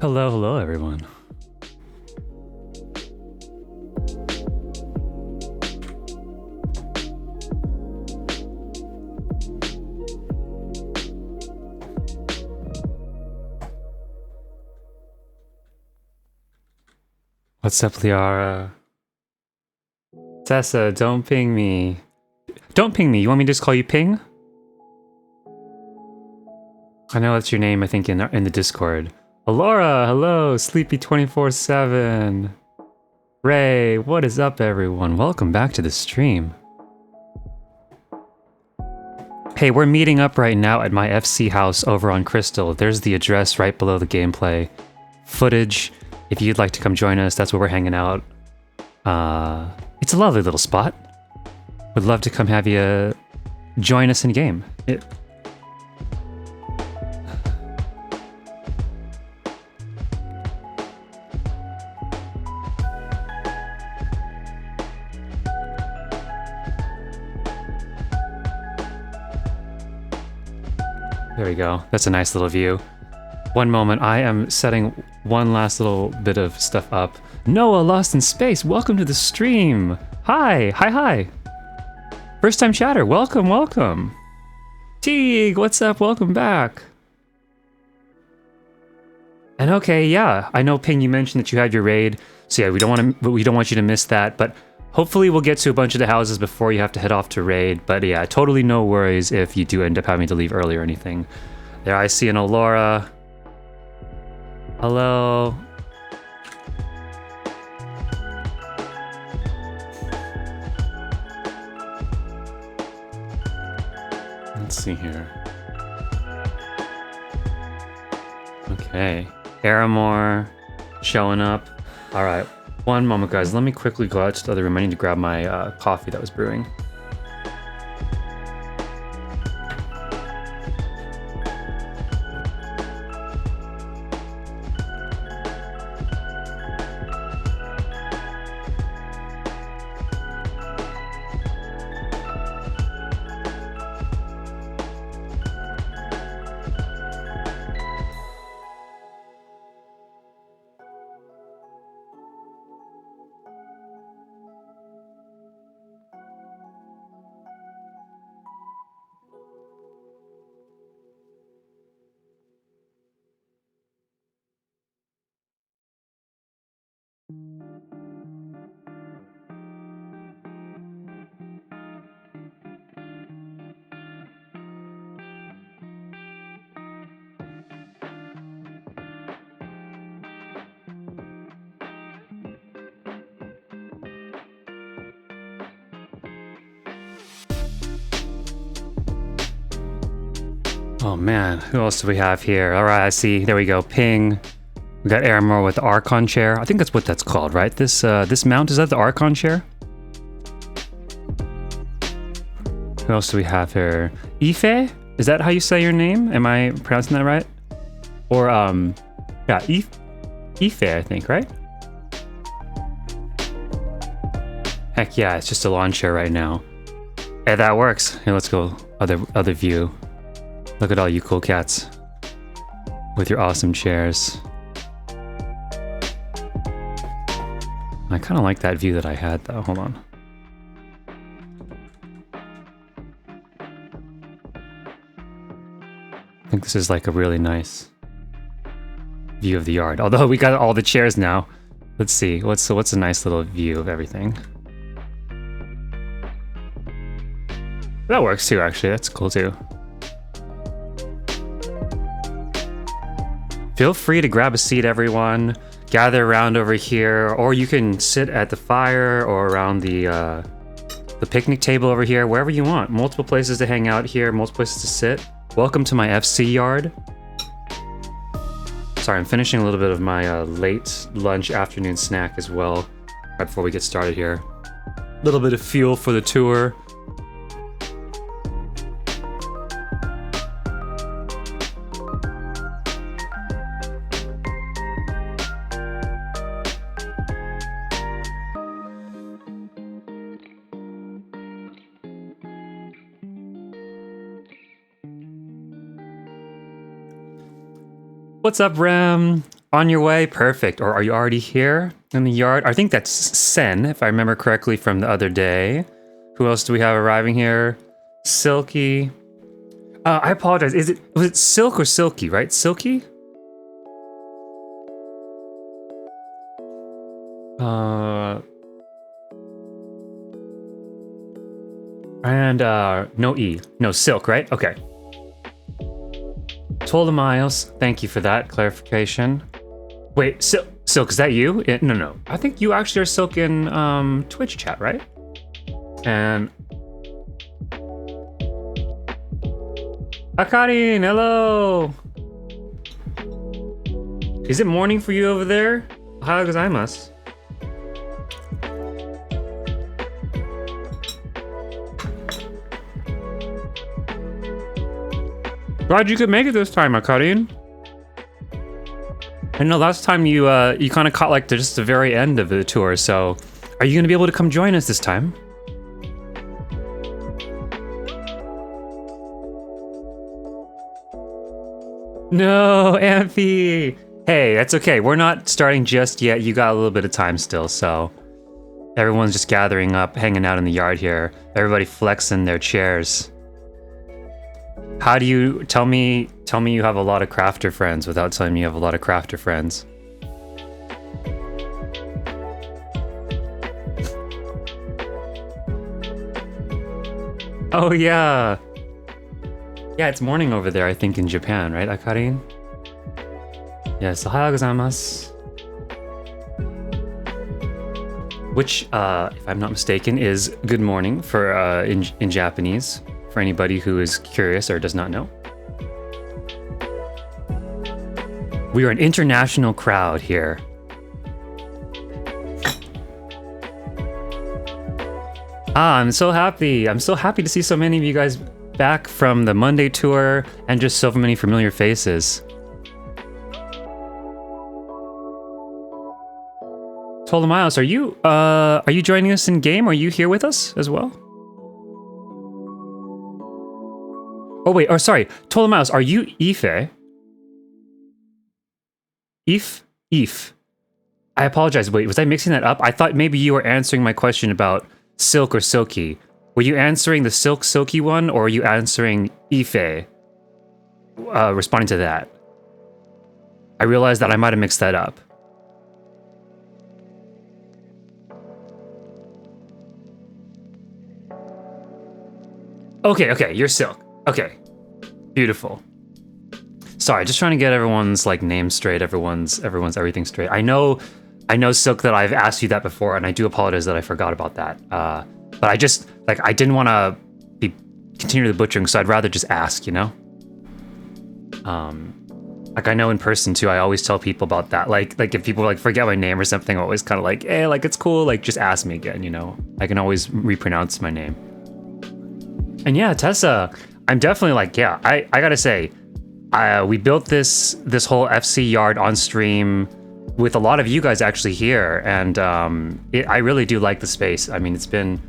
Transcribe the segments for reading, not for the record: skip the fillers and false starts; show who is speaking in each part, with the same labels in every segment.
Speaker 1: Hello, hello everyone. What's up, Liara? Tessa, don't ping me. Don't ping me. You want me to just call you Ping? I know that's your name, I think, in the Discord. Alora, hello, Sleepy247. Ray, what is up, everyone? Welcome back to the stream. Hey, we're meeting up right now at my FC house over on Crystal. There's the address right below the gameplay footage. If you'd like to come join us, that's where we're hanging out. It's a lovely little spot. Would love to come have you join us in game. There we go. That's a nice little view. One moment, I am setting one last little bit of stuff up. Noah, Lost in Space, welcome to the stream. Hi, hi. First time chatter, welcome, welcome. Teague, what's up? Welcome back. And okay, yeah, I know Ping, you mentioned that you had your raid, so yeah, we don't want you to miss that. But hopefully we'll get to a bunch of the houses before you have to head off to raid. But yeah, totally no worries if you do end up having to leave early or anything. There, I see an Alora. Hello. Let's see here. Okay. Aramore showing up. All right. One moment, guys. Let me quickly go out to the other room. I need to grab my coffee that was brewing. Oh man, who else do we have here? All right, I see. There we go. Ping. We got Aramore with the Archon chair. I think that's what that's called, right? This mount, is that the Archon chair? Who else do we have here? Ife? Is that how you say your name? Am I pronouncing that right? Or yeah, Ife, I think, right? Heck yeah, it's just a lawn chair right now. Hey, that works. Here, let's go other view. Look at all you cool cats with your awesome chairs. I kind of like that view that I had, though. Hold on. I think this is like a really nice view of the yard. Although we got all the chairs now. Let's see. What's a nice little view of everything? That works too, actually. That's cool too. Feel free to grab a seat, everyone. Gather around over here, or you can sit at the fire or around the picnic table over here, wherever you want. Multiple places to hang out here, multiple places to sit. Welcome to my FC yard. Sorry, I'm finishing a little bit of my late lunch afternoon snack as well, right before we get started here. A little bit of fuel for the tour. What's up, Rem? On your way? Perfect. Or are you already here in the yard? I think that's Sen, if I remember correctly from the other day. Who else do we have arriving here? Silque. I apologize. Was it Silque or Silky, right? Silky? And no E. No, Silque, right? Okay. Miles. Thank you for that clarification. Wait, Silque, is that you? No. I think you actually are Silque in Twitch chat, right? And Akarin, hello! Is it morning for you over there? Ohayou gozaimasu. Glad you could make it this time, Akarin. I know last time you kind of caught like just the very end of the tour, so are you gonna be able to come join us this time? No, Amphi! Hey, that's okay. We're not starting just yet. You got a little bit of time still, so everyone's just gathering up, hanging out in the yard here. Everybody flexing their chairs. How do you tell me you have a lot of crafter friends without telling me you have a lot of crafter friends? Oh yeah. Yeah, it's morning over there, I think, in Japan, right, Akarin? Yes, ohayou gozaimasu. Which, if I'm not mistaken, is good morning for in Japanese, for anybody who is curious or does not know. We are an international crowd here. I'm so happy. I'm so happy to see so many of you guys back from the Monday tour and just so many familiar faces. Miles, are you joining us in game? Are you here with us as well? Oh wait, sorry. Miles, are you Ife? If. I apologize. Wait, was I mixing that up? I thought maybe you were answering my question about Silque or Silky. Were you answering the Silky one, or are you answering Ife? Responding to that. I realized that I might have mixed that up. Okay, you're Silque. Okay, beautiful. Sorry, just trying to get everyone's like name straight, everyone's everything straight. I know, Silque, that I've asked you that before, and I do apologize that I forgot about that. But I just I didn't want to be continually butchering, so I'd rather just ask, you know. Like I know in person too, I always tell people about that. Like if people like forget my name or something, I'm always kind of like, hey, like it's cool, like just ask me again, you know. I can always repronounce my name. And yeah, Tessa, I'm definitely like, yeah, I gotta say, we built this whole FC yard on stream with a lot of you guys actually here, and I really do like the space. I mean, it's been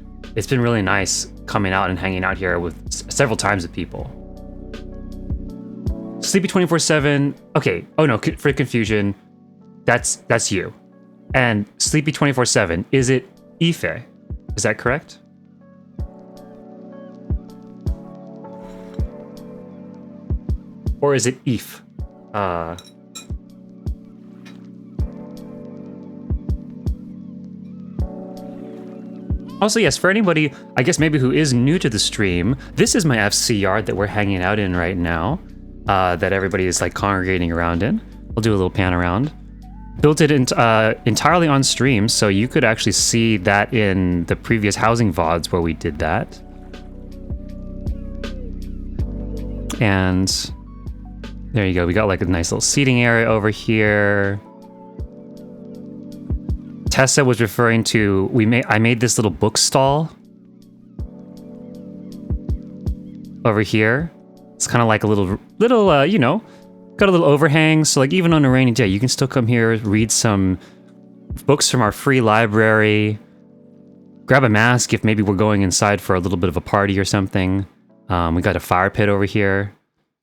Speaker 1: really nice coming out and hanging out here with several times with people. Sleepy 24/7. Okay. Oh no, for confusion, that's you. And Sleepy 24/7. Is it Ife? Is that correct? Or is it If? Also, yes, for anybody, I guess maybe who is new to the stream, this is my FC yard that we're hanging out in right now, that everybody is like congregating around in. We'll do a little pan around. Built it entirely on stream, so you could actually see that in the previous housing VODs where we did that. And there you go. We got like a nice little seating area over here. Tessa was referring to I made this little book stall over here. It's kind of like a little you know, got a little overhang, so like even on a rainy day you can still come here, read some books from our free library, grab a mask if maybe we're going inside for a little bit of a party or something. We got a fire pit over here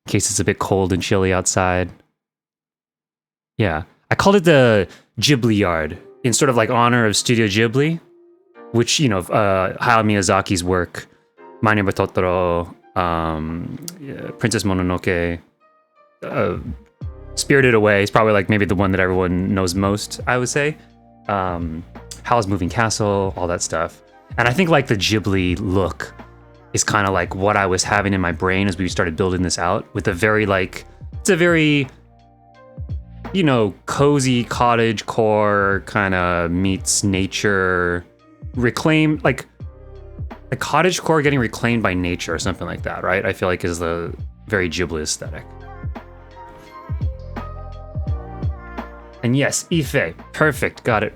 Speaker 1: in case it's a bit cold and chilly outside. Yeah, I called it the Ghibli Yard in sort of like honor of Studio Ghibli, which, you know, Hayao Miyazaki's work, My Neighbor Totoro, Princess Mononoke, Spirited Away is probably like maybe the one that everyone knows most, I would say. Howl's Moving Castle, all that stuff. And I think like the Ghibli look is kind of like what I was having in my brain as we started building this out, with a very like, it's a very, you know, cozy cottage core kind of meets nature, reclaim, like a cottage core getting reclaimed by nature or something like that, right? I feel like is the very Ghibli aesthetic. And yes, Ife, perfect, got it.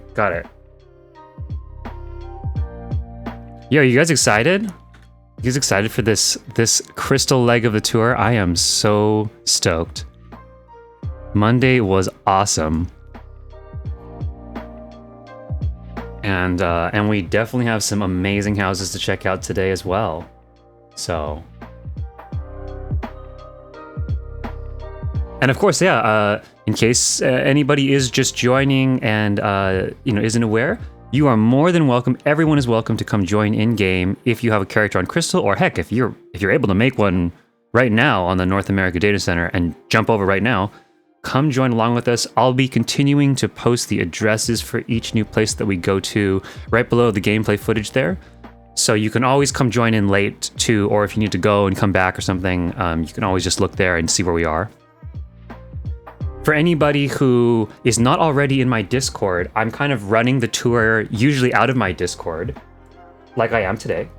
Speaker 1: Yo, you guys excited? You guys excited for this crystal leg of the tour? I am so stoked. Monday was awesome. And we definitely have some amazing houses to check out today as well. So. And of course, yeah, in case anybody is just joining and, you know, isn't aware, you are more than welcome. Everyone is welcome to come join in game if you have a character on Crystal, or heck, if you're able to make one right now on the North America Datacenter and jump over right now, come join along with us. I'll be continuing to post the addresses for each new place that we go to right below the gameplay footage there. So you can always come join in late too, or if you need to go and come back or something, you can always just look there and see where we are. For anybody who is not already in my Discord, I'm kind of running the tour usually out of my Discord, like I am today.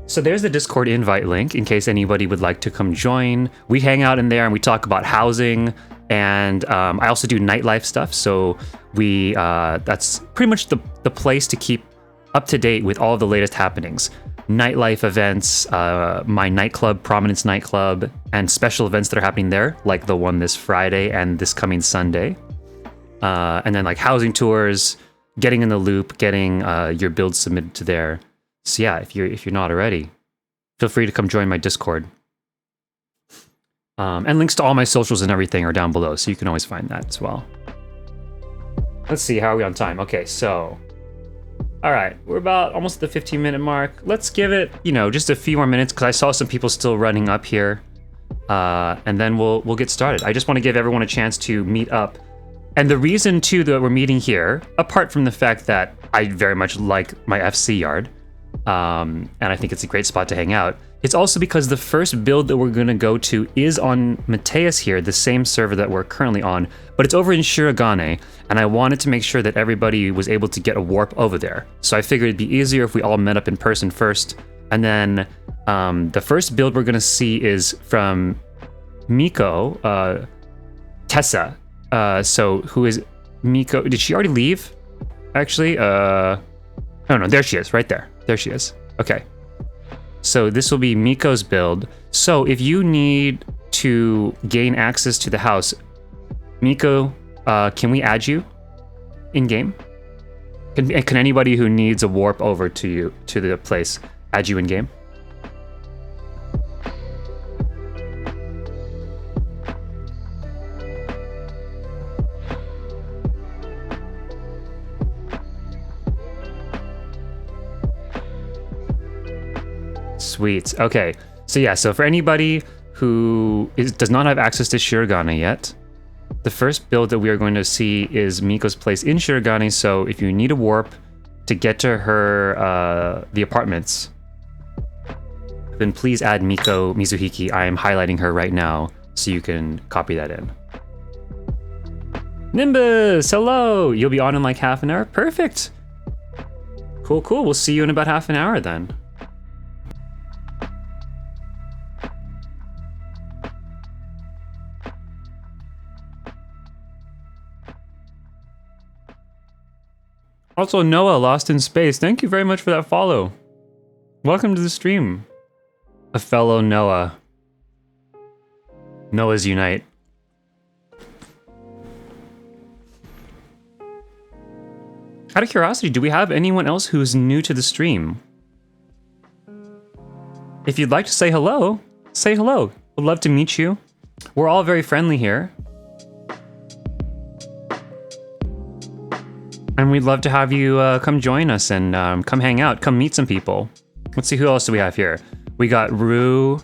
Speaker 1: So there's the Discord invite link in case anybody would like to come join. We hang out in there and we talk about housing, and I also do nightlife stuff. So we that's pretty much the place to keep up to date with all of the latest happenings. Nightlife events, my nightclub, Prominence Nightclub, and special events that are happening there, like the one this Friday and this coming Sunday. And then like housing tours, getting in the loop, getting your builds submitted to there. So yeah, if you're not already, feel free to come join my Discord. And links to all my socials and everything are down below, so you can always find that as well. Let's see, how are we on time? Okay, so... all right, we're about almost at the 15-minute mark. Let's give it, you know, just a few more minutes, because I saw some people still running up here. And then we'll get started. I just want to give everyone a chance to meet up. And the reason, too, that we're meeting here, apart from the fact that I very much like my FC yard, and I think it's a great spot to hang out, it's also because the first build that we're going to go to is on Mateus here, the same server that we're currently on, but it's over in Shirogane, and I wanted to make sure that everybody was able to get a warp over there. So I figured it'd be easier if we all met up in person first, and then the first build we're going to see is from Miko, Tessa. So who is Miko? Did she already leave? Actually, oh no, there she is, right there. There she is. Okay. So this will be Miko's build. So if you need to gain access to the house, Miko, can we add you in game? Can anybody who needs a warp over to you, to the place, add you in game? Sweet. Okay. So yeah, so for anybody who does not have access to Shirogane yet, the first build that we are going to see is Miko's place in Shirogane. So if you need a warp to get to her, the apartments, then please add Miko Mizuhiki. I am highlighting her right now so you can copy that in. Nimbus, hello! You'll be on in like half an hour? Perfect! Cool, cool. We'll see you in about half an hour then. Also, Noah, Lost in Space, thank you very much for that follow. Welcome to the stream. A fellow Noah. Noahs unite. Out of curiosity, do we have anyone else who's new to the stream? If you'd like to say hello, say hello. Would love to meet you. We're all very friendly here. And we'd love to have you come join us and come hang out, come meet some people. Let's see, who else do we have here? We got Rue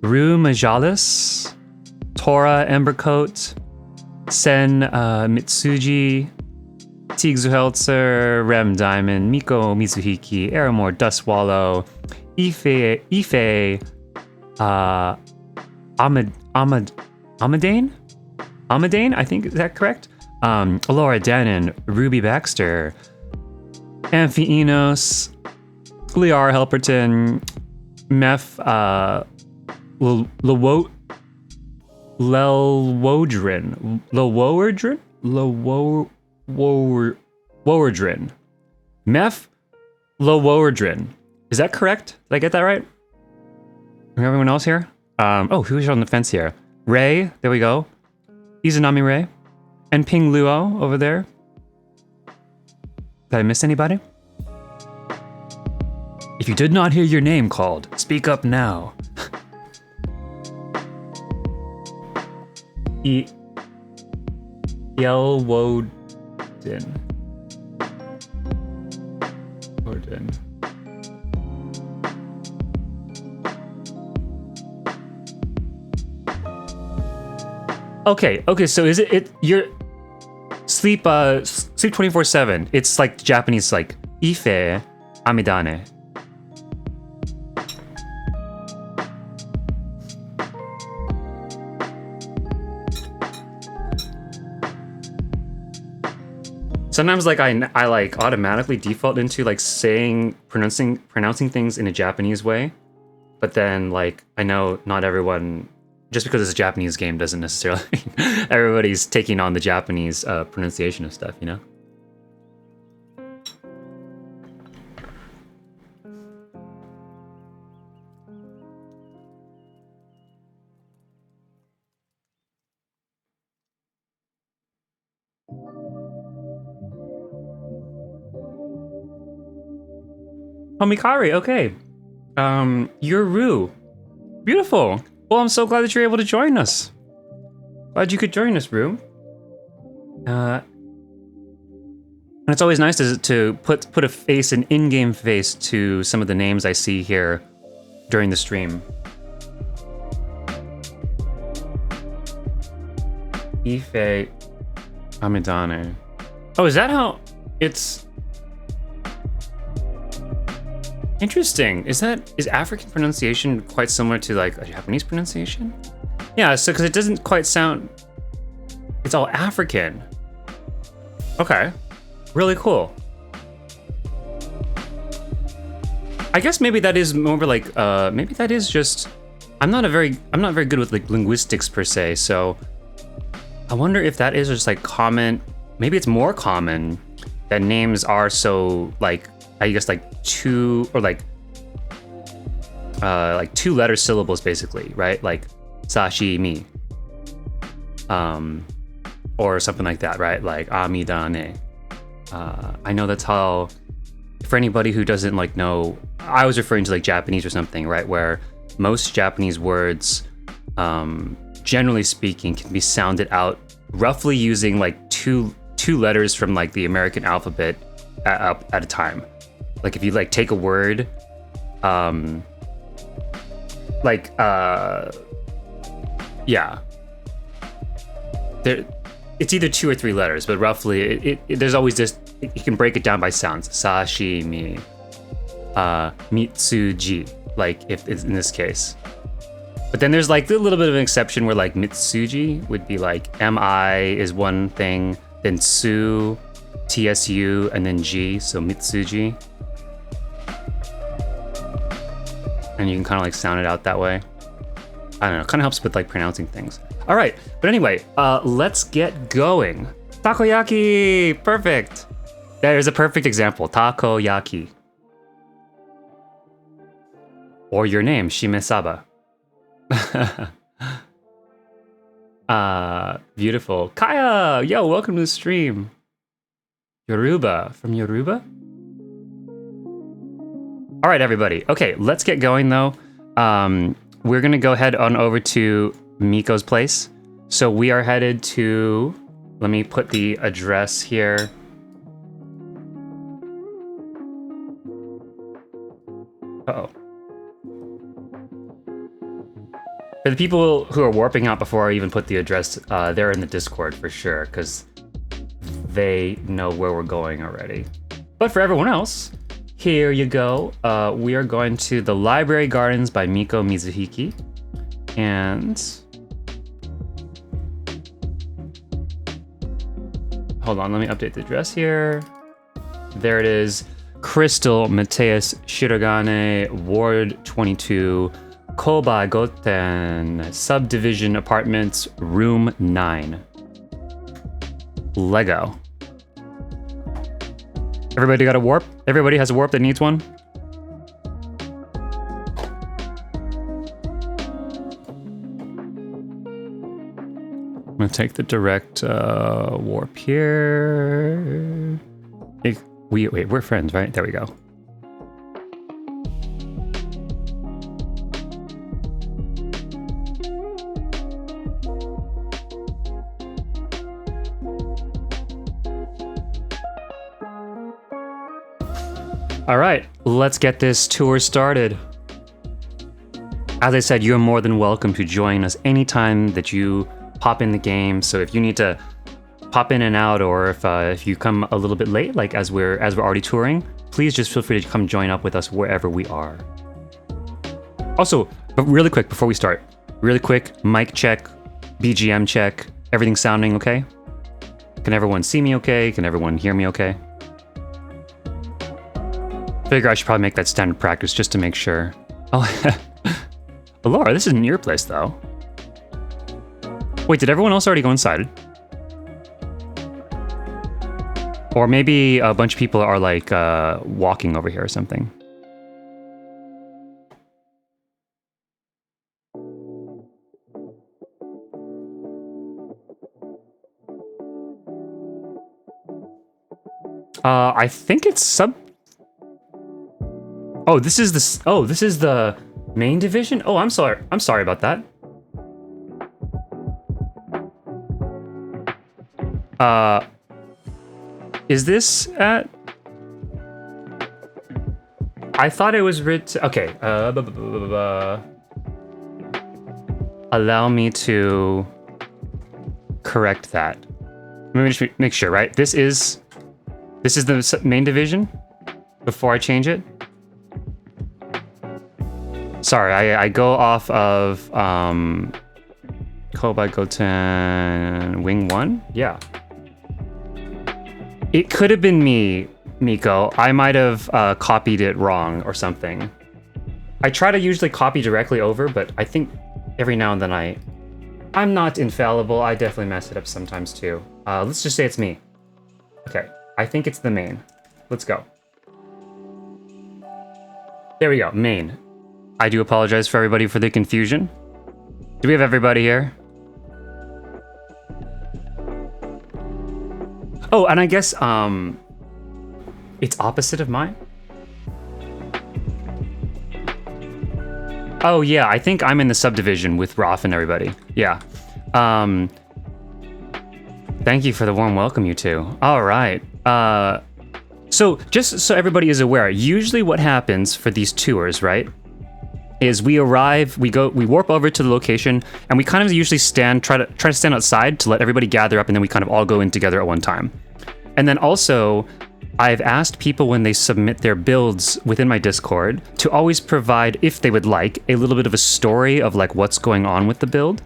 Speaker 1: Majalis, Tora Embercoat, Sen Mitsuji, Teague Zuhelzer, Rem Diamond, Miko Mizuhiki, Aramore Dustwallow, Ife Amadane, I think, is that correct? Laura Denon, Ruby Baxter, Amphinos, Liara Helperton, Meph, Lelwoerdwyn. Meph Lelwoerdwyn. Is that correct? Did I get that right? Everyone else here? Oh, who's on the fence here? Ray, there we go. Izanami Ray. And Ping Luo over there. Did I miss anybody? If you did not hear your name called, speak up now. Lelwoerdwyn. Okay, so is it you're sleep 24/7. It's like Japanese, like Ife Amidane. Sometimes like I like automatically default into like pronouncing things in a Japanese way, but then like I know not everyone, just because it's a Japanese game doesn't necessarily everybody's taking on the Japanese pronunciation of stuff, you know? Oh, Mikari, okay. You're Rue. Beautiful. Well, I'm so glad that you're able to join us. Glad you could join us, Rue. And it's always nice to put a face, an in-game face, to some of the names I see here during the stream. Ife Amidane. Oh, is that how it's... Interesting. Is African pronunciation quite similar to like a Japanese pronunciation? Yeah, so because it doesn't quite sound... It's all African. Okay. Really cool. I guess maybe that is more like maybe that is just... I'm not very good with like linguistics per se, so I wonder if that is just like common. Maybe it's more common that names are so like, I guess like two letter syllables basically, right? Like sashimi, or something like that, right? Like amidane. I know that's how, for anybody who doesn't like know, I was referring to like Japanese or something, right? Where most Japanese words, generally speaking, can be sounded out roughly using like two letters from like the American alphabet at a time. Like if you like take a word, yeah, it's either 2 or 3 letters, but roughly there's always this. You can break it down by sounds. Sashimi, mitsuji, like if it's in this case. But then there's like a little bit of an exception where like mitsuji would be like mi is one thing, then su, tsu, and then g, so mitsuji. And you can kind of like sound it out that way. I don't know, kind of helps with like pronouncing things. All right, but anyway, let's get going. Takoyaki, perfect. There's a perfect example, takoyaki. Or your name, Shimesaba. Beautiful. Kaiya, yo, welcome to the stream. Yoruba, from Yoruba? All right, everybody. Okay, let's get going though. We're gonna go head on over to Miko's place. So we are headed to, Let me put the address here. Uh-oh. For the people who are warping out before I even put the address, they're in the Discord for sure, because they know where we're going already. But for everyone else, here you go. We are going to the Library Gardens by Miko Mizuhiki. And... hold on, let me update the address here. There it is. Crystal, Mateus, Shirogane, Ward 22, Kobai, Goten, Subdivision Apartments, Room 9. Lego. Everybody got a warp? Everybody has a warp that needs one? I'm gonna take the direct warp here. Wait, we're friends, right? There we go. All right, let's get this tour started. As I said, you're more than welcome to join us anytime that you pop in the game. So if you need to pop in and out, or if you come a little bit late, like as we're already touring, please just feel free to come join up with us wherever we are. Also, but really quick before we start, really quick, mic check, BGM check, everything sounding okay? Can everyone see me okay? Can everyone hear me okay? Figure I should probably make that standard practice just to make sure. Oh, Laura, this isn't your place though. Wait, did everyone else already go inside? Or maybe a bunch of people are like walking over here or something. I think it's sub. Oh, this is the. Oh, this is the main division. Oh, I'm sorry. I'm sorry about that. Is this at... I thought it was written... Okay. Allow me to correct that. Let me just make sure, right? This is the main division before I change it. Sorry, I go off of Kobai, Goten, Wing 1? Yeah. It could have been me, Miko. I might have copied it wrong or something. I try to usually copy directly over, but I think every now and then I'm not infallible. I definitely mess it up sometimes too. Let's just say it's me. Okay, I think it's the main. Let's go. There we go, main. I do apologize for everybody for the confusion. Do we have everybody here? Oh, and I guess it's opposite of mine. Oh yeah, I think I'm in the subdivision with Roth and everybody. Yeah. Thank you for the warm welcome, you two. All right. So just so everybody is aware, usually what happens for these tours, right, is we arrive, we warp over to the location, and we kind of usually try to stand outside to let everybody gather up, and then we kind of all go in together at one time. And then also, I've asked people when they submit their builds within my Discord to always provide, if they would like, a little bit of a story of like what's going on with the build.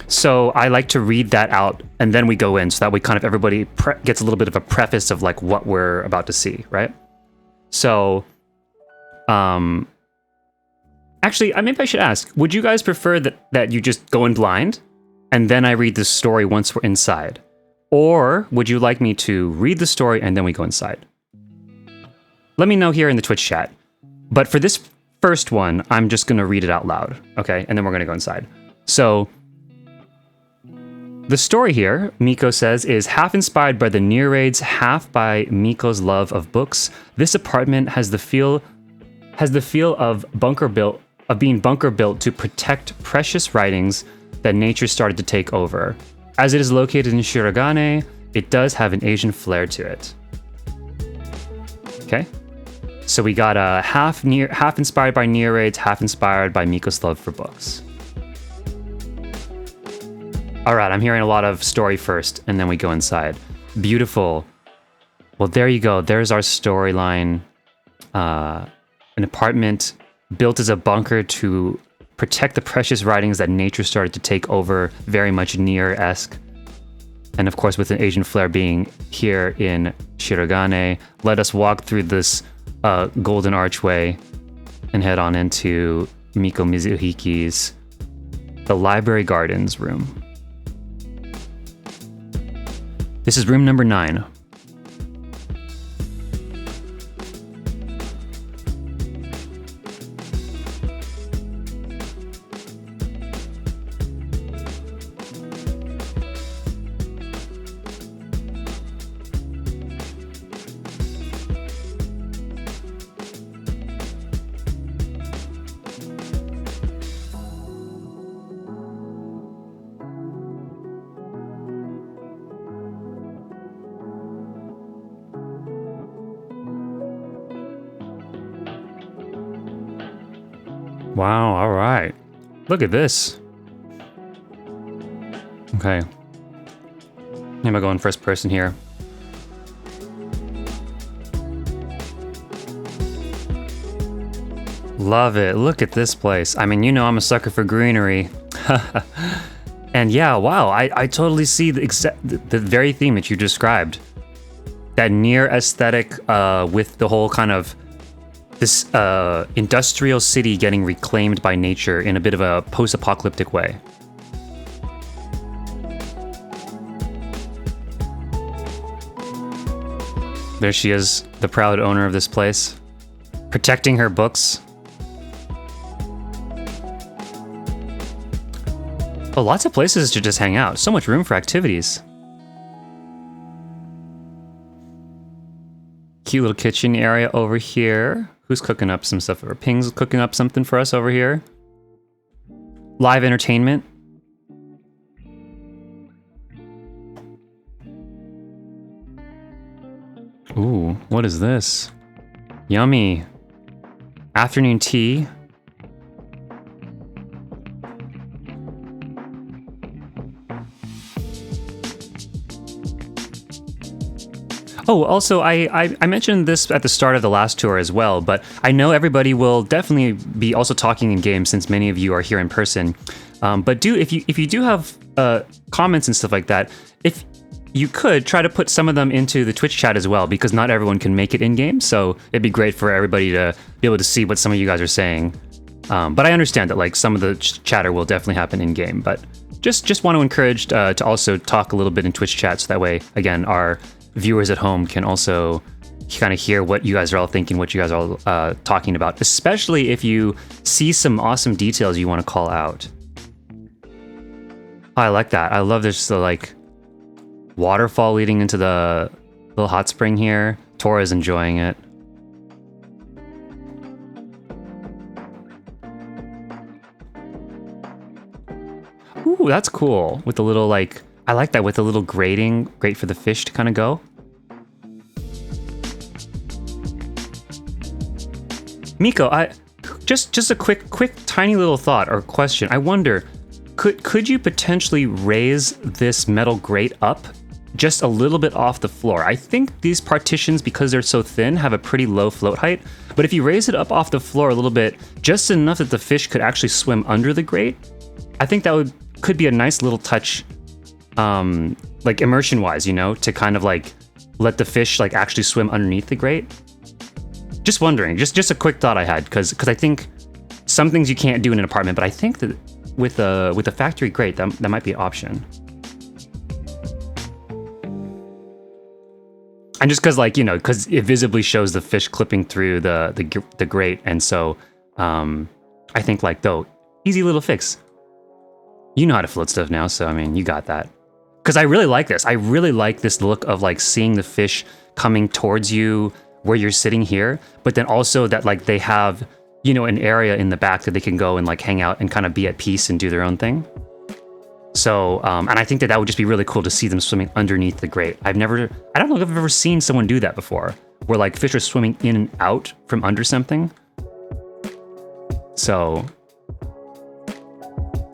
Speaker 1: So I like to read that out, and then we go in, so that way kind of everybody gets a little bit of a preface of like what we're about to see, right? So, actually, maybe I should ask, would you guys prefer that you just go in blind, and then I read the story once we're inside? Or would you like me to read the story and then we go inside? Let me know here in the Twitch chat. But for this first one, I'm just going to read it out loud, okay? And then we're going to go inside. So, the story here, Miko says, is half inspired by the near raids, half by Miko's love of books. This apartment has the feel of being bunker built to protect precious writings that nature started to take over. As it is located in Shirogane, it does have an Asian flair to it. Okay. So we got a half inspired by Nier raids, half inspired by Miko's love for books. All right, I'm hearing a lot of story first, and then we go inside. Beautiful. Well, there you go. There's our storyline. An apartment built as a bunker to protect the precious writings that nature started to take over, very much Nier-esque. And of course, with an Asian flair being here in Shirogane, let us walk through this golden archway and head on into Miko Mizuhiki's the Library Gardens room. This is room number 9. Wow, all right. Look at this. Okay. I'm gonna go in first person here. Love it. Look at this place. I mean, you know I'm a sucker for greenery. And yeah, wow, I totally see the very theme that you described. That Nier aesthetic with the whole kind of this industrial city getting reclaimed by nature in a bit of a post-apocalyptic way. There she is, the proud owner of this place, protecting her books. Oh, lots of places to just hang out. So much room for activities. Cute little kitchen area over here. Who's cooking up some stuff? Or Ping's cooking up something for us over here. Live entertainment. Ooh, what is this? Yummy. Afternoon tea. Oh, also, I mentioned this at the start of the last tour as well, but I know everybody will definitely be also talking in game since many of you are here in person. But if you do have comments and stuff like that, if you could try to put some of them into the Twitch chat as well, because not everyone can make it in game, so it'd be great for everybody to be able to see what some of you guys are saying. But I understand that like some of the chatter will definitely happen in game, but just want to encourage to also talk a little bit in Twitch chat, so that way, again, our viewers at home can also kind of hear what you guys are all thinking, what you guys are all talking about, especially if you see some awesome details you want to call out. Oh, I like that. I love this like waterfall leading into the little hot spring here. Tora's enjoying it. Ooh, that's cool. With the little like, I like that with the little grating, great for the fish to kind of go. Miko, just a quick tiny little thought or question. I wonder, could you potentially raise this metal grate up just a little bit off the floor? I think these partitions, because they're so thin, have a pretty low float height. But if you raise it up off the floor a little bit, just enough that the fish could actually swim under the grate, I think that could be a nice little touch. Like immersion wise, you know, to kind of like let the fish like actually swim underneath the grate. Just wondering, just a quick thought I had, because I think some things you can't do in an apartment, but I think that with a factory grate, that might be an option. And just because, like, you know, because it visibly shows the fish clipping through the grate, and so I think like, though, easy little fix. You know how to float stuff now, so I mean, you got that. Because I really like this. I really like this look of like seeing the fish coming towards you where you're sitting here, but then also that like they have, you know, an area in the back that they can go and like hang out and kind of be at peace and do their own thing. So, and I think that that would just be really cool to see them swimming underneath the grate. I don't know if I've ever seen someone do that before, where like fish are swimming in and out from under something. So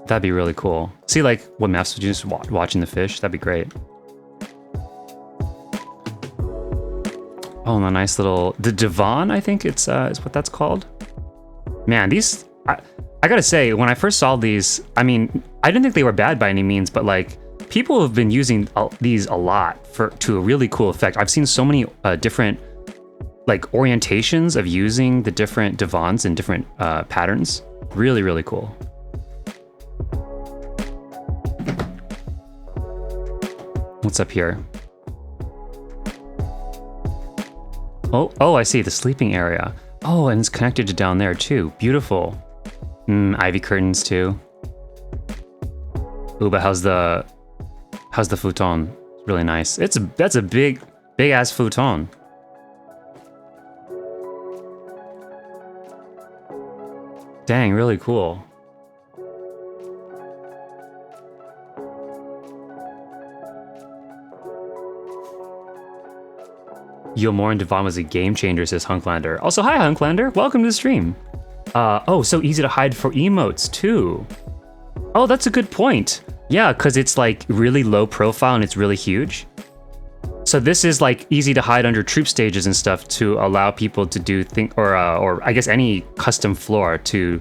Speaker 1: that'd be really cool. See like what Mephs would do, just watching the fish. That'd be great. Oh, and a nice little, the divan, I think it's is what that's called. Man, these, I gotta say, when I first saw these, I mean, I didn't think they were bad by any means, but like, people have been using these a lot to a really cool effect. I've seen so many different like orientations of using the different divans in different patterns. Really, really cool. What's up here? Oh, I see, the sleeping area. Oh, and it's connected to down there too. Beautiful. Ivy curtains too. Ooh, but how's the futon? It's really nice. That's a big ass futon. Dang, really cool. Valmourne Divan was a game changer, says Hunklander. Also, hi Hunklander, welcome to the stream. Oh, so easy to hide for emotes too. Oh, that's a good point. Yeah, because it's like really low profile and it's really huge. So this is like easy to hide under troop stages and stuff to allow people to do or I guess any custom floor to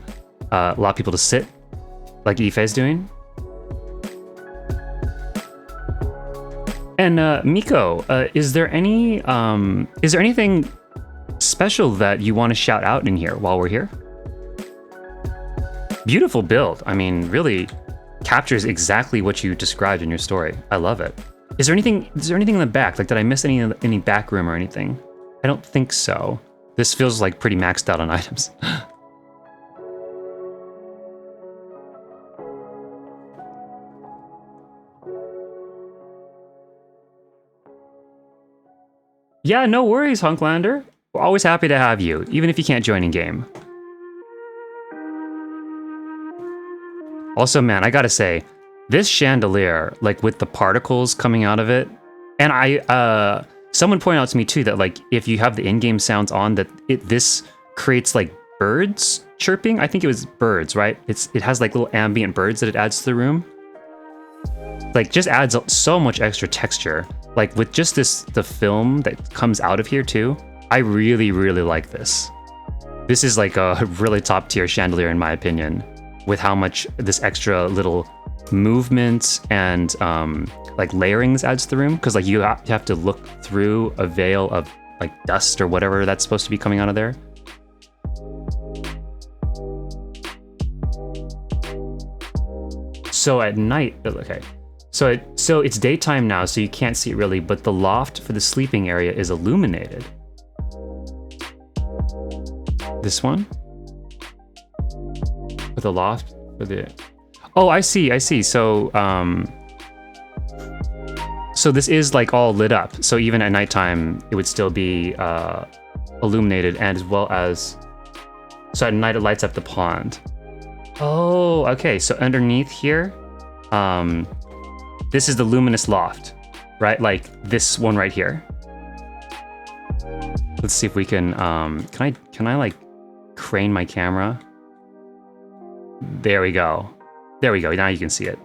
Speaker 1: allow people to sit, like Ife's doing. And Miko, is there anything special that you want to shout out in here while we're here? Beautiful build. I mean, really captures exactly what you described in your story. I love it. Is there anything in the back? Like, did I miss any back room or anything? I don't think so. This feels like pretty maxed out on items. Yeah, no worries, Hunklander. We're always happy to have you, even if you can't join in game. Also, man, I gotta say, this chandelier, like with the particles coming out of it, and someone pointed out to me too that like if you have the in-game sounds on, that this creates like birds chirping. I think it was birds, right? It has like little ambient birds that it adds to the room. Like just adds so much extra texture. Like with just the film that comes out of here too, I really, really like this. This is like a really top tier chandelier in my opinion, with how much this extra little movement and like layerings adds to the room. Because like you have to look through a veil of like dust or whatever that's supposed to be coming out of there. So at night, okay. So it's daytime now, so you can't see it really, but the loft for the sleeping area is illuminated. This one? For the loft? For the... Oh, I see. So, so this is like all lit up. So even at nighttime, it would still be illuminated, and as well as... So at night, it lights up the pond. Oh, okay. So underneath here, this is the luminous loft, right? Like this one right here. Let's see if we can can I like crane my camera? There we go. There we go. Now you can see it.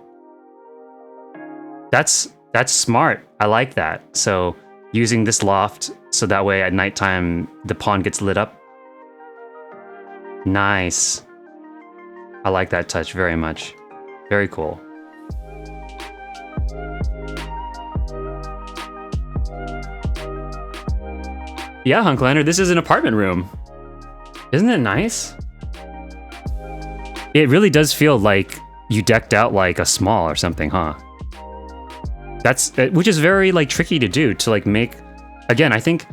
Speaker 1: That's smart. I like that. So using this loft so that way at nighttime the pond gets lit up. Nice. I like that touch very much. Very cool. Yeah, Hunklander, this is an apartment room. Isn't it nice? It really does feel like you decked out like a small or something, huh? Which is very like tricky to do, to like make, again, I think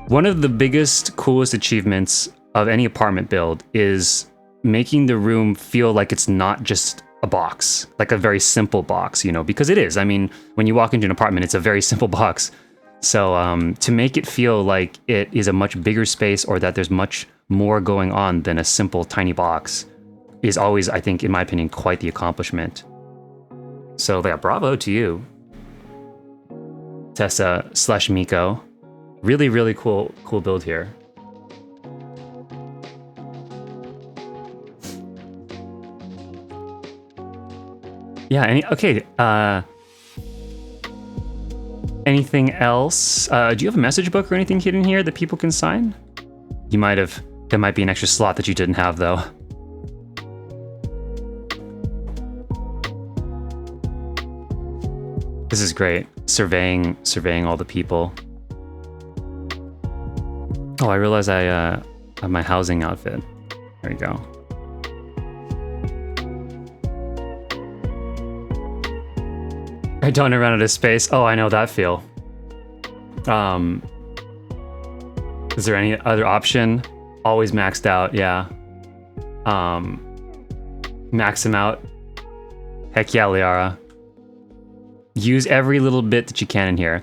Speaker 1: one of the biggest, coolest achievements of any apartment build is making the room feel like it's not just a box, like a very simple box, you know, because it is. I mean, when you walk into an apartment, it's a very simple box. So to make it feel like it is a much bigger space, or that there's much more going on than a simple tiny box, is always, I think, in my opinion, quite the accomplishment. So yeah, bravo to you, Tessa / Miko. Really, really cool build here. Yeah, okay, anything else? Do you have a message book or anything hidden here that people can sign? You might have. There might be an extra slot that you didn't have, though. This is great. Surveying all the people. Oh, I realize I have my housing outfit. There we go. I don't run out of space. Oh, I know that feel. Is there any other option? Always maxed out, yeah. Max them out. Heck yeah, Liara. Use every little bit that you can in here.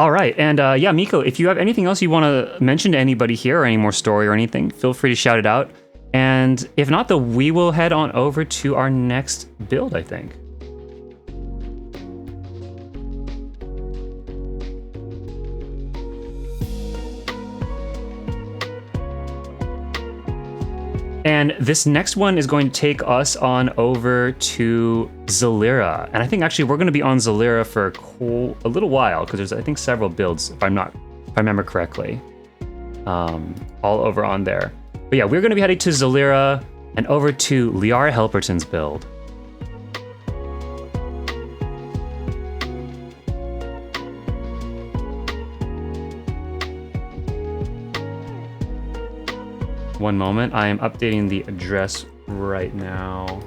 Speaker 1: All right, and yeah, Miko, if you have anything else you want to mention to anybody here, or any more story or anything, feel free to shout it out. And if not, though, we will head on over to our next build, I think. And this next one is going to take us on over to Zalera. And I think actually we're going to be on Zalera for a little while, because there's, I think, several builds, if I remember correctly, all over on there. But yeah, we're going to be heading to Zalera and over to Liara Helperton's build. One moment, I am updating the address right now.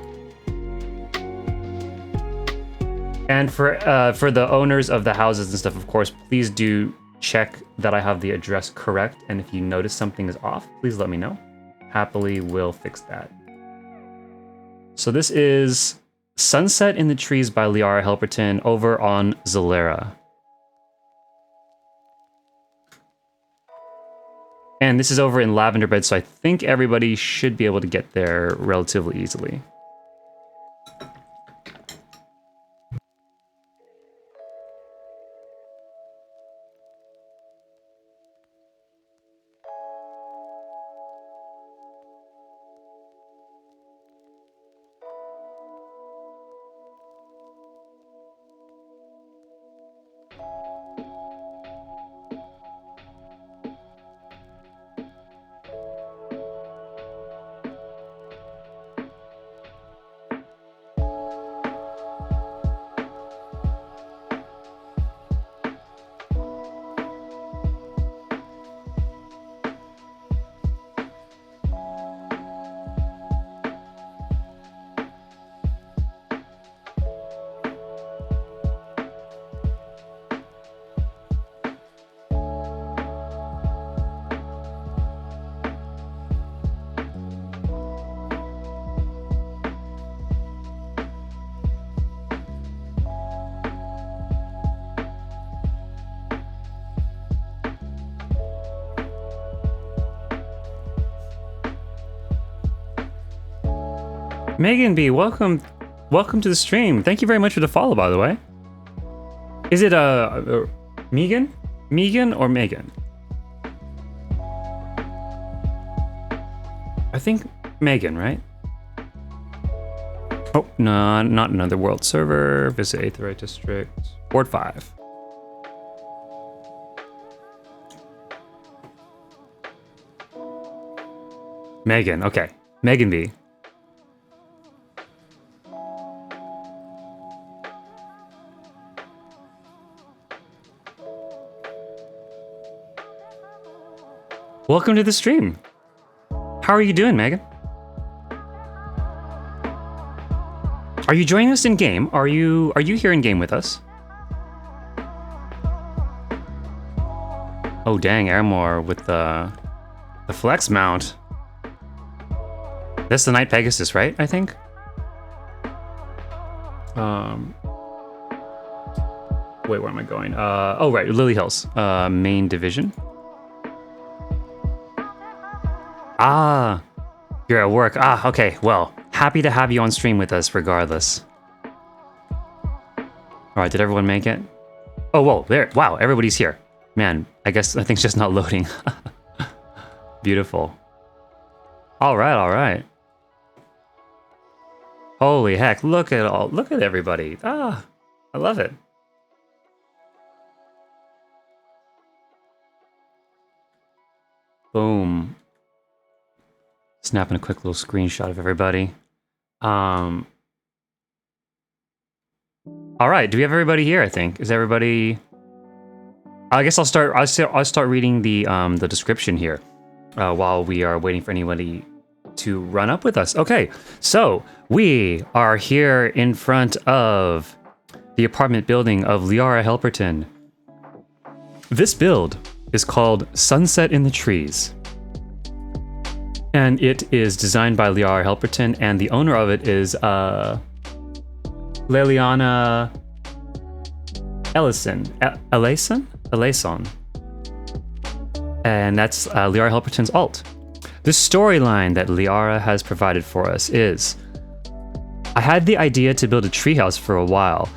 Speaker 1: And for the owners of the houses and stuff, of course, please do check that I have the address correct. And if you notice something is off, please let me know. Happily will fix that. So this is Sunset in the Trees by Liara Helperton over on Zalera. And this is over in Lavender Bed, so I think everybody should be able to get there relatively easily. Megan B, welcome to the stream. Thank you very much for the follow, by the way. Is it Megan? Megan or Megan? I think Megan, right? Oh, no, not another world server. Visit 8th Right District. Ward 5. Megan, okay. Megan B. Welcome to the stream. How are you doing, Megan? Are you joining us in game? Are you here in game with us? Oh dang, Airmore with the flex mount. That's the Night Pegasus, right? I think. Wait, where am I going? Oh right, Lily Hills, main division. Ah, you're at work. Ah, okay. Well, happy to have you on stream with us regardless. All right, did everyone make it? Oh, whoa, there. Wow, everybody's here. Man, I guess I think it's just not loading. Beautiful. All right, all right. Holy heck, look at everybody. Ah, I love it. Boom. Snapping a quick little screenshot of everybody. All right, do we have everybody here, I think? Is everybody... I guess I'll start reading the description here while we are waiting for anybody to run up with us. Okay, so we are here in front of the apartment building of Liara Helperton. This build is called Sunset in the Trees. And it is designed by Liara Helperton, and the owner of it is Leliana Ellison. And that's Liara Helperton's alt. The storyline that Liara has provided for us is, I had the idea to build a treehouse for a while.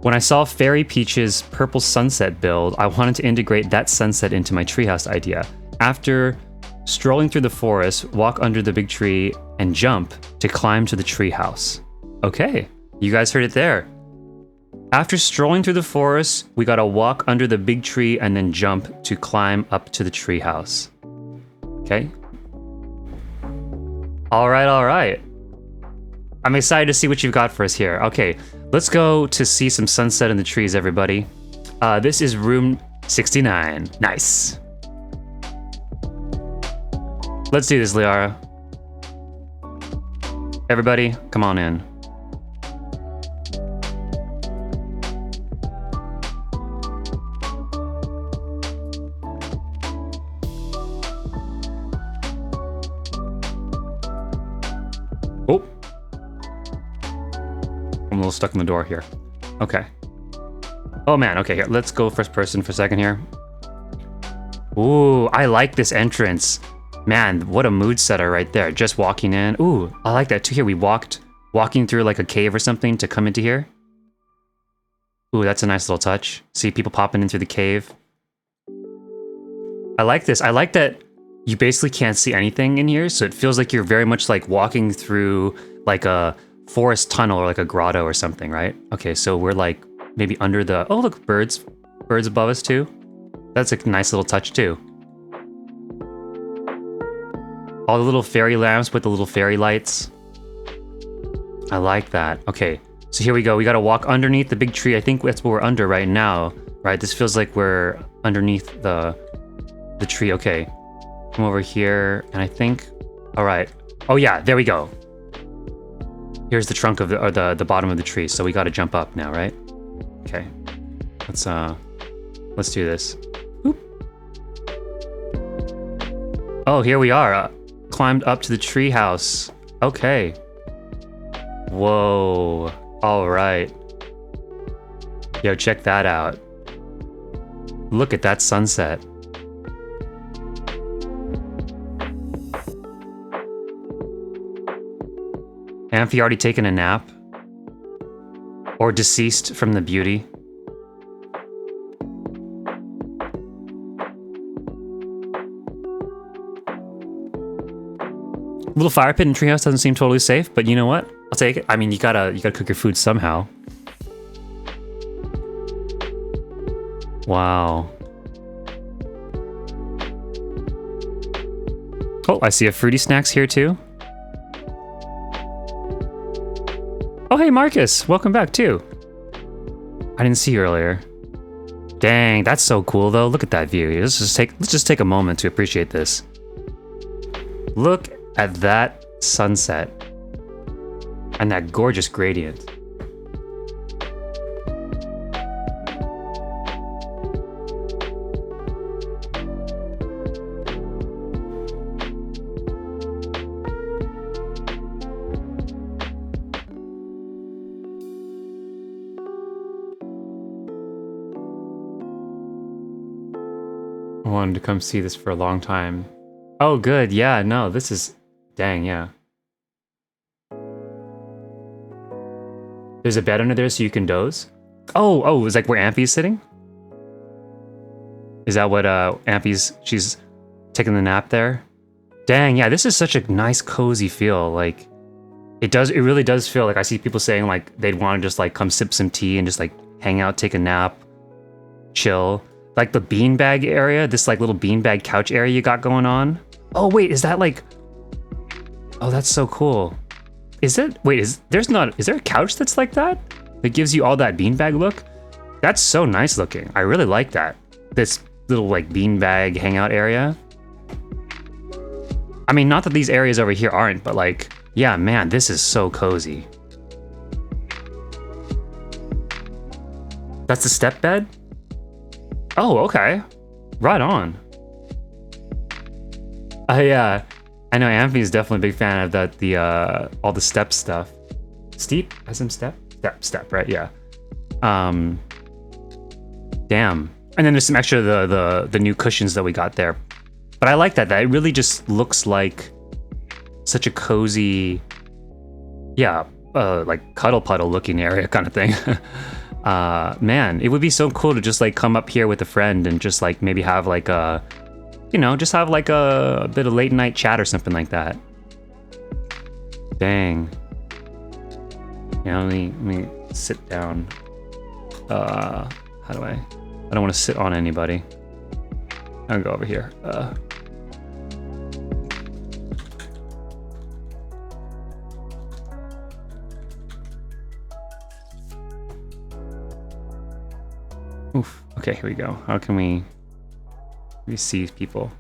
Speaker 1: When I saw Fairy Peach's purple sunset build, I wanted to integrate that sunset into my treehouse idea. After strolling through the forest, walk under the big tree, and jump to climb to the treehouse. Okay, you guys heard it there. After strolling through the forest, we gotta walk under the big tree and then jump to climb up to the treehouse. Okay. All right. I'm excited to see what you've got for us here. Okay, let's go to see some sunset in the trees, everybody. This is room 69. Nice. Let's do this, Liara. Everybody, come on in. Oh. I'm a little stuck in the door here. Okay. Oh man, okay, here, let's go first person for a second here. Ooh, I like this entrance. Man, what a mood setter right there. Just walking in. Ooh, I like that too. Here we walking through like a cave or something to come into here. Ooh, that's a nice little touch. See people popping in through the cave. I like this. I like that you basically can't see anything in here, so it feels like you're very much like walking through like a forest tunnel or like a grotto or something, right? Okay, so we're like maybe under the... Oh, look, birds. Birds above us too. That's a nice little touch too. All the little fairy lamps with the little fairy lights. I like that. Okay, so here we go. We gotta walk underneath the big tree. I think that's what we're under right now, right? This feels like we're underneath the tree. Okay, come over here, and I think... All right. Oh yeah, there we go. Here's the trunk of the bottom of the tree. So we gotta jump up now, right? Okay. Let's do this. Oop. Oh, here we are. Climbed up to the tree house. Okay. Whoa. All right. Yo, check that out. Look at that sunset. Amphi already taken a nap? Or deceased from the beauty? Little fire pit in treehouse doesn't seem totally safe, but you know what? I'll take it. I mean, you gotta cook your food somehow. Wow. Oh, I see a fruity snacks here too. Oh, hey Marcus, welcome back too. I didn't see you earlier. Dang, that's so cool though. Look at that view. Let's just take a moment to appreciate this. Look at that sunset and that gorgeous gradient. I wanted to come see this for a long time. Oh, good. Yeah, no, this is... Dang, yeah. There's a bed under there so you can doze? Oh, is like where Ampy's sitting? Is that what she's taking the nap there? Dang, yeah, this is such a nice cozy feel. Like it really does feel like I see people saying like they'd want to just like come sip some tea and just like hang out, take a nap, chill. Like the beanbag area, this like little beanbag couch area you got going on. Oh wait, is that like, oh, that's so cool. Is there a couch that's like that? That gives you all that beanbag look? That's so nice looking. I really like that. This little like beanbag hangout area. I mean, not that these areas over here aren't, but like, yeah, man, this is so cozy. That's the step bed? Oh, okay. Right on. I know Amphy's definitely a big fan of that, all the step stuff. Steep? As in step? Step, right? Yeah. Damn. And then there's some extra, the new cushions that we got there. But I like that it really just looks like such a cozy, yeah, like cuddle puddle looking area kind of thing. Man, it would be so cool to just like come up here with a friend and just like maybe have like a, you know, just have like a bit of late night chat or something like that. Dang. Yeah, let me sit down. How do I don't want to sit on anybody. I'll go over here. Oof. Okay, here we go. How can we see people?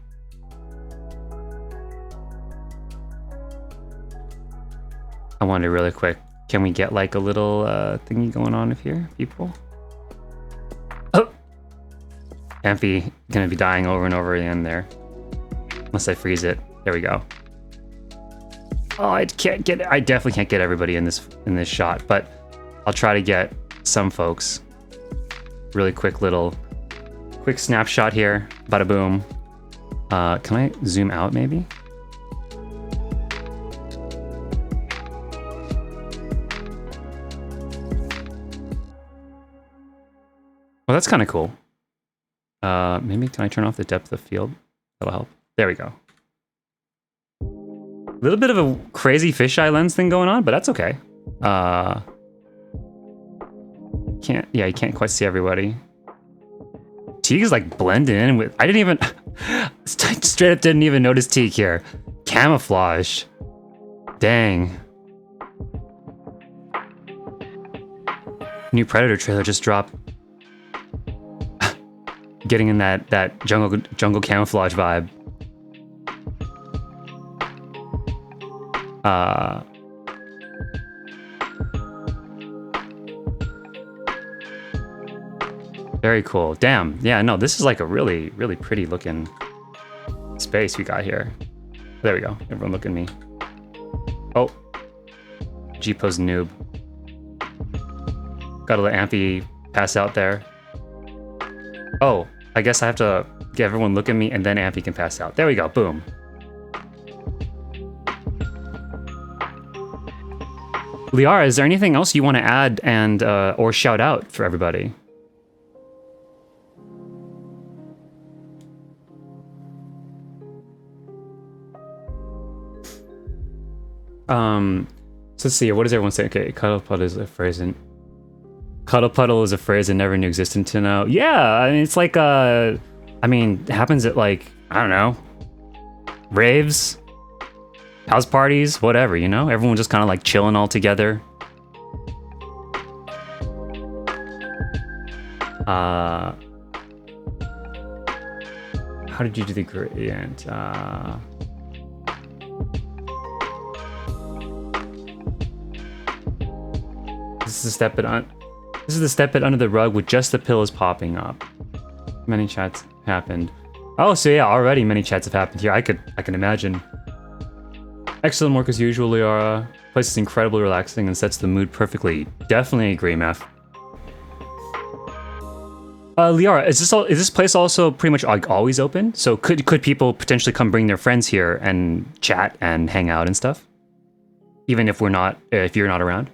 Speaker 1: I wonder really quick. Can we get like a little thingy going on here, people? Oh! Amphy gonna be dying over and over again there. Unless I freeze it. There we go. Oh, I definitely can't get everybody in this shot, but I'll try to get some folks. Really quick snapshot here. Bada boom. Can I zoom out maybe? Well, that's kind of cool. Maybe can I turn off the depth of field? That'll help. There we go. A little bit of a crazy fisheye lens thing going on, but that's okay. You can't quite see everybody. Teague is like blending in with, I didn't even, straight up didn't even notice Teague here. Camouflage. Dang. New Predator trailer just dropped. Getting in that jungle camouflage vibe. Very cool. Damn. Yeah, no, this is like a really, really pretty looking space we got here. There we go. Everyone look at me. Oh. G-pose noob. Gotta let Amphy pass out there. Oh, I guess I have to get everyone look at me and then Amphy can pass out. There we go. Boom. Liara, is there anything else you want to add and or shout out for everybody? So let's see. What does everyone say? Okay, cuddle puddle is a phrase and never knew existed until now. Yeah, I mean it's like I mean it happens at like I don't know, raves, house parties, whatever. You know, everyone just kind of like chilling all together. How did you do the gradient? This is the step bed under the rug with just the pillows popping up. Many chats happened. Oh, so yeah, already many chats have happened here. I can imagine. Excellent work as usual, Liara. Place is incredibly relaxing and sets the mood perfectly. Definitely agree, Meph. Liara, is this place also pretty much like always open? So could people potentially come bring their friends here and chat and hang out and stuff? Even if you're not around?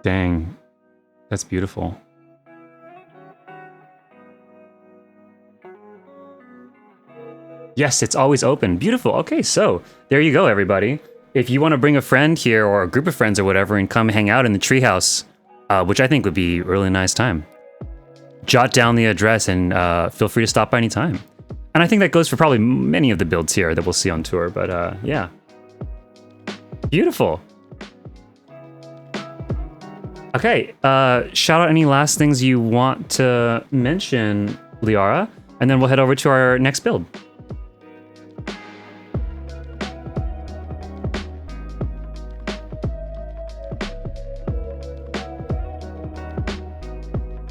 Speaker 1: Dang. That's beautiful. Yes, it's always open. Beautiful. Okay, so there you go, everybody. If you want to bring a friend here or a group of friends or whatever and come hang out in the treehouse, which I think would be a really nice time, jot down the address and feel free to stop by anytime. And I think that goes for probably many of the builds here that we'll see on tour, but yeah. Beautiful. Okay, shout out any last things you want to mention, Liara, and then we'll head over to our next build.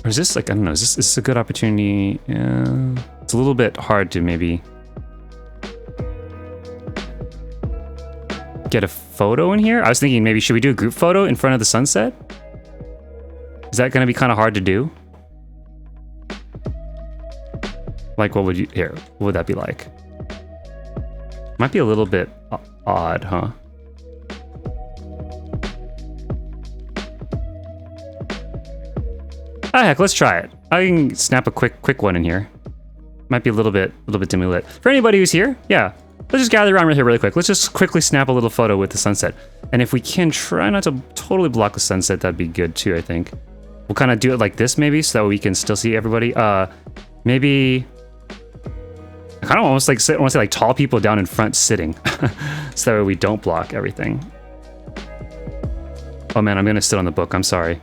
Speaker 1: Or is this like, I don't know, is this a good opportunity? Yeah, it's a little bit hard to maybe get a photo in here. I was thinking maybe should we do a group photo in front of the sunset? Is that going to be kind of hard to do? Like what would you, here, what would that be like? Might be a little bit odd, huh? Ah, heck, let's try it. I can snap a quick one in here. Might be a little bit dimly lit. For anybody who's here, yeah, let's just gather around right here really quick. Let's just quickly snap a little photo with the sunset. And if we can try not to totally block the sunset, that'd be good too, I think. We'll kind of do it like this maybe, so that we can still see everybody. Maybe I kind of almost like want to say like tall people down in front sitting, so that we don't block everything. Oh man, I'm gonna sit on the book. I'm sorry.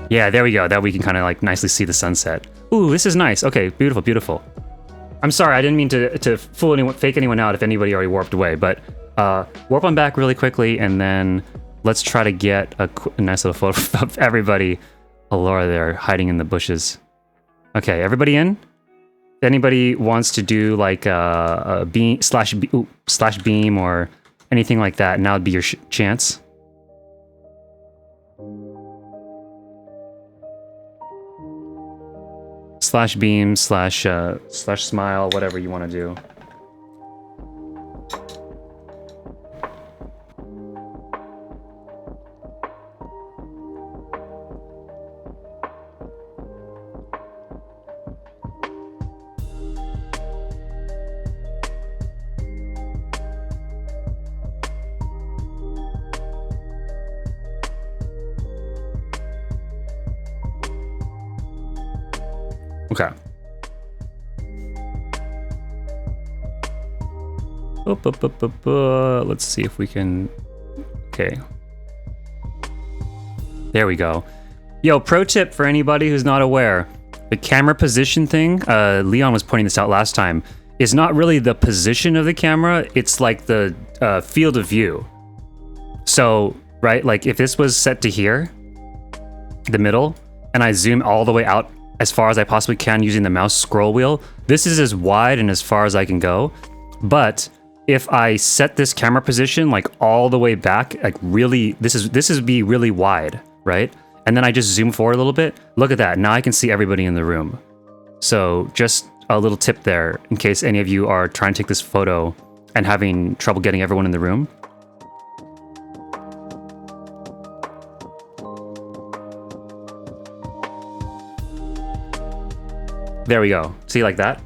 Speaker 1: Yeah, there we go. That we can kind of like nicely see the sunset. Ooh, this is nice. Okay, beautiful, beautiful. I'm sorry, I didn't mean to fool anyone, fake anyone out if anybody already warped away, but warp on back really quickly, and then let's try to get a nice little photo of everybody. Laura there hiding in the bushes. Okay, everybody in? If anybody wants to do like a beam slash beam or anything like that, now would be your chance. Slash beam, slash smile, whatever you want to do. Okay. Let's see if we can... Okay. There we go. Yo, pro tip for anybody who's not aware. The camera position thing, Leon was pointing this out last time, is not really the position of the camera, it's like the field of view. So, right, like if this was set to here, the middle, and I zoom all the way out as far as I possibly can using the mouse scroll wheel, this is as wide and as far as I can go. But if I set this camera position like all the way back, like really, this is be really wide, right? And then I just zoom forward a little bit. Look at that, now I can see everybody in the room. So just a little tip there in case any of you are trying to take this photo and having trouble getting everyone in the room. There we go. See, like that?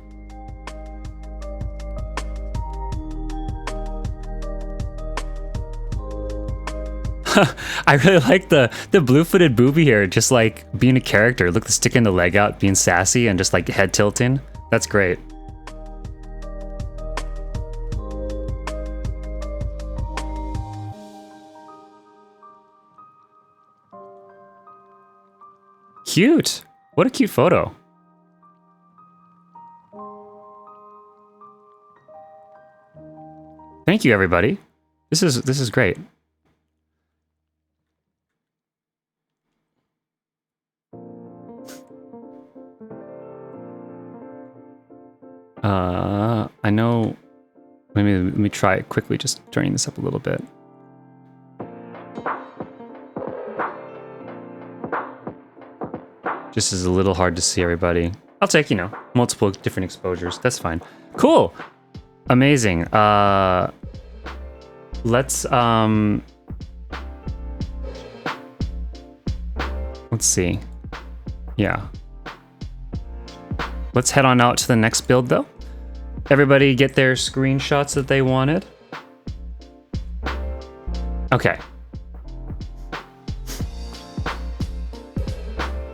Speaker 1: I really like the blue-footed booby here, just like being a character. Look, the sticking the leg out, being sassy, and just like head tilting. That's great. Cute. What a cute photo. Thank you, everybody. This is great. I know. Let me try it quickly. Just turning this up a little bit. Just is a little hard to see everybody. I'll take, you know, multiple different exposures. That's fine. Cool. Amazing. let's see. Yeah. Let's head on out to the next build though. Everybody get their screenshots that they wanted. Okay.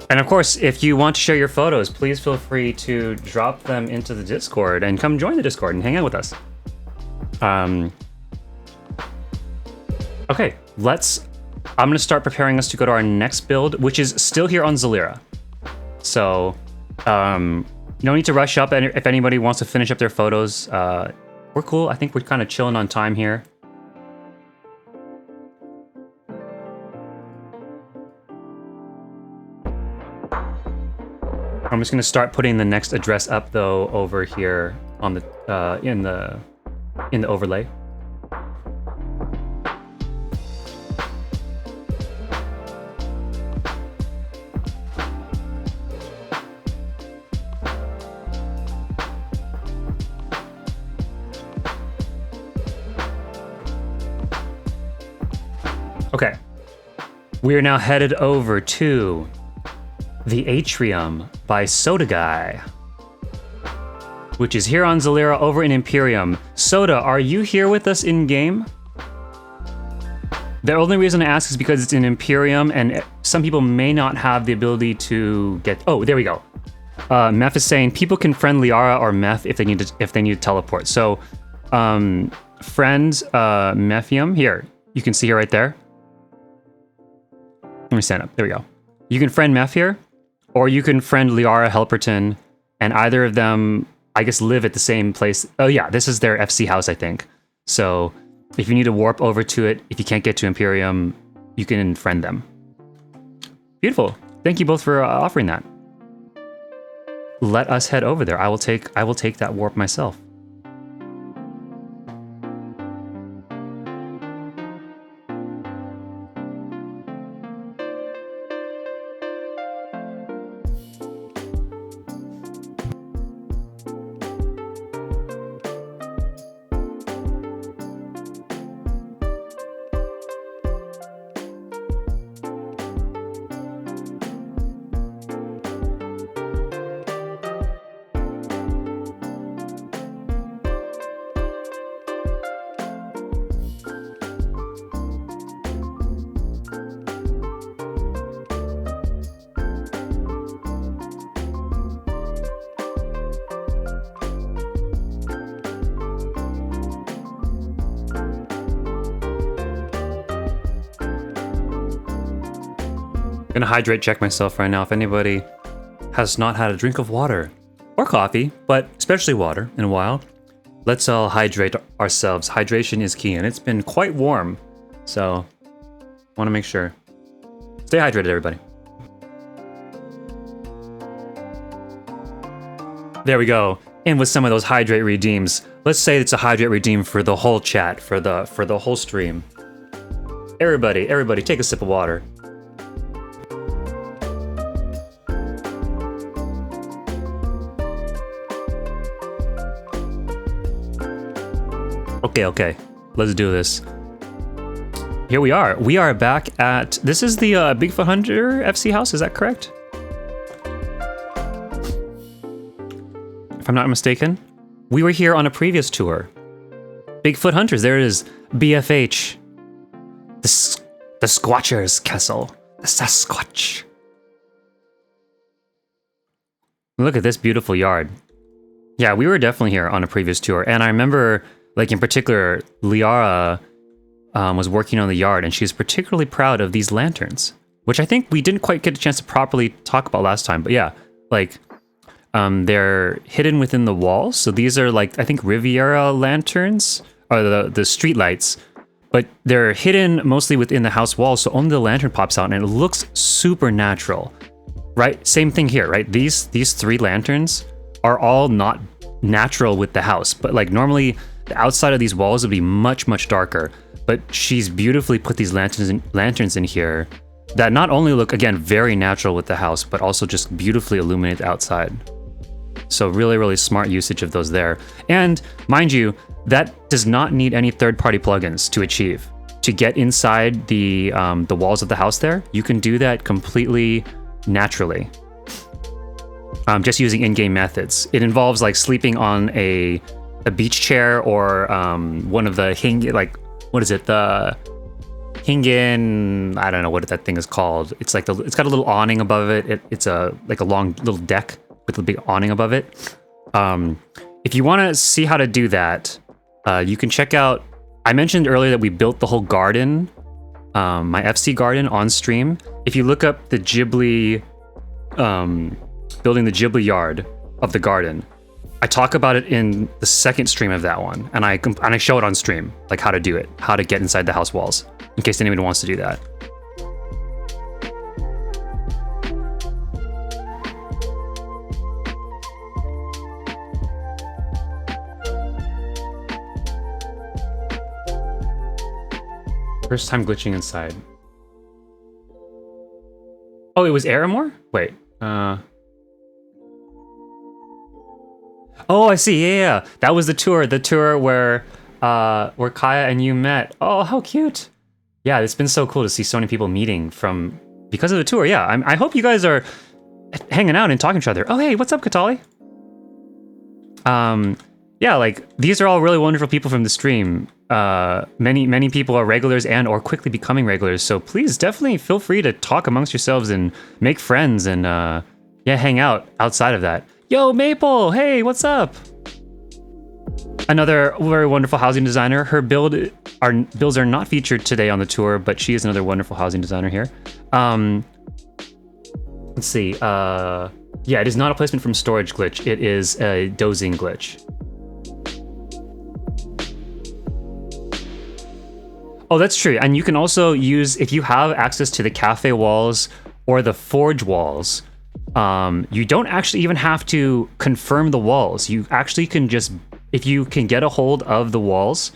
Speaker 1: And of course, if you want to share your photos, please feel free to drop them into the Discord and come join the Discord and hang out with us. Okay, I'm gonna start preparing us to go to our next build, which is still here on Zalera. So, no need to rush up, and if anybody wants to finish up their photos, we're cool. I think we're kind of chilling on time here. I'm just gonna start putting the next address up though over here on the in the overlay. Okay, we are now headed over to the Atrium by Soda Guy, which is here on Zalera over in Empyreum. Soda, are you here with us in game? The only reason I ask is because it's in Empyreum and some people may not have the ability to get. Oh, there we go. Meph is saying people can friend Liara or Meph if they need to teleport. So, friend Mephium here. You can see her right there. Let me stand up. There we go. You can friend Meph here, or you can friend Liara Helperton, and either of them, I guess, live at the same place. Oh yeah, this is their FC house, I think. So if you need to warp over to it, if you can't get to Empyreum, you can friend them. Beautiful. Thank you both for offering that. Let us head over there. I will take that warp myself. I'm gonna hydrate check myself right now. If anybody has not had a drink of water or coffee, but especially water in a while, let's all hydrate ourselves. Hydration is key, and it's been quite warm, so want to make sure. Stay hydrated, everybody. There we go. And with some of those hydrate redeems, let's say it's a hydrate redeem for the whole chat, for the whole stream. Everybody, take a sip of water. Okay, let's do this. Here we are. We are back at, this is the Bigfoot Hunter FC house, is that correct? If I'm not mistaken. We were here on a previous tour. Bigfoot Hunters, there it is. BFH. The Squatcher's Castle. The Sasquatch. Look at this beautiful yard. Yeah, we were definitely here on a previous tour, and I remember, like in particular, Liara was working on the yard, and she was particularly proud of these lanterns, which I think we didn't quite get a chance to properly talk about last time. But yeah, like they're hidden within the walls. So these are like, I think Riviera lanterns, or the street lights, but they're hidden mostly within the house walls. So only the lantern pops out, and it looks super natural, right? Same thing here, right? These three lanterns are all not natural with the house, but like normally the outside of these walls would be much, much darker, but she's beautifully put these lanterns in here that not only look, again, very natural with the house, but also just beautifully illuminate the outside. So really, really smart usage of those there. And mind you, that does not need any third-party plugins to achieve. To get inside the walls of the house there, you can do that completely naturally. Just using in-game methods. It involves like sleeping on a beach chair or one of the what is it? The hingen, I don't know what that thing is called. It's like it's got a little awning above it. It's like a long little deck with a big awning above it. If you want to see how to do that, you can check out. I mentioned earlier that we built the whole garden, my FC garden on stream. If you look up the Ghibli, building the Ghibli yard of the garden, I talk about it in the second stream of that one, and I show it on stream, like how to do it, how to get inside the house walls, in case anyone wants to do that. First time glitching inside. Oh, it was Aramore? Wait. Oh, I see. Yeah. That was the tour. The tour where Kaiya and you met. Oh, how cute. Yeah, it's been so cool to see so many people meeting because of the tour. Yeah, I hope you guys are hanging out and talking to each other. Oh, hey, what's up, Katali? Yeah, like these are all really wonderful people from the stream. Many people are regulars and or quickly becoming regulars, so please definitely feel free to talk amongst yourselves and make friends and hang out outside of that. Yo, Maple, hey, what's up? Another very wonderful housing designer. Her builds are not featured today on the tour, but she is another wonderful housing designer here. Let's see. Yeah, it is not a placement from storage glitch. It is a dozing glitch. Oh, that's true. And you can also use, if you have access to the cafe walls or the forge walls, you don't actually even have to confirm the walls. You actually can just, if you can get a hold of the walls,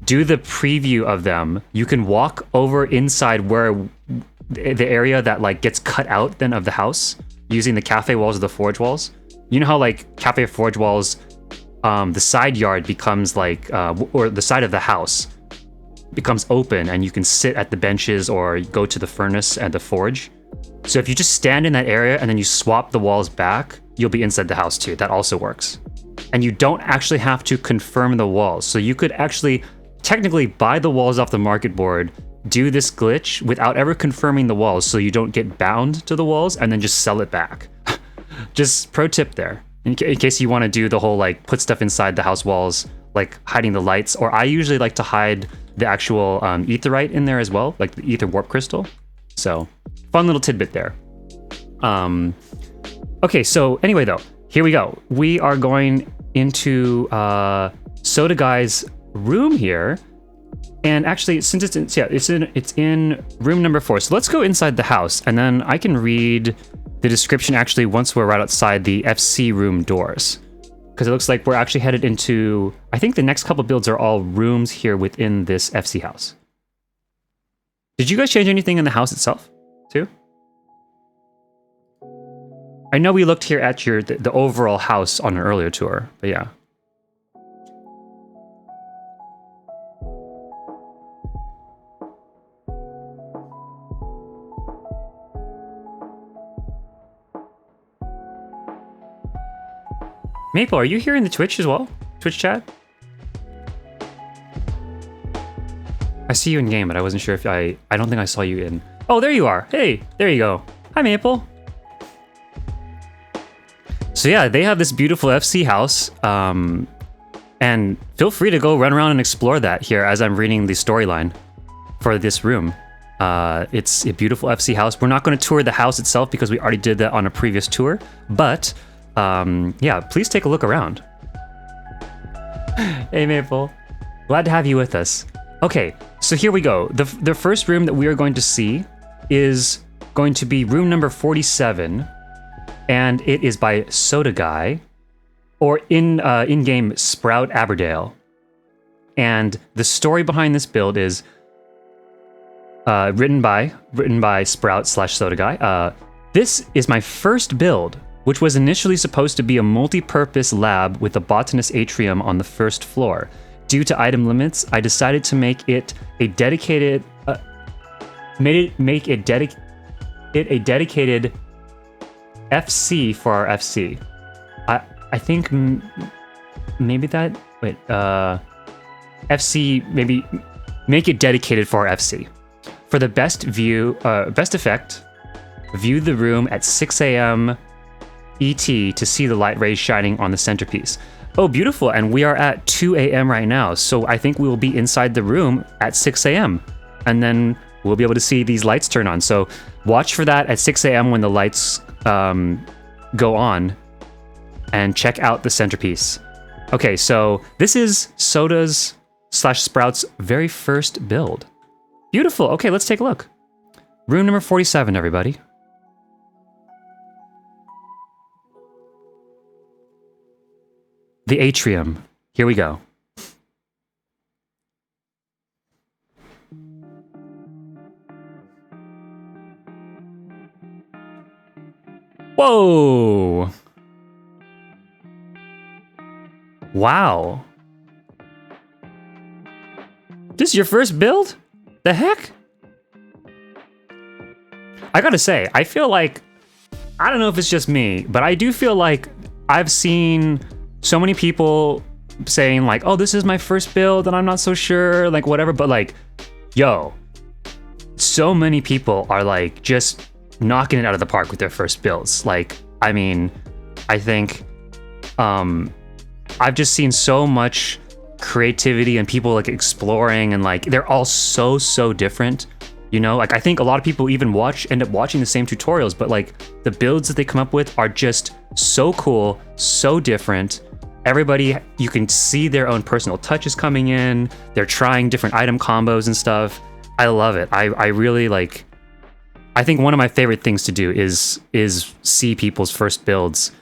Speaker 1: do the preview of them. You can walk over inside where the area that like gets cut out then of the house using the cafe walls or the forge walls. You know how like cafe forge walls, the side yard becomes like, or the side of the house becomes open and you can sit at the benches or go to the furnace and the forge. So if you just stand in that area and then you swap the walls back, you'll be inside the house too. That also works. And you don't actually have to confirm the walls. So you could actually technically buy the walls off the market board, do this glitch without ever confirming the walls so you don't get bound to the walls and then just sell it back. Just pro tip there. In case you want to do the whole like put stuff inside the house walls, like hiding the lights, or I usually like to hide the actual aetherite in there as well, like the ether warp crystal. So fun little tidbit there. Okay, so anyway though, here we go. We are going into Soda Guy's room here, and actually since it's in room number 4. So let's go inside the house, and then I can read the description actually once we're right outside the FC room doors. Because it looks like we're actually headed into, I think the next couple builds are all rooms here within this FC house. Did you guys change anything in the house itself, too? I know we looked here at the overall house on an earlier tour, but yeah. Maple, are you here in the Twitch as well? Twitch chat? I see you in game, but I wasn't sure if I don't think I saw you in. Oh, there you are. Hey, there you go. Hi, Maple. So yeah, they have this beautiful FC house, and feel free to go run around and explore that here as I'm reading the storyline for this room. It's a beautiful FC house. We're not going to tour the house itself because we already did that on a previous tour, but yeah, please take a look around. Hey, Maple. Glad to have you with us. Okay, so here we go. The first room that we are going to see is going to be room number 47, and it is by Soda Guy, or in-game Sprout Aberdale. And the story behind this build is written by Sprout / Soda Guy. This is my first build which was initially supposed to be a multi-purpose lab with a botanist atrium on the first floor. Due to item limits, I decided to make it a dedicated dedicated FC for our FC. I think maybe that FC, maybe make it dedicated for our FC. For the best effect, view the room at 6 a.m. ET to see the light rays shining on the centerpiece. Oh, beautiful. And we are at 2 a.m. right now. So I think we will be inside the room at 6 a.m. And then we'll be able to see these lights turn on. So watch for that at 6 a.m. when the lights go on, and check out the centerpiece. Okay, so this is Soda's / Sprout's very first build. Beautiful. Okay, let's take a look. Room number 47, everybody. The Atrium. Here we go. Whoa! Wow. This is your first build? The heck? I gotta say, I feel like, I don't know if it's just me, but I do feel like I've seen so many people saying like, oh, this is my first build and I'm not so sure, like whatever, but like, yo, so many people are like just knocking it out of the park with their first builds. Like, I mean, I think I've just seen so much creativity and people like exploring, and like they're all so different, you know. Like I think a lot of people even end up watching the same tutorials, but like the builds that they come up with are just so cool, so different. Everybody, you can see their own personal touches coming in. They're trying different item combos and stuff. I love it. I really like, I think one of my favorite things to do is see people's first builds,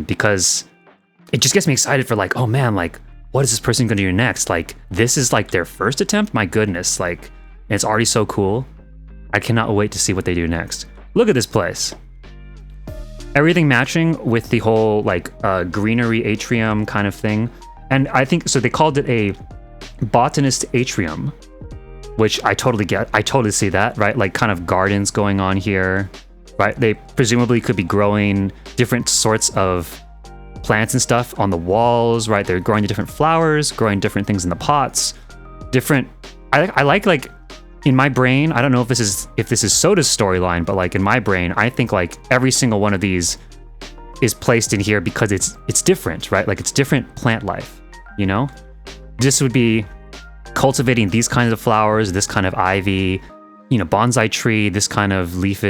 Speaker 1: because it just gets me excited for like, oh man, like what is this person gonna do next? Like this is like their first attempt? My goodness, like it's already so cool. I cannot wait to see what they do next. Look at this place. Everything matching with the whole like greenery atrium kind of thing. And I think, so they called it a botanist atrium, which I totally get. I totally see that, right? Like kind of gardens going on here, right? They presumably could be growing different sorts of plants and stuff on the walls, right? They're growing the different flowers, growing different things in the pots, different. I like in my brain, I don't know if this is Soda's storyline, but like in my brain, I think like every single one of these is placed in here because it's different, right? Like it's different plant life, you know? This would be cultivating these kinds of flowers, this kind of ivy, you know, bonsai tree, this kind of leaf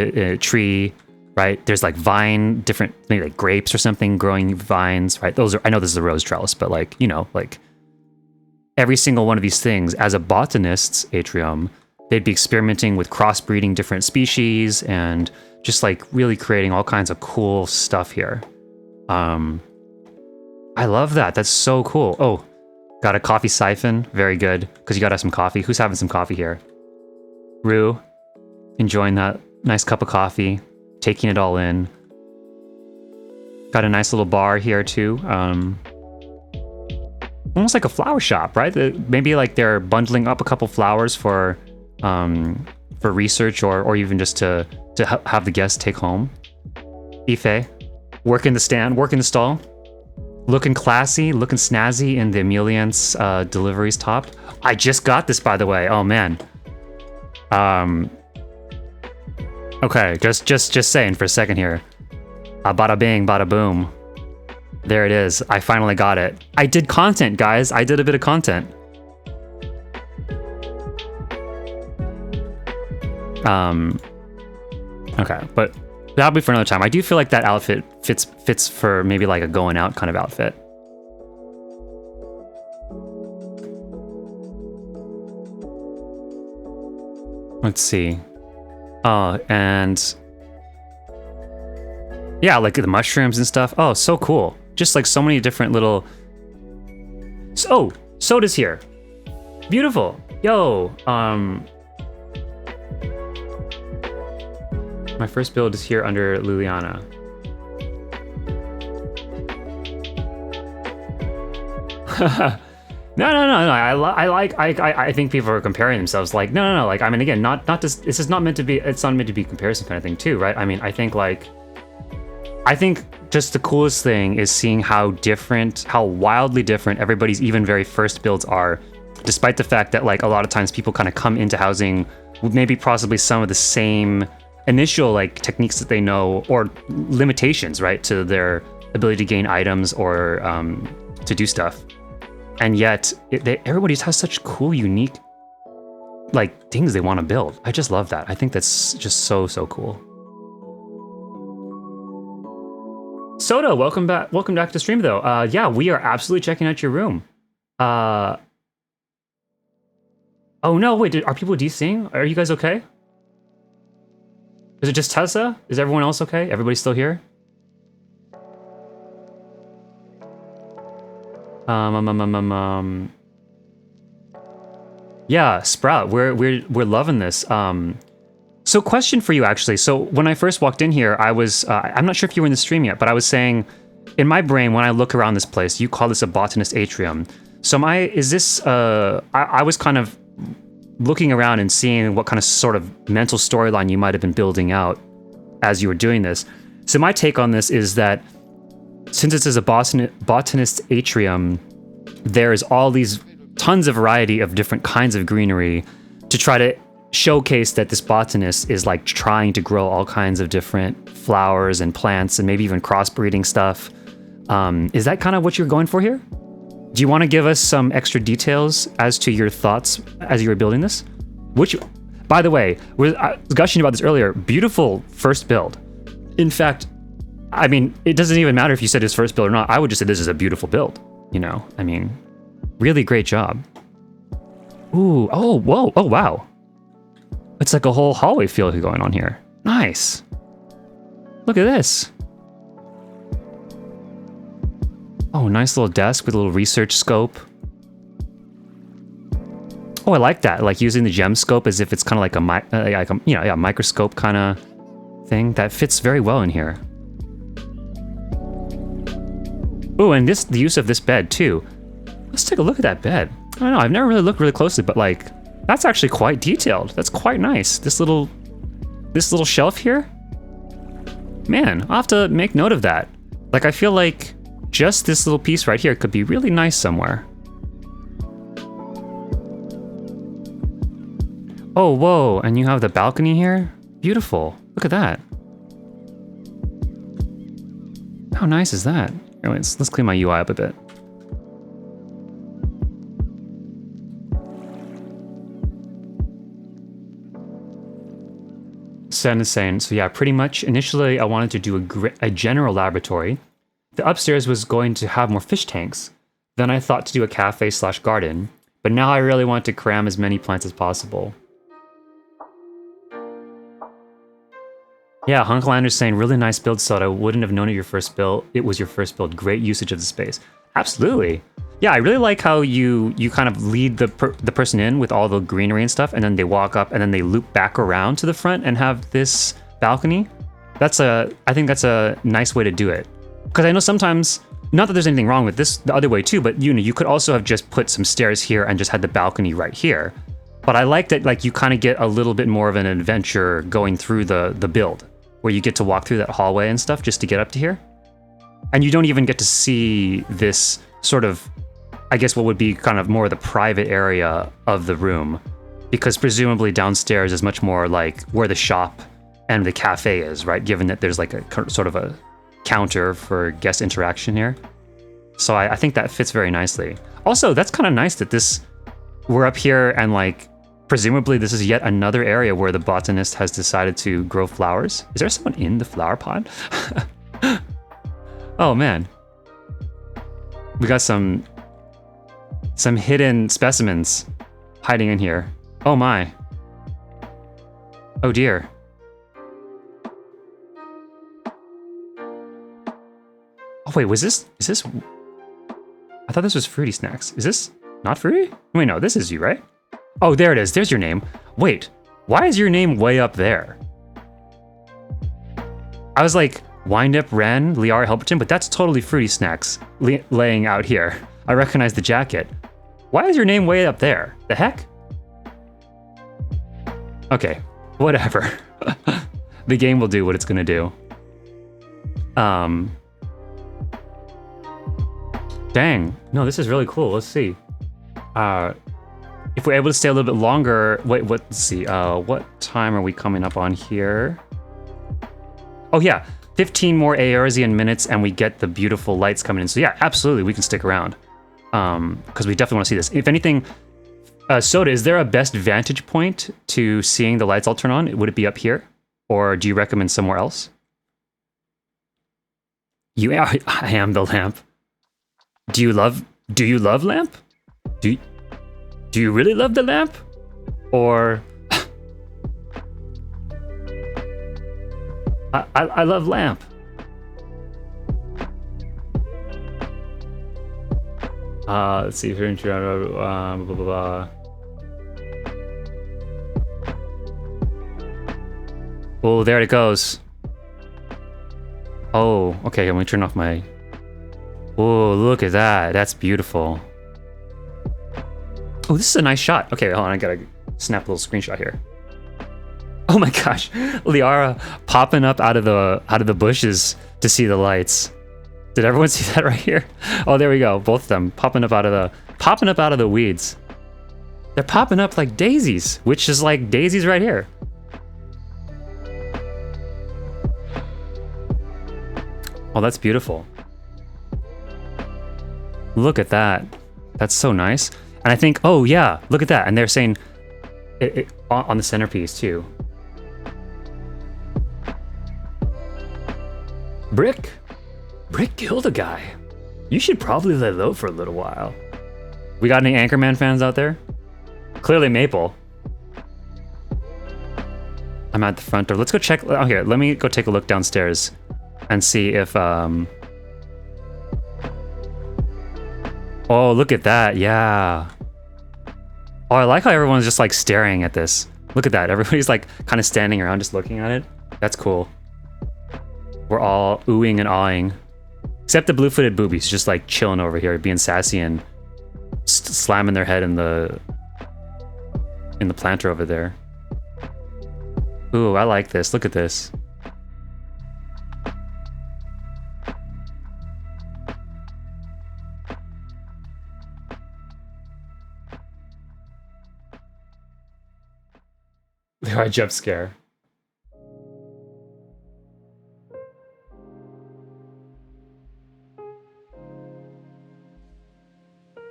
Speaker 1: tree, right? There's like vine, different, maybe like grapes or something, growing vines, right? Those are, I know this is a rose trellis, but like, you know, like every single one of these things as a botanist's atrium, they'd be experimenting with crossbreeding different species and just like really creating all kinds of cool stuff here. I love that. That's so cool. Oh, got a coffee siphon. Very good. Because you gotta have some coffee. Who's having some coffee here? Rue, enjoying that nice cup of coffee, taking it all in. Got a nice little bar here too. Almost like a flower shop, right? Maybe like they're bundling up a couple flowers for research or even just to have the guests take home. Ife, working the stand, working the stall, looking classy, looking snazzy in the Emelian's deliveries topped. I just got this, by the way. Oh man. Okay, just saying for a second here. Bada bing, bada boom. There it is. I finally got it. I did content, guys. I did a bit of content. Okay, but that'll be for another time. I do feel like that outfit fits for maybe like a going out kind of outfit. Let's see. Oh, and yeah, like the mushrooms and stuff. Oh, so cool. Just like so many different little. Oh, Soda's here. Beautiful. Yo, my first build is here under Liliana. No. I think people are comparing themselves. Like, no. Like, I mean, again, not just. This is not meant to be. It's not meant to be comparison kind of thing too, right? I mean, I think just the coolest thing is seeing how wildly different everybody's even very first builds are, despite the fact that like a lot of times people kind of come into housing with maybe possibly some of the same initial like techniques that they know or limitations, right, to their ability to gain items or to do stuff. And yet, everybody has such cool, unique, like, things they want to build. I just love that. I think that's just so cool. Soda, welcome back. Welcome back to the stream, though. Yeah, we are absolutely checking out your room. Oh no, wait, are people DCing? Are you guys okay? Is it just Tessa? Is everyone else okay? Everybody still here? Yeah, Sprout, we're loving this. So question for you, actually. So when I first walked in here, I was, I'm not sure if you were in the stream yet, but I was saying, in my brain, when I look around this place, you call this a botanist atrium. So I was kind of looking around and seeing what kind of sort of mental storyline you might have been building out as you were doing this. So my take on this is that since this is a botanist atrium, there's all these tons of variety of different kinds of greenery to try to showcase that this botanist is like trying to grow all kinds of different flowers and plants and maybe even crossbreeding stuff. Is that kind of what you're going for here? Do you want to give us some extra details as to your thoughts as you were building this? Which, by the way, I was gushing about this earlier. Beautiful first build. In fact, I mean, it doesn't even matter if you said his first build or not. I would just say this is a beautiful build. You know, I mean, really great job. Ooh, oh, whoa, oh, wow. It's like a whole hallway feel going on here. Nice. Look at this. Oh, nice little desk with a little research scope. Oh, I like that. Like using the gem scope as if it's kind of like a microscope kind of thing. That fits very well in here. Oh, and the use of this bed too. Let's take a look at that bed. I don't know, I've never really looked really closely, but like, that's actually quite detailed. That's quite nice. This little shelf here. Man, I'll have to make note of that. Like, I feel like just this little piece right here could be really nice somewhere. Oh, whoa, and you have the balcony here? Beautiful. Look at that. How nice is that? Anyway, let's clean my UI up a bit. Sen is saying, so yeah, pretty much initially I wanted to do a general laboratory. The upstairs was going to have more fish tanks. Then I thought to do a cafe/garden, but now I really want to cram as many plants as possible. Yeah, Hunklander's saying, really nice build, Soda. Wouldn't have known it was your first build. Great usage of the space. Absolutely. Yeah, I really like how you kind of lead the person in with all the greenery and stuff, and then they walk up and then they loop back around to the front and have this balcony. I think that's a nice way to do it. Because I know sometimes, not that there's anything wrong with this the other way too, but you could also have just put some stairs here and just had the balcony right here. But I like that, like, you kind of get a little bit more of an adventure going through the build, where you get to walk through that hallway and stuff just to get up to here. And you don't even get to see this sort of, I guess what would be kind of more the private area of the room, because presumably downstairs is much more like where the shop and the cafe is, right? Given that there's like a sort of a counter for guest interaction here. So I think that fits very nicely. Also, that's kind of nice that we're up here and like, presumably this is yet another area where the botanist has decided to grow flowers. Is there someone in the flower pot? Oh man. We got some hidden specimens hiding in here. Oh my. Oh dear. Oh wait, is this? I thought this was Fruity Snacks. Is this not Fruity? Wait, no, this is you, right? Oh, there it is. There's your name. Wait, why is your name way up there? I was like, Wind Up Ren, Liara, Helperton, but that's totally Fruity Snacks laying out here. I recognize the jacket. Why is your name way up there? The heck? Okay, whatever. The game will do what it's gonna do. Dang, no, this is really cool. Let's see. If we're able to stay a little bit longer, wait, let's see. What time are we coming up on here? Oh yeah, 15 more Eorzean minutes and we get the beautiful lights coming in. So yeah, absolutely, we can stick around. Because we definitely want to see this. If anything, Soda, is there a best vantage point to seeing the lights all turn on? Would it be up here? Or do you recommend somewhere else? I am the lamp. Do you love lamp? Do you really love the lamp? Or I love lamp. Let's see if you're interested. Blah, blah, blah. Oh, there it goes. Oh, okay, I'm gonna turn off my... Oh, look at that. That's beautiful. Oh, this is a nice shot. Okay, hold on, I gotta snap a little screenshot here. Oh my gosh, Liara popping up out of the bushes to see the lights. Did everyone see that right here? Oh, there we go. Both of them popping up out of the weeds. They're popping up like daisies, which is like daisies right here. Oh, that's beautiful. Look at that. That's so nice. And I think, oh yeah, look at that. And they're saying it on the centerpiece too. Brick killed a guy. You should probably lay low for a little while. We got any Anchorman fans out there? Clearly Maple. I'm at the front door. Let's go check. Oh, here, let me go take a look downstairs and see if, oh, look at that. Yeah. Oh, I like how everyone's just like staring at this. Look at that. Everybody's like kind of standing around just looking at it. That's cool. We're all oohing and awing. Except the blue-footed boobies just like chilling over here, being sassy and slamming their head in the planter over there. Ooh, I like this. Look at this. Liara jump scare.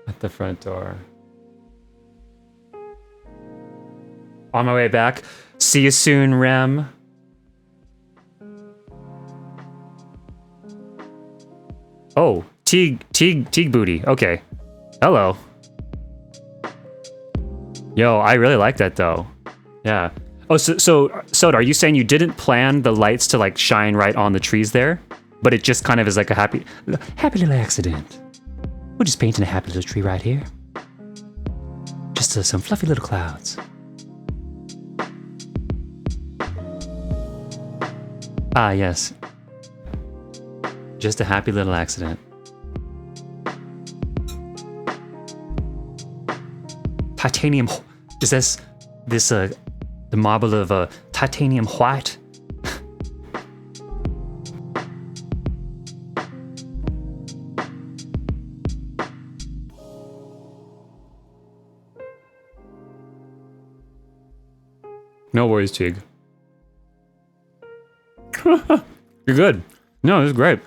Speaker 1: At the front door. On my way back. See you soon, Rem. Oh, Teague booty. Okay. Hello. Yo, I really like that though. Yeah. Oh, so Soda, are you saying you didn't plan the lights to like shine right on the trees there, but it just kind of is like a happy little accident? We're just painting a happy little tree right here. Just some fluffy little clouds. Ah, yes. Just a happy little accident. Titanium. Is this the marble of titanium white? No worries, Tig. You're good. No, this is great.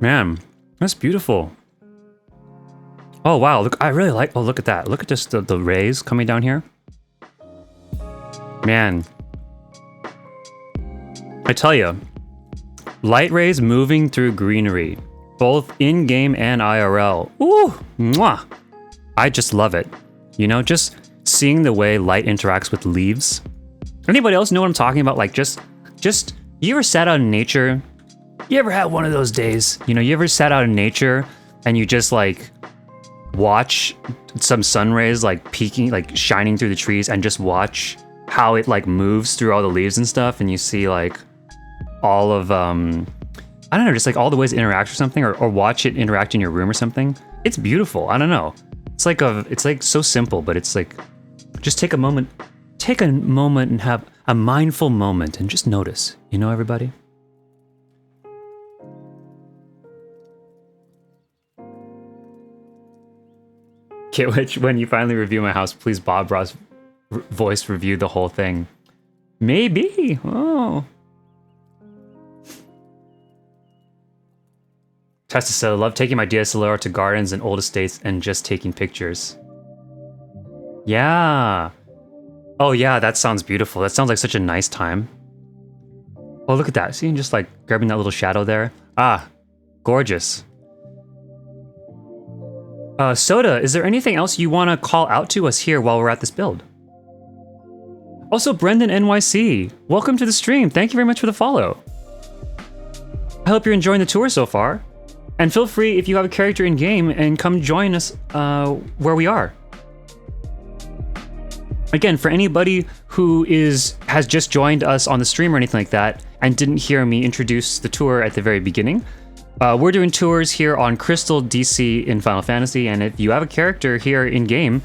Speaker 1: Man, that's beautiful. Oh wow, look, I really like, oh look at that. Look at just the rays coming down here. Man. I tell you, light rays moving through greenery, both in-game and IRL. Ooh, mwah. I just love it. You know, just seeing the way light interacts with leaves. Anybody else know what I'm talking about? Like just, you ever sat out in nature? You ever had one of those days? You know, you ever sat out in nature and you just like watch some sun rays like peeking, like shining through the trees and just watch how it like moves through all the leaves and stuff, and you see like all of, I I don't know, just like all the ways it interacts or something, or watch it interact in your room or something. It's beautiful. I don't know. It's like so simple, but it's like, just take a moment and have a mindful moment and just notice, you know, everybody? Okay, which when you finally review my house, please Bob Ross voice review the whole thing. Maybe. Oh. Testa said, I love taking my DSLR to gardens and old estates and just taking pictures. Yeah. Oh yeah, that sounds beautiful. That sounds like such a nice time. Oh, look at that. See, just like grabbing that little shadow there. Ah, gorgeous. Soda, is there anything else you want to call out to us here while we're at this build? Also, Brendan NYC, welcome to the stream. Thank you very much for the follow. I hope you're enjoying the tour so far. And feel free, if you have a character in game, and come join us where we are. Again, for anybody who has just joined us on the stream or anything like that, and didn't hear me introduce the tour at the very beginning, we're doing tours here on Crystal DC in Final Fantasy, and if you have a character here in game,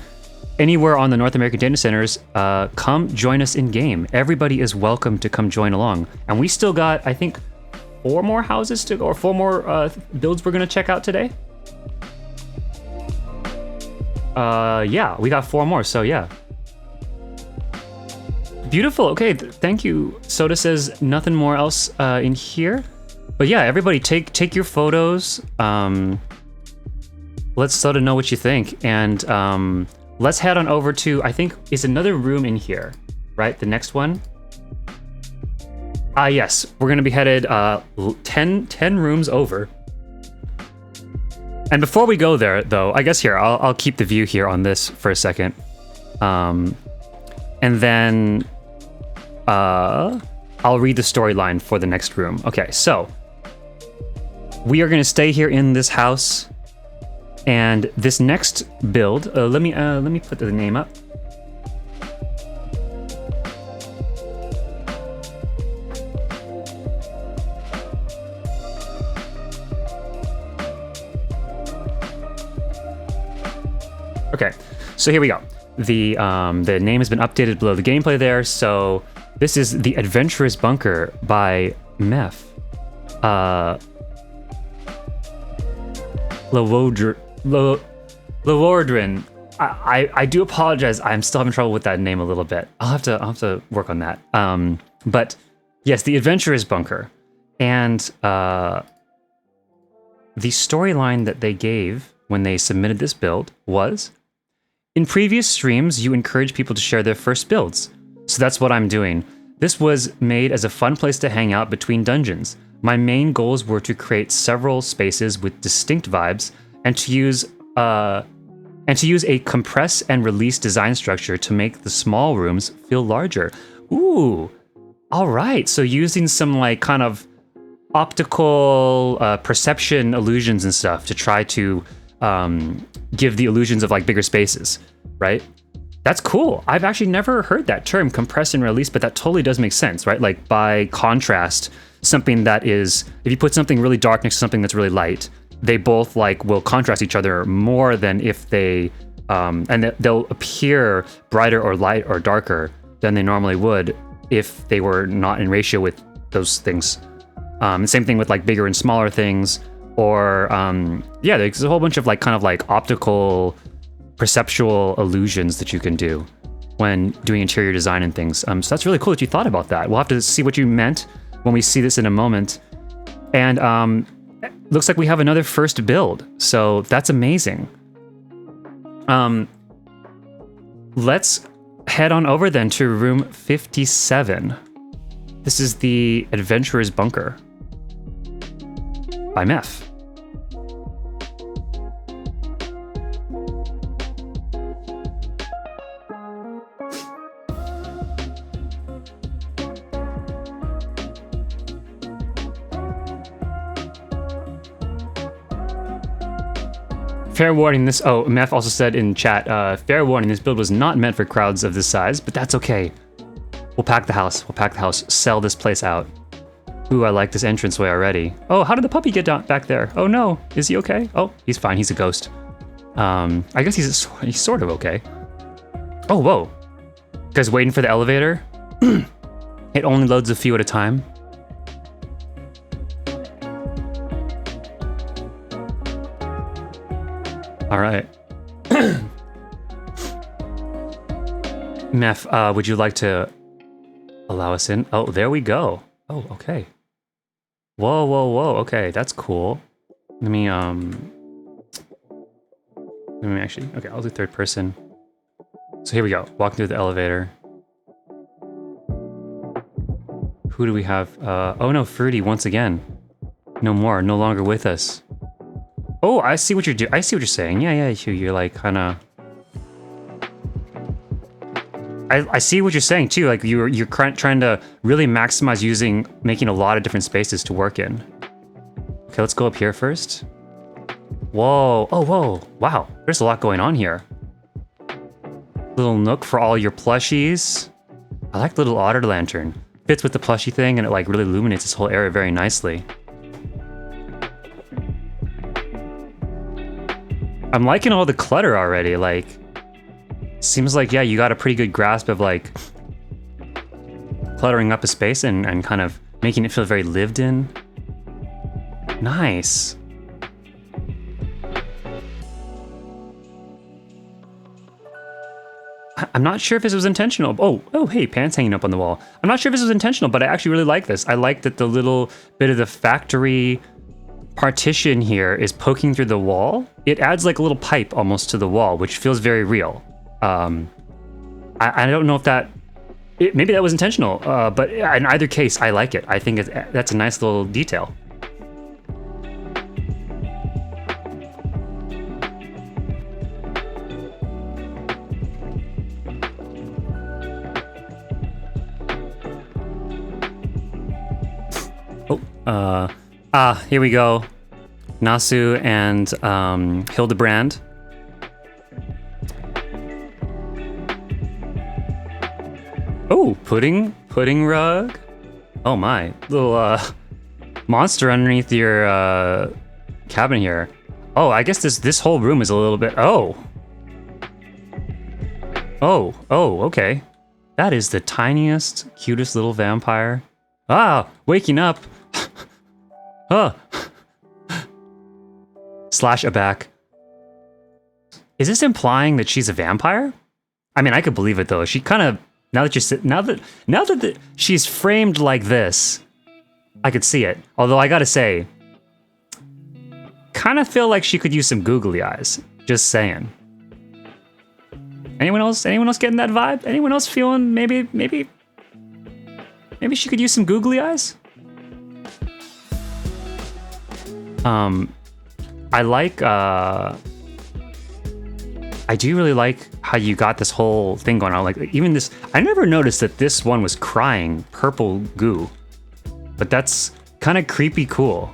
Speaker 1: anywhere on the North American data centers, come join us in game. Everybody is welcome to come join along. And we still got, I think, 4 more houses to go, or 4 more builds we're gonna check out today. Yeah, we got 4 more, so yeah. Beautiful, okay, thank you. Soda says nothing more else in here. But yeah, everybody take your photos. Let Soda know what you think. And let's head on over to, I think, is another room in here, right? The next one? Yes, we're gonna be headed 10 rooms over. And before we go there, though, I guess here, I'll keep the view here on this for a second. And then I'll read the storyline for the next room. Okay, so we are gonna stay here in this house, and this next build, let me put the name up. Okay, so here we go. The name has been updated below the gameplay there. So this is the Adventurous Bunker by Meph. Lelwoerdwyn. I do apologize. I'm still having trouble with that name a little bit. I'll have to work on that. But yes, the Adventurous Bunker, and the storyline that they gave when they submitted this build was, in previous streams, you encourage people to share their first builds. So that's what I'm doing. This was made as a fun place to hang out between dungeons. My main goals were to create several spaces with distinct vibes, and to use a compress and release design structure to make the small rooms feel larger. Ooh, all right. So using some like kind of optical perception illusions and stuff to try to give the illusions of like bigger spaces, right? That's cool. I've actually never heard that term, compress and release, but that totally does make sense, right? Like by contrast, something that is, if you put something really dark next to something that's really light, they both like will contrast each other more than if they, and they'll appear brighter or light or darker than they normally would if they were not in ratio with those things. Same thing with like bigger and smaller things, or yeah, there's a whole bunch of like kind of like optical perceptual illusions that you can do when doing interior design and things. So that's really cool that you thought about that. We'll have to see what you meant when we see this in a moment. And looks like we have another first build, so that's amazing. Let's head on over then to room 57. This is the Adventurer's Bunker by Meph. Fair warning, Meph also said in chat, fair warning, this build was not meant for crowds of this size, but that's okay. We'll pack the house, sell this place out. Ooh, I like this entranceway already. Oh, how did the puppy get down back there? Oh no, is he okay? Oh, he's fine, he's a ghost. I guess he's sort of okay. Oh, whoa. You guys waiting for the elevator? It only loads a few at a time. All right. Meph, would you like to allow us in? Oh, there we go. Oh, okay. Whoa, whoa, whoa. Okay, that's cool. Let me actually, okay, I'll do third person. So here we go, walking through the elevator. Who do we have? Oh no, Fruity once again. No more, no longer with us. Oh, I see what you're doing. I see what you're saying. Yeah, you're like kind of. I see what you're saying too. Like you're trying to really maximize making a lot of different spaces to work in. Okay, let's go up here first. Whoa! Oh, whoa! Wow, there's a lot going on here. Little nook for all your plushies. I like the little otter lantern. Fits with the plushie thing, and it like really illuminates this whole area very nicely. I'm liking all the clutter already. Like, seems like, yeah, you got a pretty good grasp of like cluttering up a space and kind of making it feel very lived in. Nice. I'm not sure if this was intentional. Oh, hey, pants hanging up on the wall. I'm not sure if this was intentional, but I actually really like this. I like that the little bit of the factory partition here is poking through the wall. It adds like a little pipe almost to the wall, which feels very real. I don't know if maybe that was intentional, but in either case, I like it. I think that's a nice little detail. Here we go. Nasu and Hildebrand. Oh, pudding rug. Oh my, little monster underneath your cabin here. Oh, I guess this whole room is a little bit. Oh, okay. That is the tiniest, cutest little vampire. Ah, waking up. Huh. Slash aback. Is this implying that she's a vampire? I mean, I could believe it though. She kind of now that she's framed like this, I could see it. Although I gotta say, kind of feel like she could use some googly eyes. Just saying. Anyone else getting that vibe? Anyone else feeling maybe she could use some googly eyes? I do really like how you got this whole thing going on. Like even this, I never noticed that this one was crying purple goo, but that's kind of creepy cool.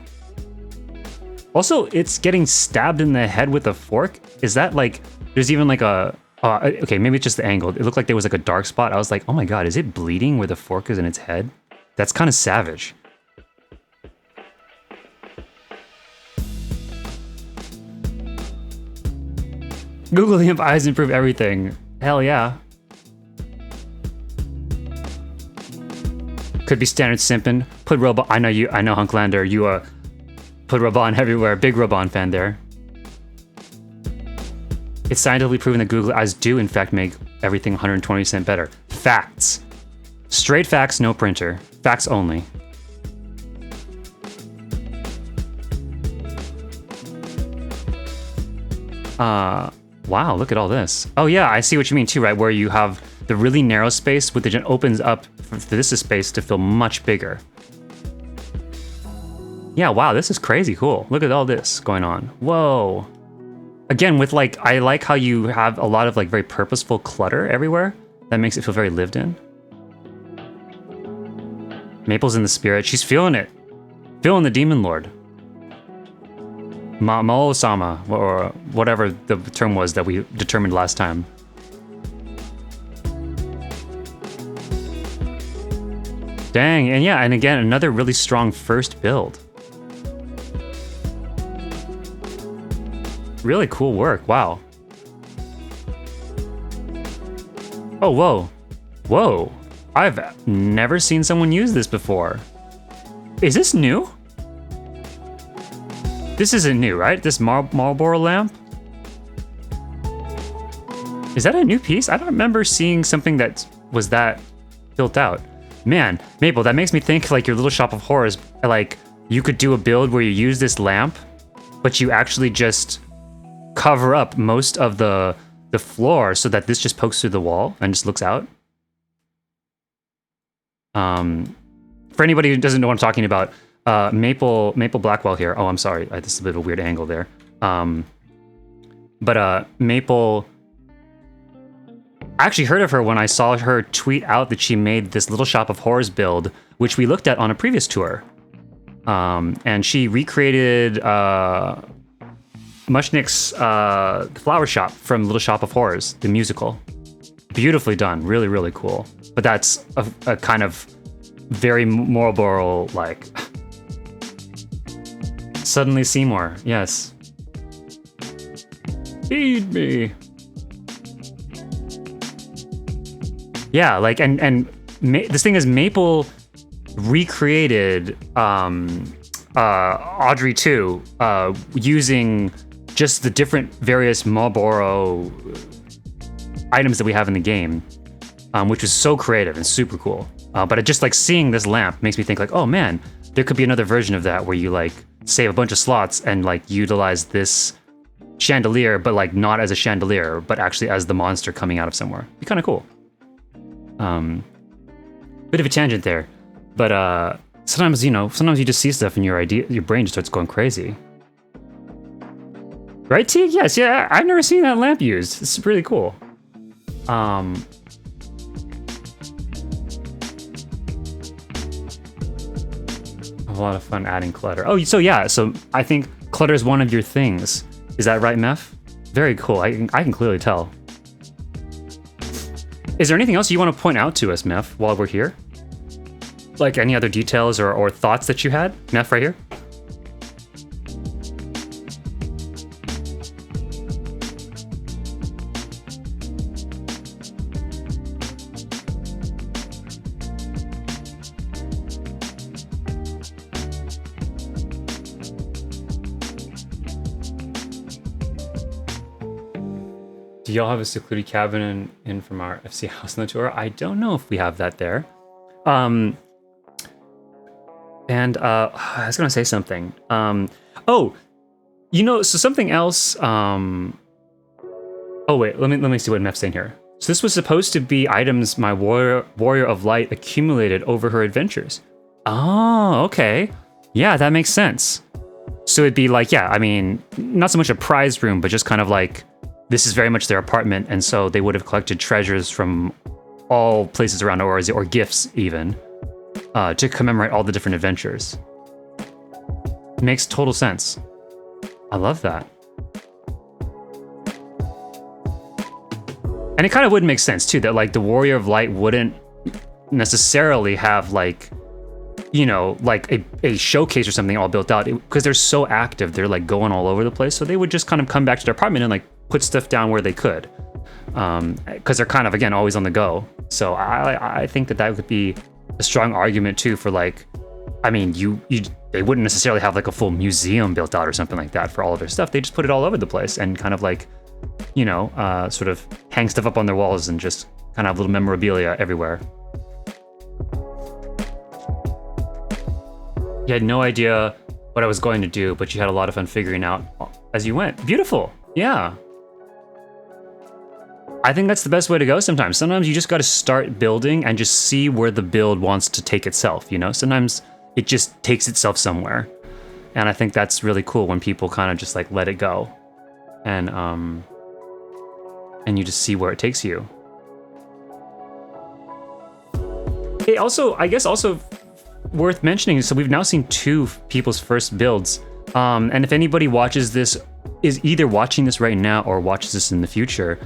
Speaker 1: Also, it's getting stabbed in the head with a fork. Is that like, there's even like okay, maybe it's just the angle. It looked like there was like a dark spot. I was like, oh my God, is it bleeding where the fork is in its head? That's kind of savage. Google Limp eyes improve everything. Hell yeah. Could be standard simping. Put robot. I know Hunklander. You put Robon everywhere. Big Robon fan there. It's scientifically proven that Google eyes do in fact make everything 120% better. Facts. Straight facts, no printer. Facts only. Wow, look at all this. Oh yeah, I see what you mean too, right? Where you have the really narrow space with it opens up for this space to feel much bigger. Yeah, wow, this is crazy cool. Look at all this going on. Whoa. Again, with like, I like how you have a lot of like very purposeful clutter everywhere. That makes it feel very lived in. Maple's in the spirit. She's feeling it. Feeling the Demon Lord. Mao-sama, or whatever the term was that we determined last time. Dang, and yeah, and again, another really strong first build. Really cool work, wow. Oh, whoa. Whoa. I've never seen someone use this before. Is this new? This isn't new, right? This Marlboro lamp? Is that a new piece? I don't remember seeing something that was that built out. Man, Maple, that makes me think like your little shop of horrors, like you could do a build where you use this lamp, but you actually just cover up most of the floor so that this just pokes through the wall and just looks out. For anybody who doesn't know what I'm talking about, Maple Blackwell here. Oh, I'm sorry. This is a bit of a weird angle there. But Maple, I actually heard of her when I saw her tweet out that she made this Little Shop of Horrors build, which we looked at on a previous tour. And she recreated Mushnick's The Flower Shop from Little Shop of Horrors, the musical. Beautifully done. Really, really cool. But that's a kind of very Marlboro-like. Suddenly Seymour, yes. Feed me. Yeah, like, and this thing is Maple recreated Audrey 2 using just the different various Marlboro items that we have in the game, which was so creative and super cool. But just like seeing this lamp makes me think like, oh man, there could be another version of that where you like save a bunch of slots and like utilize this chandelier, but like not as a chandelier, but actually as the monster coming out of somewhere. Be kind of cool. Bit of a tangent there, but sometimes you just see stuff and your brain just starts going crazy. Right, T? Yes, yeah, I've never seen that lamp used. This is really cool. A lot of fun adding clutter. Oh, so yeah, so I think clutter is one of your things. Is that right, Meph? Very cool. I can clearly tell. Is there anything else you want to point out to us, Meph, while we're here? Like any other details or thoughts that you had? Meph, right here? Do y'all have a secluded cabin in from our FC house on the tour? I don't know if we have that there. I was gonna say something. So something else. Oh wait, let me see what Meph's saying here. So this was supposed to be items my warrior of light accumulated over her adventures. Oh, okay. Yeah, that makes sense. So it'd be like, yeah, I mean, not so much a prize room, but just kind of like, this is very much their apartment, and so they would have collected treasures from all places around Oasis, or gifts even, to commemorate all the different adventures. It makes total sense. I love that. And it kind of would make sense too, that like the Warrior of Light wouldn't necessarily have like, like a showcase or something all built out, because they're so active, they're like going all over the place. So they would just kind of come back to their apartment and like put stuff down where they could, because they're kind of, again, always on the go. So I think that would be a strong argument too for like, I mean, they wouldn't necessarily have like a full museum built out or something like that for all of their stuff. They just put it all over the place and kind of like, sort of hang stuff up on their walls and just kind of have little memorabilia everywhere. You had no idea what I was going to do, but you had a lot of fun figuring out as you went. Beautiful. Yeah. I think that's the best way to go sometimes. Sometimes you just got to start building and just see where the build wants to take itself, Sometimes it just takes itself somewhere. And I think that's really cool when people kind of just like let it go. And you just see where it takes you. It also, I guess also worth mentioning, so we've now seen 2 people's first builds. And if anybody watches this, is either watching this right now or watches this in the future,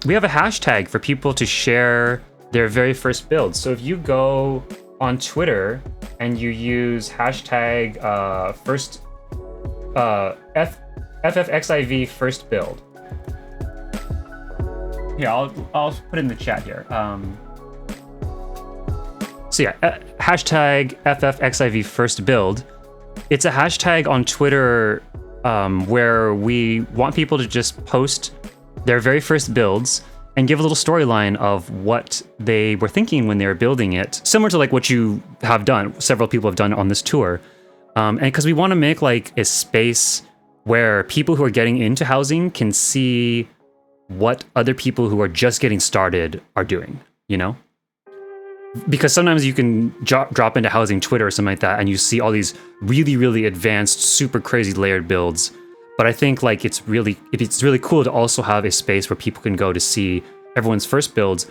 Speaker 1: we have a hashtag for people to share their very first build. So if you go on Twitter and you use hashtag FFXIV first build. Yeah, I'll put it in the chat here. So yeah, hashtag FFXIV first build. It's a hashtag on Twitter where we want people to just post their very first builds and give a little storyline of what they were thinking when they were building it, similar to like what you have done, several people have done on this tour. And because we want to make like a space where people who are getting into housing can see what other people who are just getting started are doing, you know? Because sometimes you can drop into housing Twitter or something like that and you see all these really, really advanced, super crazy layered builds. But I think like it's really cool to also have a space where people can go to see everyone's first builds.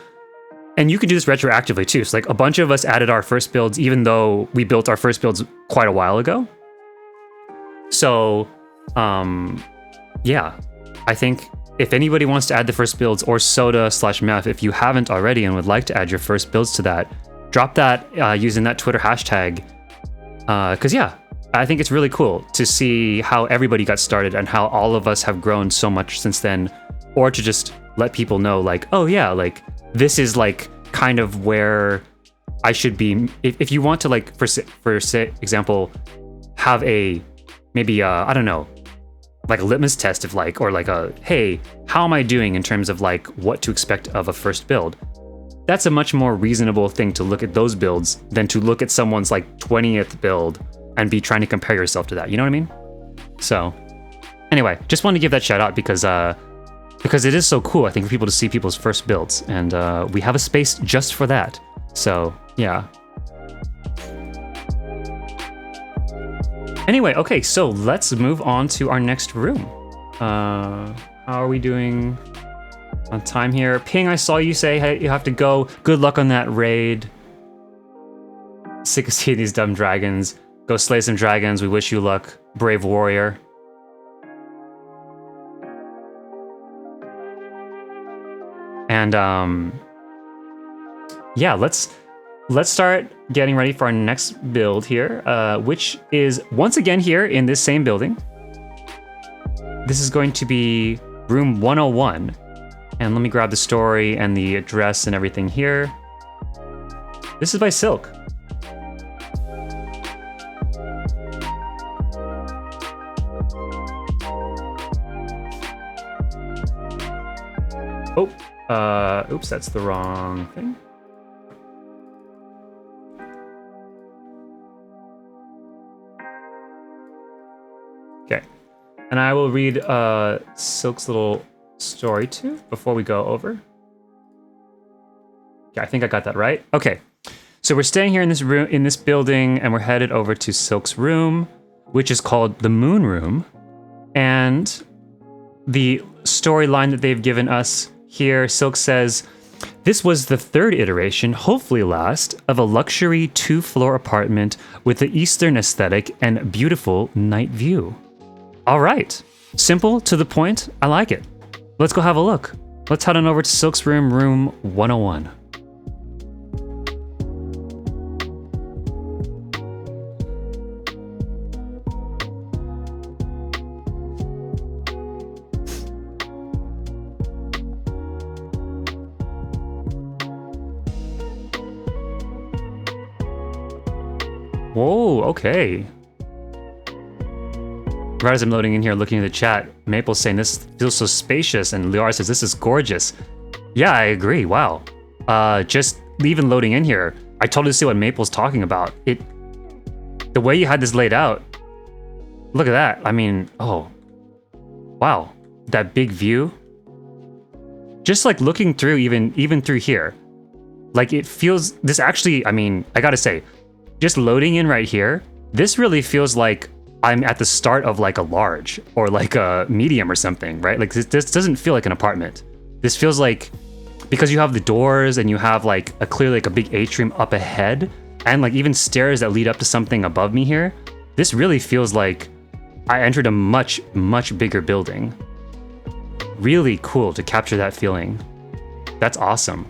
Speaker 1: And you can do this retroactively too. So like a bunch of us added our first builds even though we built our first builds quite a while ago. So yeah, I think if anybody wants to add the first builds or soda/meth, if you haven't already and would like to add your first builds to that, drop that using that Twitter hashtag. Because yeah, I think it's really cool to see how everybody got started and how all of us have grown so much since then, or to just let people know like, oh yeah, like this is like kind of where I should be. If you want to like, for example, have a, maybe I don't know, like a litmus test of like, or like a, hey, how am I doing in terms of like what to expect of a first build? That's a much more reasonable thing to look at those builds than to look at someone's like 20th build and be trying to compare yourself to that. You know what I mean? So anyway, just wanted to give that shout out because it is so cool, I think, for people to see people's first builds, and we have a space just for that. So yeah. Anyway, okay, so let's move on to our next room. How are we doing on time here? Ping, I saw you say, hey, you have to go. Good luck on that raid. Sick of seeing these dumb dragons. Go slay some dragons. We wish you luck, brave warrior. And yeah, let's start getting ready for our next build here, which is once again here in this same building. This is going to be room 101. And let me grab the story and the address and everything here. This is by Silque. Oh, oops, that's the wrong thing. Okay, and I will read Silque's little story too before we go over. Yeah, I think I got that right. Okay, so we're staying here in this room, in this building, and we're headed over to Silque's room, which is called the Moon Room. And the storyline that they've given us here, Silque says, this was the third iteration, hopefully last, of a luxury 2-floor apartment with the Eastern aesthetic and beautiful night view. All right, simple, to the point, I like it. Let's go have a look. Let's head on over to Silque's room, room 101. Whoa, okay. Right as I'm loading in here, looking at the chat, Maple's saying this feels so spacious, and Liara says this is gorgeous. Yeah, I agree. Wow. Just even loading in here, I totally see what Maple's talking about. The way you had this laid out, look at that. I mean, oh, wow, that big view. Just like looking through, even through here, like it feels. This actually, I mean, I gotta say, just loading in right here, this really feels like I'm at the start of like a large or like a medium or something, right? Like this doesn't feel like an apartment. This feels like, because you have the doors and you have like clearly like a big atrium up ahead and like even stairs that lead up to something above me here. This really feels like I entered a much, much bigger building. Really cool to capture that feeling. That's awesome.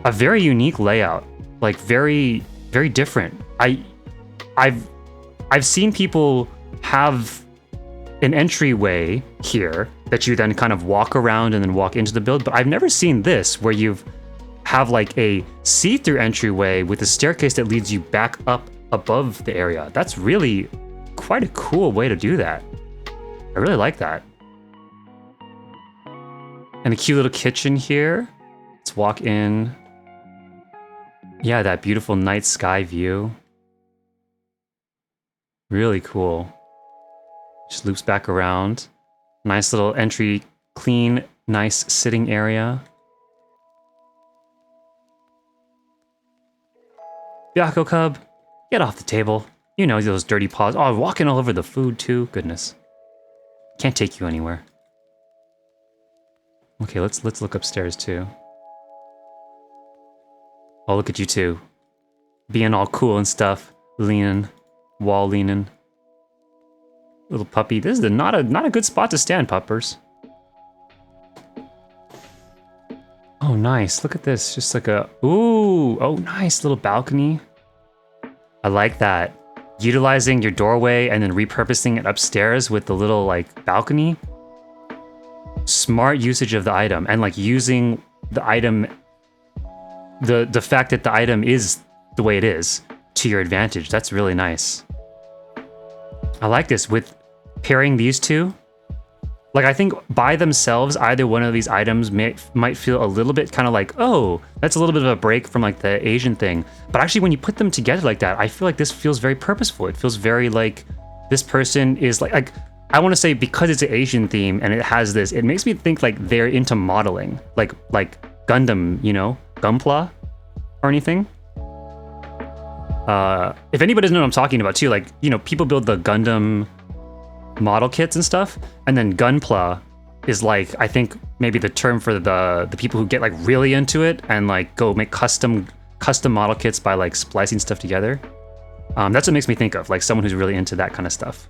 Speaker 1: a very unique layout, like very, very different. I've seen people have an entryway here that you then kind of walk around and then walk into the build, but I've never seen this where you have like a see-through entryway with a staircase that leads you back up above the area. That's really quite a cool way to do that. I really like that. And a cute little kitchen here. Let's walk in. Yeah, that beautiful night sky view. Really cool. Just loops back around. Nice little entry, clean, nice sitting area. Byakko Cub, get off the table. You know those dirty paws. Oh, walking all over the food too. Goodness. Can't take you anywhere. Okay, let's look upstairs too. Oh, look at you two. Being all cool and stuff. Leaning. Wall leaning. Little puppy. This is not a good spot to stand, puppers. Oh, nice. Look at this. Just like a... Ooh. Oh, nice. Little balcony. I like that. Utilizing your doorway and then repurposing it upstairs with the little, like, balcony. Smart usage of the item. And, like, using the item... The fact that the item is the way it is to your advantage. That's really nice. I like this. With pairing these two, like I think by themselves, either one of these items might feel a little bit kind of like, oh, that's a little bit of a break from like the Asian thing. But actually when you put them together like that, I feel like this feels very purposeful. It feels very like this person is like I want to say because it's an Asian theme and it has this, it makes me think like they're into modeling, like Gundam, you know, Gunpla or anything. If anybody doesn't know what I'm talking about too, like, you know, people build the Gundam model kits and stuff, and then Gunpla is like, I think maybe the term for the people who get like really into it and like go make custom model kits by like splicing stuff together. That's what makes me think of, like someone who's really into that kind of stuff.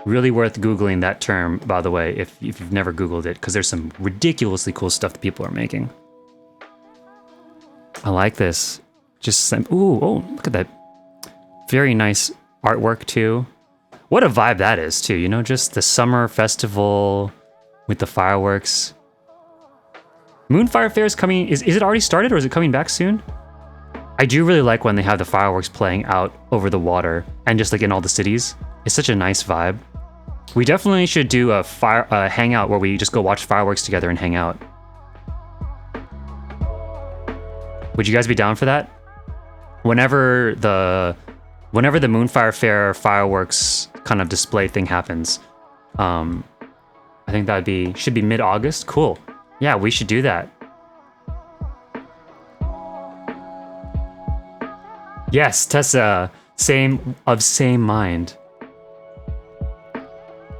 Speaker 1: Really worth Googling that term, by the way, if you've never Googled it, because there's some ridiculously cool stuff that people are making. I like this. Just some, ooh, oh, look at that. Very nice artwork too. What a vibe that is too, you know, just the summer festival with the fireworks. Moonfire Fair is coming, is it already started or is it coming back soon? I do really like when they have the fireworks playing out over the water and just like in all the cities. It's such a nice vibe. We definitely should do a hangout where we just go watch fireworks together and hang out. Would you guys be down for that? Whenever the Moonfire Fair fireworks kind of display thing happens, I think should be mid-August. Cool. Yeah, we should do that. Yes, Tessa, same mind.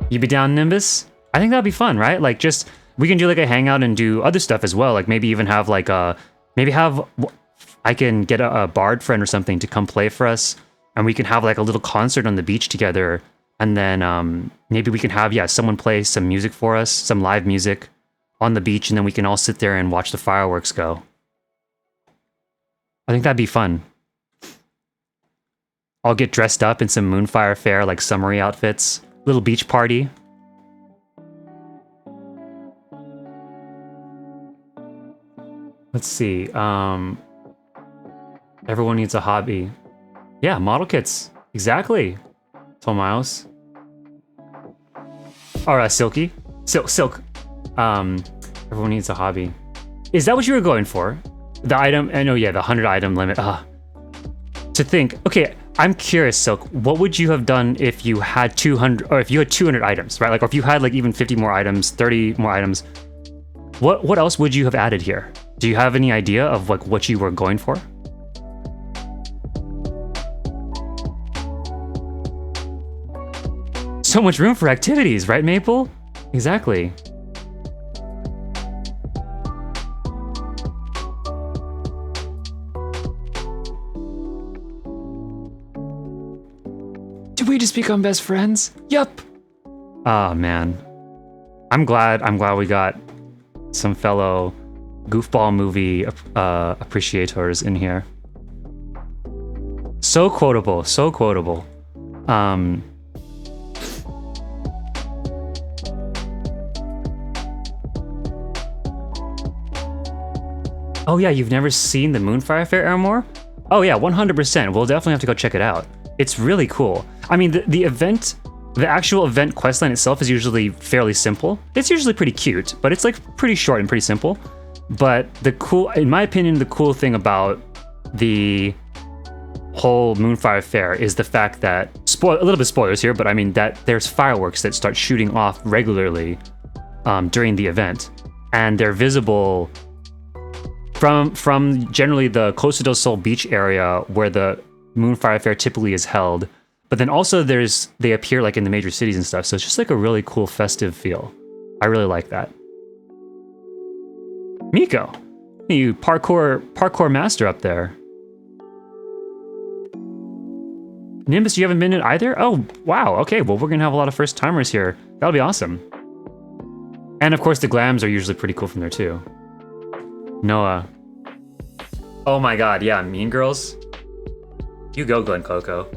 Speaker 1: You be down, Nimbus? I think that'd be fun, right? Like, just we can do like a hangout and do other stuff as well. Like maybe even have like I can get a bard friend or something to come play for us, and we can have like a little concert on the beach together, and then maybe we can have someone play some music for us, some live music on the beach, and then we can all sit there and watch the fireworks go. I think that'd be fun. I'll get dressed up in some Moonfire Fair like summery outfits, little beach party. Let's see. Everyone needs a hobby. Yeah, model kits. Exactly. Tomiles. Or Silque. Silque. Everyone needs a hobby. Is that what you were going for? The item? I know, yeah, the 100 item limit. To think. Okay, I'm curious, Silque. What would you have done if you had 200, or if you had 200 items, right? Like, or if you had like even 50 more items, 30 more items. What else would you have added here? Do you have any idea of like what you were going for? So much room for activities, right, Maple? Exactly. Did we just become best friends? Yup. Oh man. I'm glad we got some fellow goofball movie appreciators in here. So quotable, so quotable. Oh yeah, you've never seen the Moonfire Fair anymore? Oh yeah, 100%. We'll definitely have to go check it out. It's really cool. I mean, the actual event questline itself is usually fairly simple. It's usually pretty cute, but it's like pretty short and pretty simple. But in my opinion, the cool thing about the whole Moonfire Fair is the fact that, a little bit spoilers here, but I mean that there's fireworks that start shooting off regularly during the event, and they're visible from generally the Costa del Sol beach area where the Moonfire Fair typically is held. But then also they appear like in the major cities and stuff, so it's just like a really cool festive feel. I really like that. Miko, you parkour master up there. Nimbus, you haven't been in either? Oh, wow, okay, well we're gonna have a lot of first timers here. That'll be awesome. And of course the glams are usually pretty cool from there too. Noah. Oh my god, yeah, Mean Girls. You go, Glen Coco.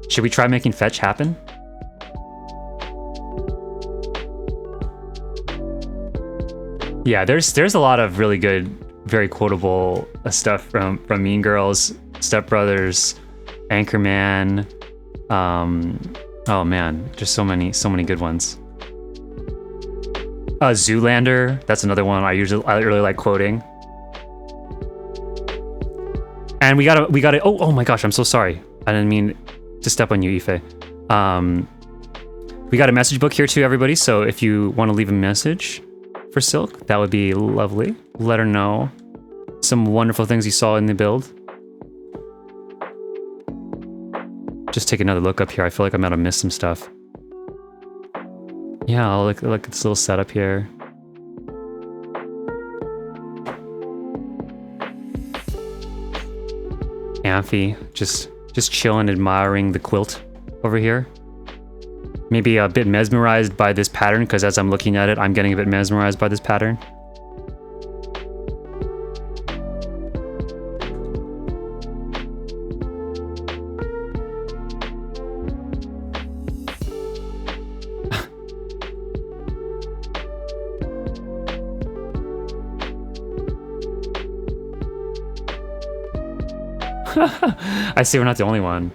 Speaker 1: Should we try making fetch happen? Yeah, there's a lot of really good, very quotable stuff from Mean Girls, Step Brothers, Anchorman. Oh man, just so many good ones. Zoolander, that's another one I really like quoting. And we gotta. Oh my gosh, I'm so sorry. I didn't mean to step on you, Ife. We got a message book here too, everybody. So if you want to leave a message for Silque, that would be lovely. Let her know some wonderful things you saw in the build. Just take another look up here. I feel like I might have missed some stuff. Yeah, I'll look at this little setup here. Amphi, just chilling, admiring the quilt over here. Maybe a bit mesmerized by this pattern, because as I'm looking at it, I'm getting a bit mesmerized by this pattern. I see we're not the only one.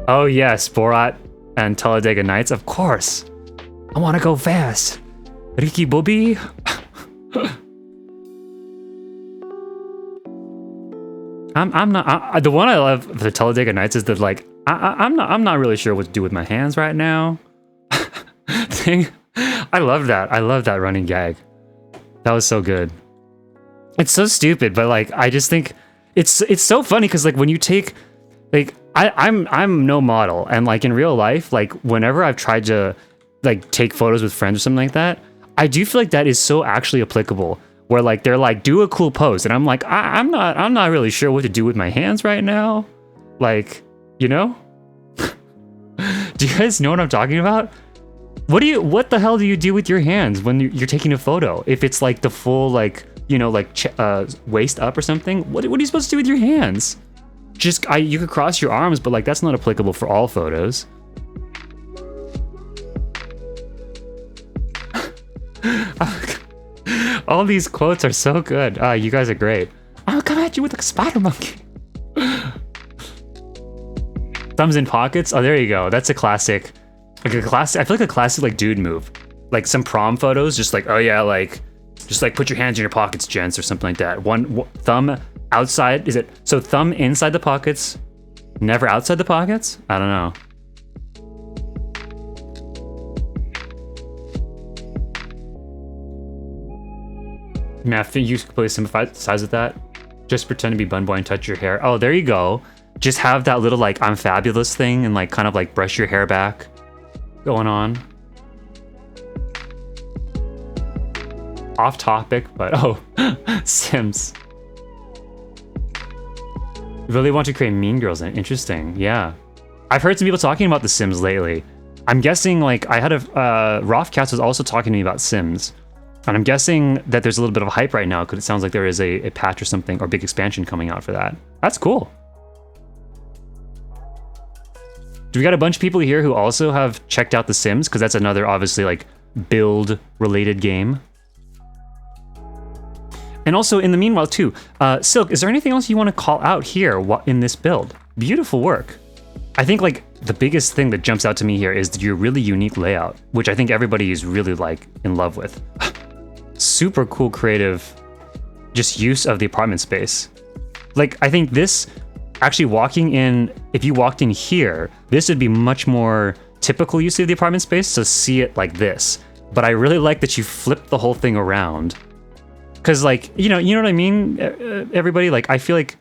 Speaker 1: Oh yes, Borat and Talladega Nights, of course. I want to go fast. Ricky Bobby. I'm not. The one I love for the Talladega Nights is that like I'm not really sure what to do with my hands right now. Thing. I love that. I love that running gag. That was so good. It's so stupid, but like I just think it's so funny because like when you take like I'm no model, and like in real life, like whenever I've tried to like take photos with friends or something like that, I do feel like that is so actually applicable. Where like they're like, do a cool pose, and I'm like, I'm not really sure what to do with my hands right now. Like, you know? Do you guys know what I'm talking about? What the hell do you do with your hands when you're taking a photo? If it's like the full like, you know, like waist up or something, what are you supposed to do with your hands? Just you could cross your arms, but like that's not applicable for all photos. All these quotes are so good. You guys are great. I'll come at you with a spider monkey. Thumbs in pockets. Oh, there you go. That's a classic. Like a classic. I feel like a classic like dude move. Like some prom photos, just like, oh yeah, like just like put your hands in your pockets, gents, or something like that. One thumb outside. Is it so? Thumb inside the pockets, never outside the pockets. I don't know. Meph, you completely sympathize with that. Just pretend to be bun boy and touch your hair. Oh, there you go. Just have that little like I'm fabulous thing and like kind of like brush your hair back going on. Off topic, but oh, Sims. Really want to create Mean Girls. Interesting, yeah. I've heard some people talking about The Sims lately. I'm guessing, like, I had a Rothcast was also talking to me about Sims, and I'm guessing that there's a little bit of hype right now because it sounds like there is a patch or something or big expansion coming out for that. That's cool. Do we got a bunch of people here who also have checked out The Sims? Because that's another, obviously, like, build-related game. And also, in the meanwhile, too, Silque, is there anything else you want to call out here in this build? Beautiful work. I think, like, the biggest thing that jumps out to me here is your really unique layout, which I think everybody is really, like, in love with. Super cool, creative, just use of the apartment space. Like, I think this... Actually, walking in, if you walked in here, this would be much more typical use of the apartment space, so see it like this. But I really like that you flipped the whole thing around. Because, like, you know what I mean, everybody? Like, I feel like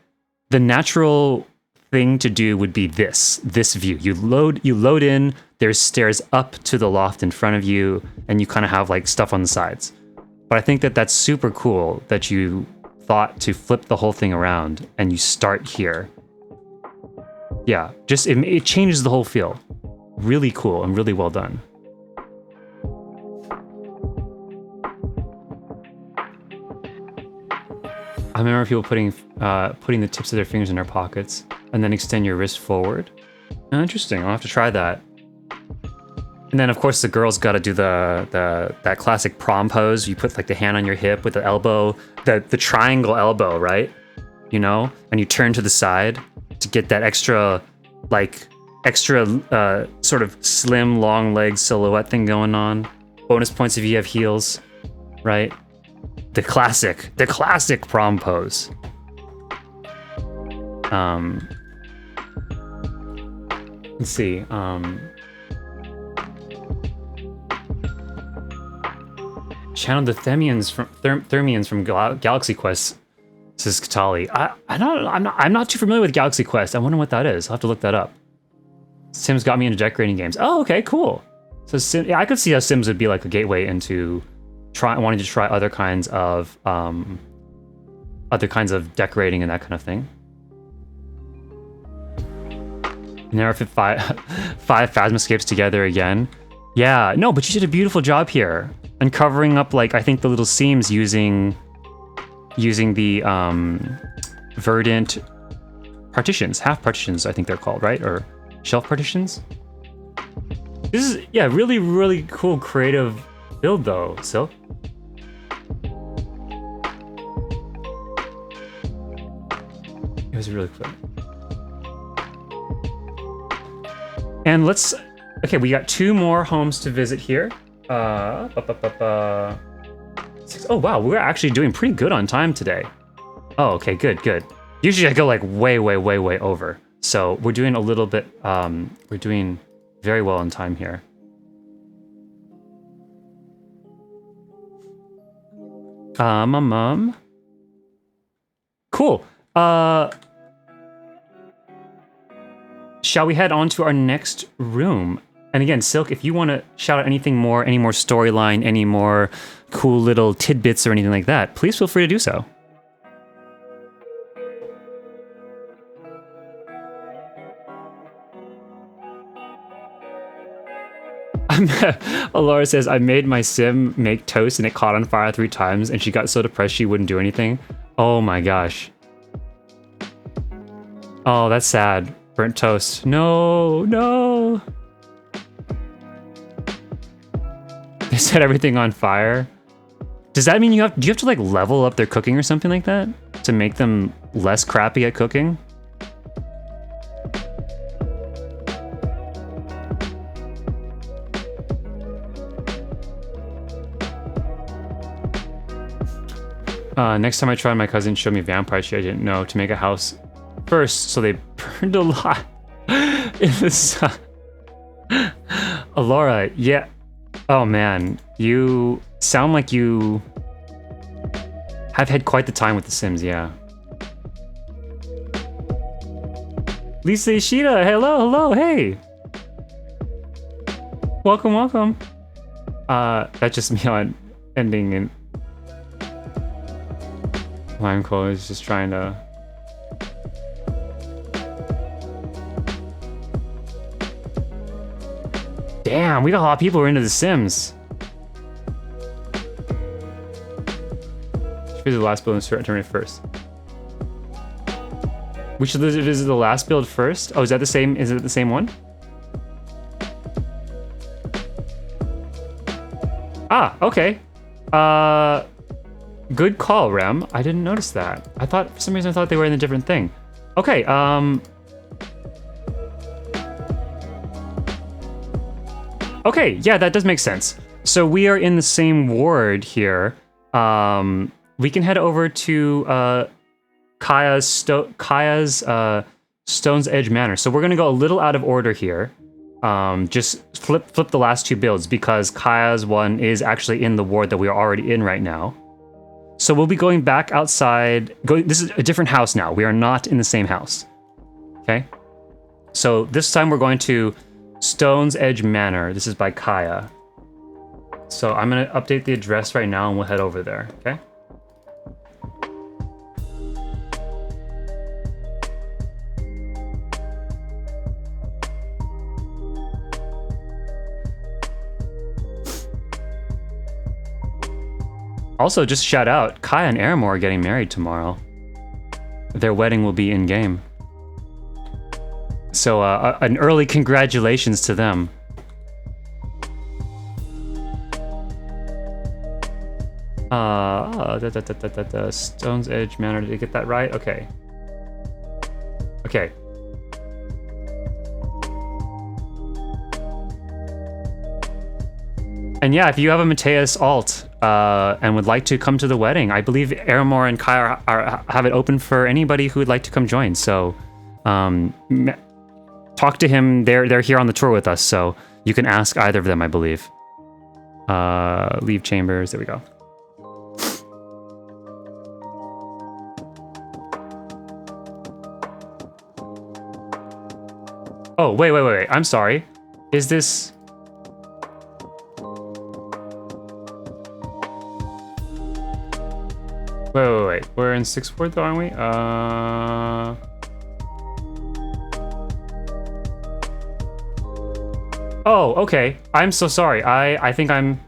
Speaker 1: the natural thing to do would be this view. You load in, there's stairs up to the loft in front of you, and you kind of have, like, stuff on the sides. But I think that that's super cool that you thought to flip the whole thing around, and you start here. Yeah, just it changes the whole feel. Really cool and really well done. I remember people putting the tips of their fingers in their pockets and then extend your wrist forward. Oh, interesting. I'll have to try that. And then of course the girls got to do that classic prom pose. You put like the hand on your hip with the elbow, the triangle elbow, right? You know, and you turn to the side to get that extra sort of slim, long leg silhouette thing going on. Bonus points if you have heels, right? The classic prom pose. Let's see. Channeled the Thermians from Galaxy Quest. Says Katali. I'm not too familiar with Galaxy Quest. I wonder what that is. I'll have to look that up. Sims got me into decorating games. Oh, okay, cool. So yeah, I could see how Sims would be like a gateway into wanting to try other kinds of decorating and that kind of thing. Now if it five Phasmascapes together again. Yeah, no, but you did a beautiful job here. And covering up, like, I think the little seams using the verdant partitions, half partitions, I think they're called, right? Or shelf partitions. This is, yeah, really, really cool creative build though, Silque. It was really cool. And okay, we got 2 more homes to visit here. Oh wow, we're actually doing pretty good on time today. Oh, okay, good. Usually I go like way over. So we're doing a little bit, we're doing very well on time here. Cool. Shall we head on to our next room? And again, Silque, if you want to shout out any more storyline, any more cool little tidbits or anything like that, please feel free to do so. Laura says, I made my sim make toast and it caught on fire 3 times and she got so depressed she wouldn't do anything. Oh my gosh. Oh, that's sad. Burnt toast. No. They set everything on fire. Does that mean do you have to like level up their cooking or something like that to make them less crappy at cooking? Next time I tried, my cousin showed me vampire shit I didn't know to make a house first, so they burned a lot in the sun. Laura, yeah. Oh man, you sound like you have had quite the time with The Sims, yeah. Lisa Ishida, hello, hey. Welcome. That's just me on ending in Limecoal is just trying to... Damn, we got a lot of people who are into The Sims. Should visit the last build and start turning first. We should visit the last build first? Oh, is that the same? Is it the same one? Ah, okay. Good call, Rem. I didn't notice that. I thought, for some reason, I thought they were in a different thing. Okay, okay, yeah, that does make sense. So we are in the same ward here. We can head over to Kaiya's Stone's Edge Manor. So we're gonna go a little out of order here. Just flip the last two builds because Kaiya's one is actually in the ward that we are already in right now. So we'll be going back outside. This is a different house now. We are not in the same house. Okay. So this time we're going to Stone's Edge Manor. This is by Kaiya. So I'm gonna update the address right now and we'll head over there. Okay. Also, just shout out, Kaiya and Aramor are getting married tomorrow. Their wedding will be in-game. So, an early congratulations to them. Stone's Edge Manor, did I get that right? Okay. Okay. And yeah, if you have a Mateus alt and would like to come to the wedding, I believe Aramor and Kaiya have it open for anybody who would like to come join. So talk to him. They're here on the tour with us, so you can ask either of them, I believe. Leave chambers. There we go. Oh, wait. I'm sorry. Is this... Wait. We're in 6th ward though, aren't we? Oh, okay. I'm so sorry. I think I'm...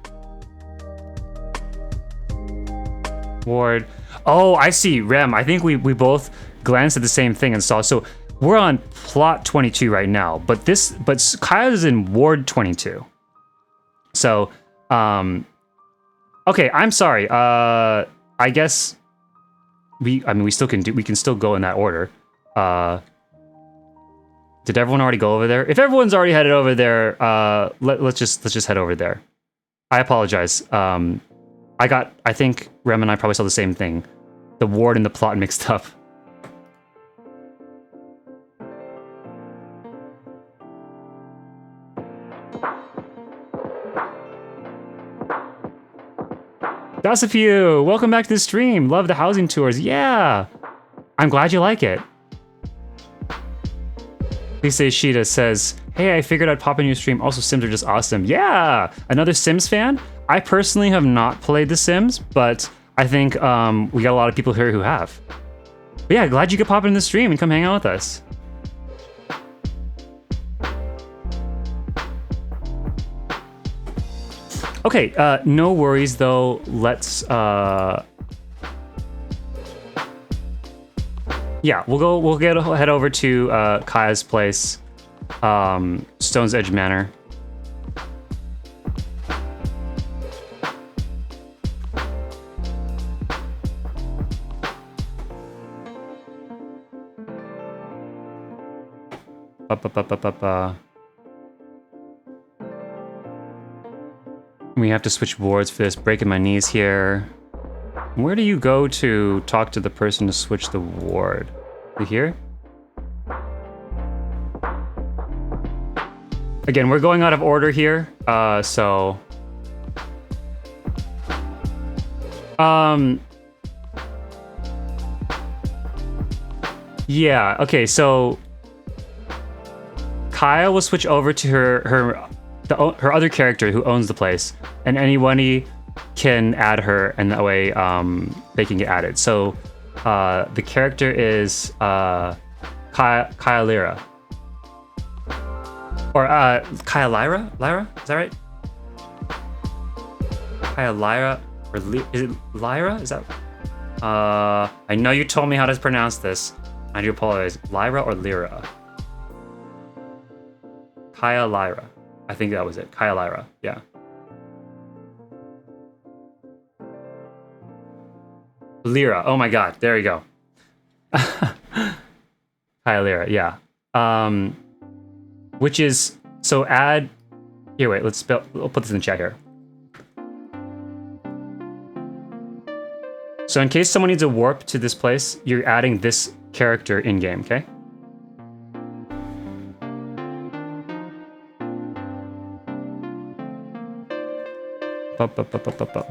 Speaker 1: Ward. Oh, I see. Rem, I think we both glanced at the same thing and saw. So we're on plot 22 right now, but Kaiya is in ward 22. So, okay, I'm sorry. I guess we can still go in that order. Did everyone already go over there? If everyone's already headed over there, let's just head over there. I apologize. I think Rem and I probably saw the same thing. The ward and the plot mixed up. That's a few. Welcome back to the stream. Love the housing tours. Yeah. I'm glad you like it. Lisa Ishida says, hey, I figured I'd pop in your stream. Also, Sims are just awesome. Yeah. Another Sims fan? I personally have not played The Sims, but I think we got a lot of people here who have. But yeah, glad you could pop in the stream and come hang out with us. Okay, no worries though. Let's yeah, we'll head over to Kaiya's place, Stone's Edge Manor. We have to switch wards for this. Breaking my knees here. Where do you go to talk to the person to switch the ward? Here? Again, we're going out of order here, so... Yeah, okay, so... Kaiya will switch over to her other character who owns the place, and anybody can add her, and that way they can get added. So the character is Kaiya Liara. Or Kaiya Lyra? Lyra? Is that right? Kaiya Lyra? Or is it Lyra? Is that... I know you told me how to pronounce this. I do apologize. Lyra or Lyra? Kaiya Lyra. I think that was it. Kaiya Lyra. Yeah. Lyra. Oh my god. There you go. Kaiya Lyra. Yeah. Which is... So add... Here, wait. Let's spell... I'll put this in the chat here. So in case someone needs a warp to this place, you're adding this character in-game, okay?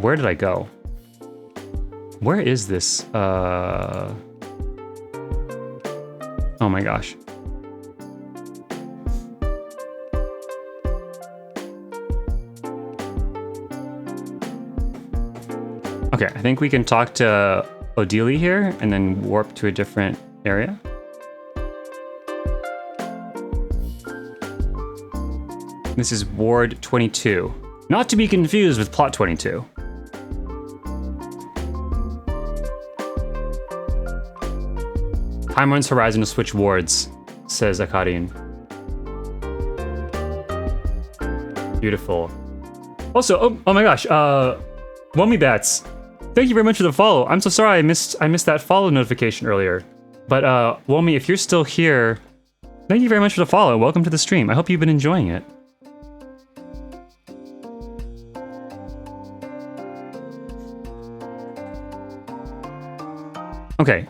Speaker 1: Where did I go? Where is this? Oh my gosh. Okay, I think we can talk to Odili here and then warp to a different area. This is Ward 22. Not to be confused with Plot 22. Valmourne's horizon will switch wards, says Akarin. Beautiful. Also, oh my gosh, Wommy Bats. Thank you very much for the follow. I'm so sorry I missed that follow notification earlier. But Womi, if you're still here, thank you very much for the follow. Welcome to the stream. I hope you've been enjoying it. Okay,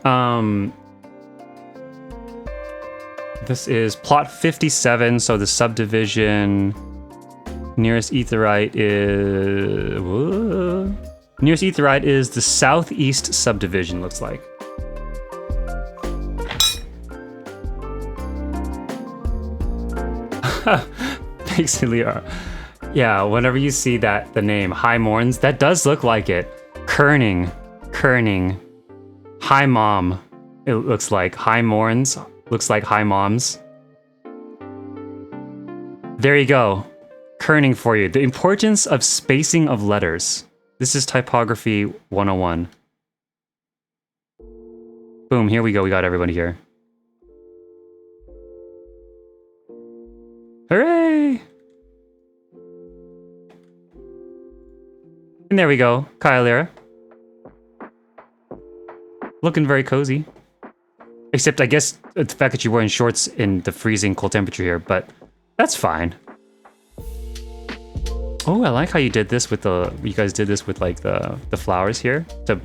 Speaker 1: this is plot 57, so the subdivision nearest Aetherite is... Whoa. Nearest Aetherite is the southeast subdivision, looks like. Thanks, Liara. Yeah, whenever you see that, the name, High Morns, that does look like it. Kerning. High Mom, it looks like. High Morns, looks like High Moms. There you go. Kerning for you. The importance of spacing of letters. This is Typography 101. Boom, here we go. We got everybody here. Hooray! And there we go. Kaiya Lyra. Looking very cozy. Except, I guess, the fact that you're wearing shorts in the freezing cold temperature here, but that's fine. Oh, I like how you did this with the... You guys did this with, like, the flowers here to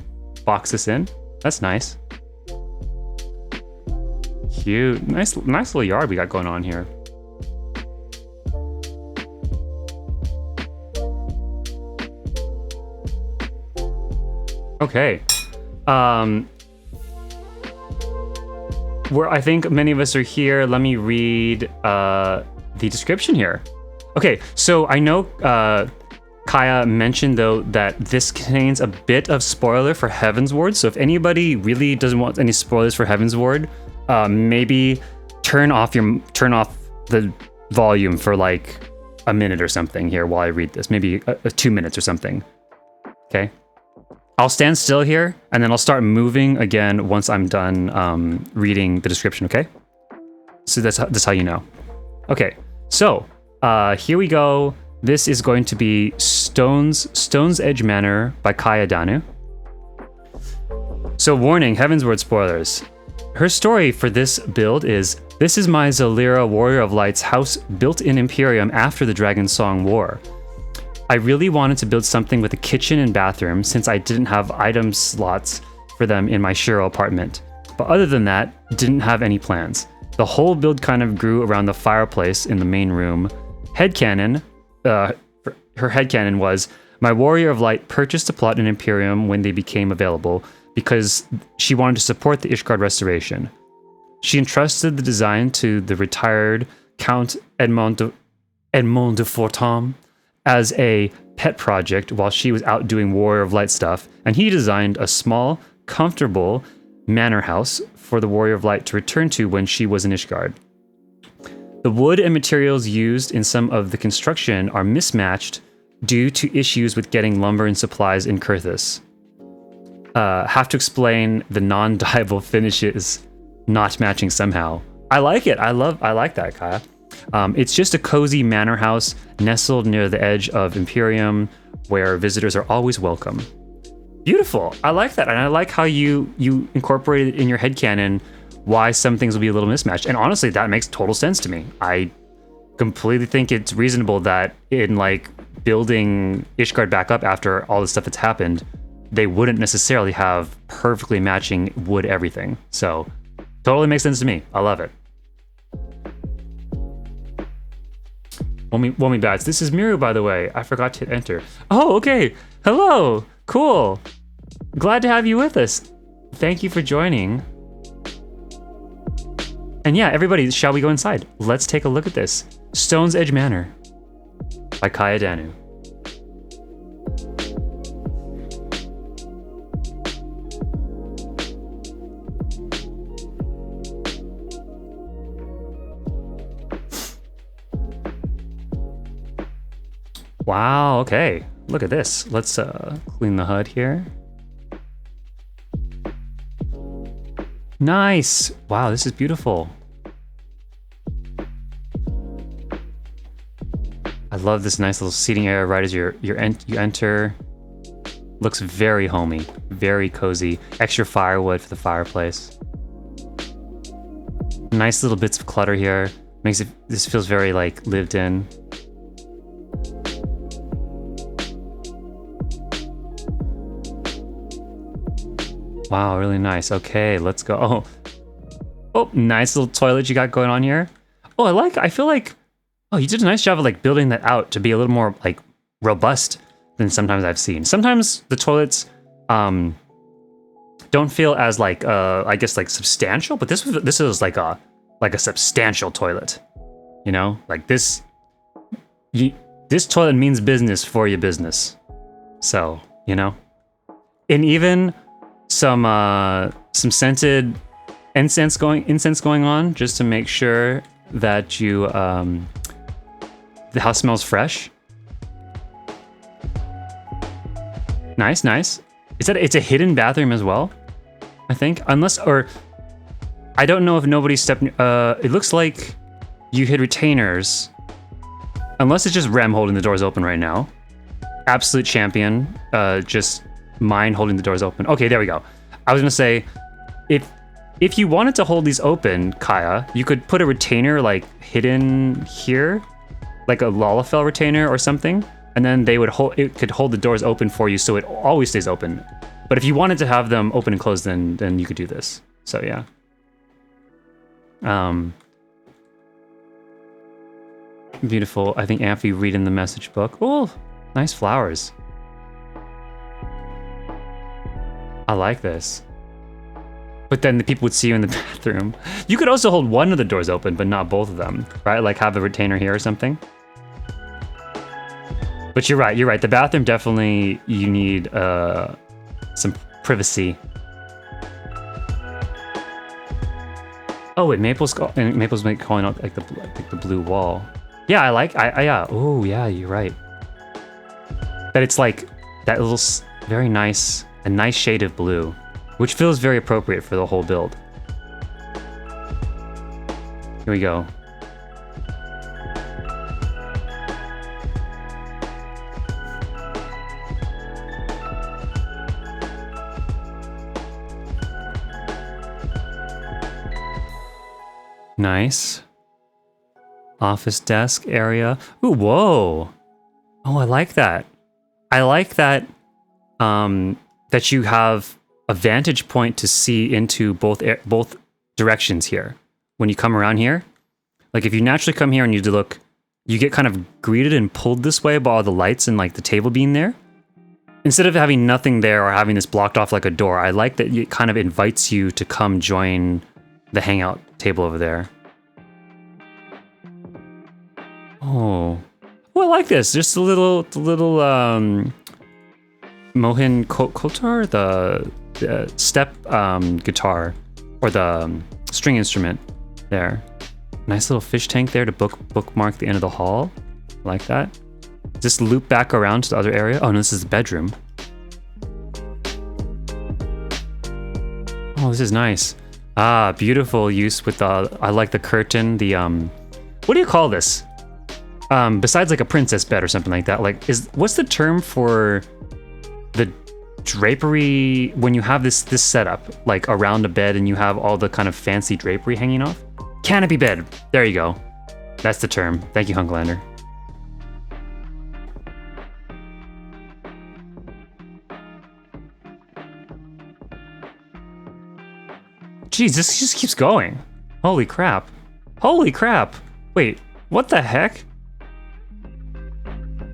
Speaker 1: box this in. That's nice. Cute. Nice little yard we got going on here. Okay. Where I think many of us are here, let me read the description here. Okay, so I know Kaiya mentioned, though, that this contains a bit of spoiler for Heavensward, so if anybody really doesn't want any spoilers for Heavensward, maybe turn off the volume for like a minute or something here while I read this, maybe 2 minutes or something. Okay? I'll stand still here, and then I'll start moving again once I'm done reading the description, okay? So that's how you know. Okay, so here we go. This is going to be Stone's Edge Manor by Kaiya Danu. So warning, Heavensward spoilers. Her story for this build is, this is my Zalera Warrior of Light's house built in Empyreum after the Dragon Song War. I really wanted to build something with a kitchen and bathroom since I didn't have item slots for them in my Shiro apartment. But other than that, didn't have any plans. The whole build kind of grew around the fireplace in the main room. Headcanon, her headcanon was, my Warrior of Light purchased a plot in Empyreum when they became available because she wanted to support the Ishgard restoration. She entrusted the design to the retired Count Edmond de Fortam as a pet project while she was out doing Warrior of Light stuff, and he designed a small, comfortable manor house for the Warrior of Light to return to when she was in Ishgard. The wood and materials used in some of the construction are mismatched due to issues with getting lumber and supplies in Kurthus. Have to explain the non-dyeable finishes not matching somehow. I like it. I like that, Kaiya. It's just a cozy manor house nestled near the edge of Empyreum where visitors are always welcome. Beautiful. I like that. And I like how you incorporated in your headcanon why some things will be a little mismatched. And honestly, that makes total sense to me. I completely think it's reasonable that in like building Ishgard back up after all the stuff that's happened, they wouldn't necessarily have perfectly matching wood everything. So totally makes sense to me. I love it. Womi Bats. This is Mirru, by the way. I forgot to enter. Oh, okay. Hello. Cool. Glad to have you with us. Thank you for joining. And yeah, everybody, shall we go inside? Let's take a look at this. Stone's Edge Manor by Kaiya Danu. Wow, okay. Look at this. Let's clean the HUD here. Nice. Wow, this is beautiful. I love this nice little seating area right as you enter. Looks very homey, very cozy. Extra firewood for the fireplace. Nice little bits of clutter here. This feels very like lived in. Wow, really nice. Okay, let's go. Oh, nice little toilet you got going on here. Oh, I feel like, oh, you did a nice job of like building that out to be a little more like robust than sometimes I've seen. Sometimes the toilets don't feel as like I guess like substantial, but this is like a substantial toilet. You know, like this toilet means business for your business. So, you know, and even some scented incense going on just to make sure that the house smells fresh. Nice. It's a hidden bathroom as well, I think, or I don't know if nobody stepped. It looks like you hid retainers, unless it's just Rem holding the doors open right now. Absolute champion. Just mine holding the doors open. Okay, there we go. I was gonna say, if you wanted to hold these open, Kaiya, you could put a retainer like hidden here, like a Lalafell retainer or something, and then it could hold the doors open for you, so it always stays open. But if you wanted to have them open and closed, then you could do this. So yeah. Beautiful. I think Amphi reading the message book. Oh, nice flowers. I like this. But then the people would see you in the bathroom. You could also hold one of the doors open, but not both of them, right? Like have a retainer here or something. But you're right. The bathroom definitely, you need some privacy. Oh wait, Maple's calling out like the blue wall. Yeah, yeah. Oh yeah, you're right. That it's like that little very nice. A nice shade of blue, which feels very appropriate for the whole build. Here we go. Nice. Office desk area. Ooh, whoa. Oh, I like that. I like that. That you have a vantage point to see into both directions here. When you come around here, like if you naturally come here and you look, you get kind of greeted and pulled this way by all the lights and like the table being there. Instead of having nothing there or having this blocked off like a door, I like that it kind of invites you to come join the hangout table over there. Oh, I like this. Just the little Mohin Kotar, the step guitar, or the string instrument there. Nice little fish tank there to bookmark the end of the hall. Like that. Just loop back around to the other area. Oh no, this is the bedroom. Oh, this is nice. Ah, beautiful use with the, I like the curtain, the, what do you call this? Besides like a princess bed or something like that, like, what's the term for the drapery when you have this setup, like around a bed and you have all the kind of fancy drapery hanging off? Canopy bed. There you go. That's the term. Thank you, Hunklander. Jeez, this just keeps going. Holy crap. Holy crap. Wait, what the heck?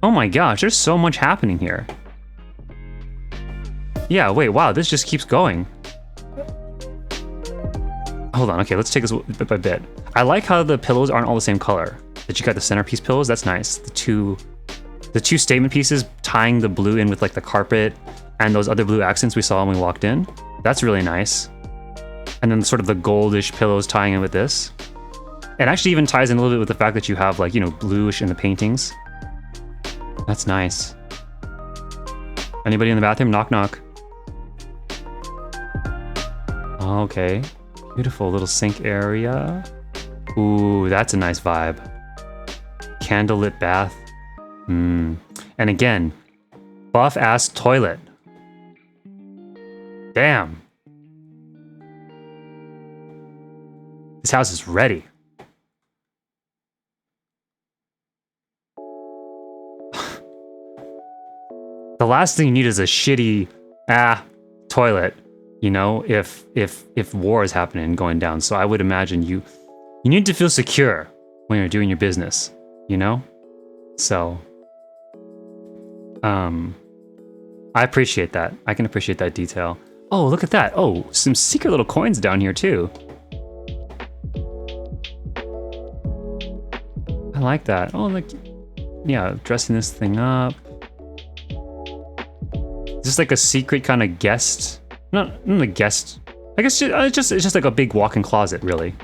Speaker 1: Oh my gosh, there's so much happening here. Yeah, wait, wow, this just keeps going. Hold on, okay, let's take this bit by bit. I like how the pillows aren't all the same color. That you got the centerpiece pillows, that's nice. The two statement pieces tying the blue in with like the carpet and those other blue accents we saw when we walked in. That's really nice. And then sort of the goldish pillows tying in with this. It actually even ties in a little bit with the fact that you have like, you know, bluish in the paintings. That's nice. Anybody in the bathroom? Knock, knock. Okay. Beautiful little sink area. Ooh, that's a nice vibe. Candlelit bath. And again, buff-ass toilet. Damn. This house is ready. The last thing you need is a shitty toilet, you know, if war is happening and going down. So I would imagine you need to feel secure when you're doing your business, you know? So I appreciate that. I can appreciate that detail. Oh, look at that. Oh, some secret little coins down here too. I like that. Oh, like, yeah, dressing this thing up. Just like a secret kind of guest. Not a guest. I guess it's just like a big walk-in closet, really.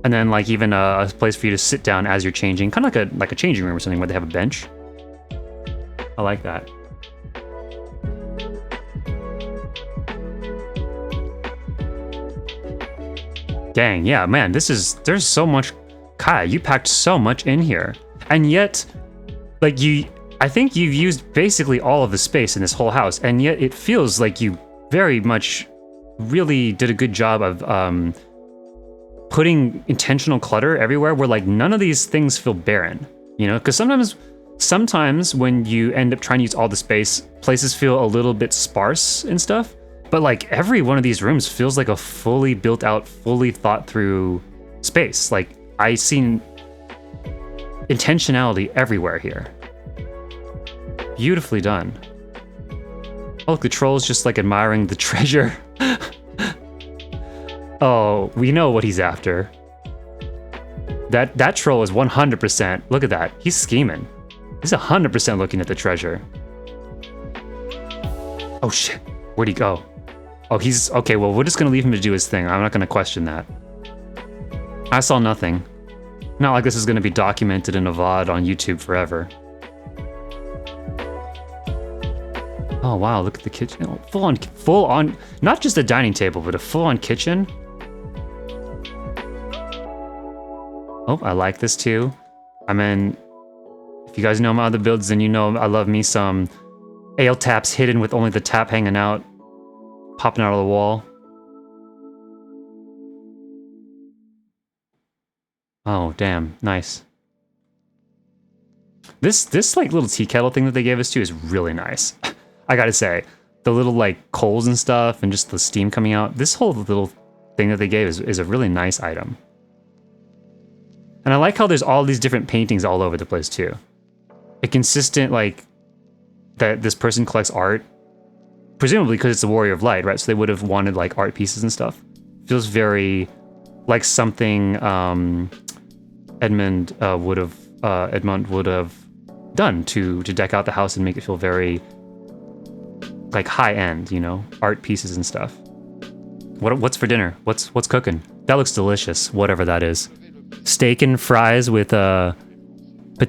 Speaker 1: And then like even a place for you to sit down as you're changing, kind of like a changing room or something where they have a bench. I like that. Dang, yeah, man, there's so much. Kaiya, you packed so much in here. And yet, like I think you've used basically all of the space in this whole house, and yet it feels like you very much really did a good job of putting intentional clutter everywhere where like none of these things feel barren, you know? Because sometimes when you end up trying to use all the space, places feel a little bit sparse and stuff, but like every one of these rooms feels like a fully built out, fully thought through space. Like I seen intentionality everywhere here. Beautifully done. Oh, look, the troll's just like admiring the treasure. Oh, we know what he's after. That troll is 100%. Look at that. He's scheming. He's 100% looking at the treasure. Oh shit. Where'd he go? Oh, he's okay. Well, we're just gonna leave him to do his thing. I'm not gonna question that. I saw nothing. Not like this is gonna be documented in a VOD on YouTube forever. Oh wow, look at the kitchen. Oh, full on, not just a dining table, but a full-on kitchen. Oh, I like this too. I mean, if you guys know my other builds, then you know I love me some ale taps hidden with only the tap hanging out, popping out of the wall. Oh, damn, nice. This like little tea kettle thing that they gave us too is really nice. I gotta say, the little like coals and stuff and just the steam coming out, this whole little thing that they gave is a really nice item. And I like how there's all these different paintings all over the place too. A consistent, like, that this person collects art, presumably because it's the Warrior of Light, right? So they would have wanted like art pieces and stuff. Feels very like something Edmund would have done to deck out the house and make it feel very like high end, you know, art pieces and stuff. What's for dinner? What's cooking? That looks delicious, whatever that is. Steak and fries with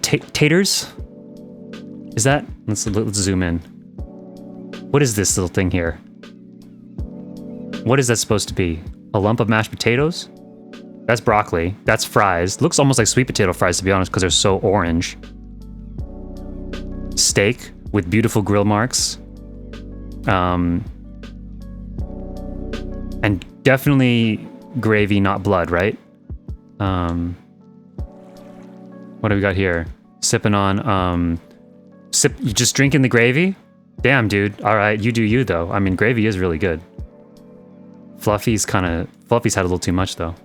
Speaker 1: taters. Is that? Let's zoom in. What is this little thing here? What is that supposed to be? A lump of mashed potatoes? That's broccoli. That's fries. Looks almost like sweet potato fries, to be honest, because they're so orange. Steak with beautiful grill marks. And definitely gravy, not blood, right? What do we got here? Sipping on, you just drinking the gravy? Damn, dude. All right, you do you, though. I mean, gravy is really good. Fluffy's had a little too much, though.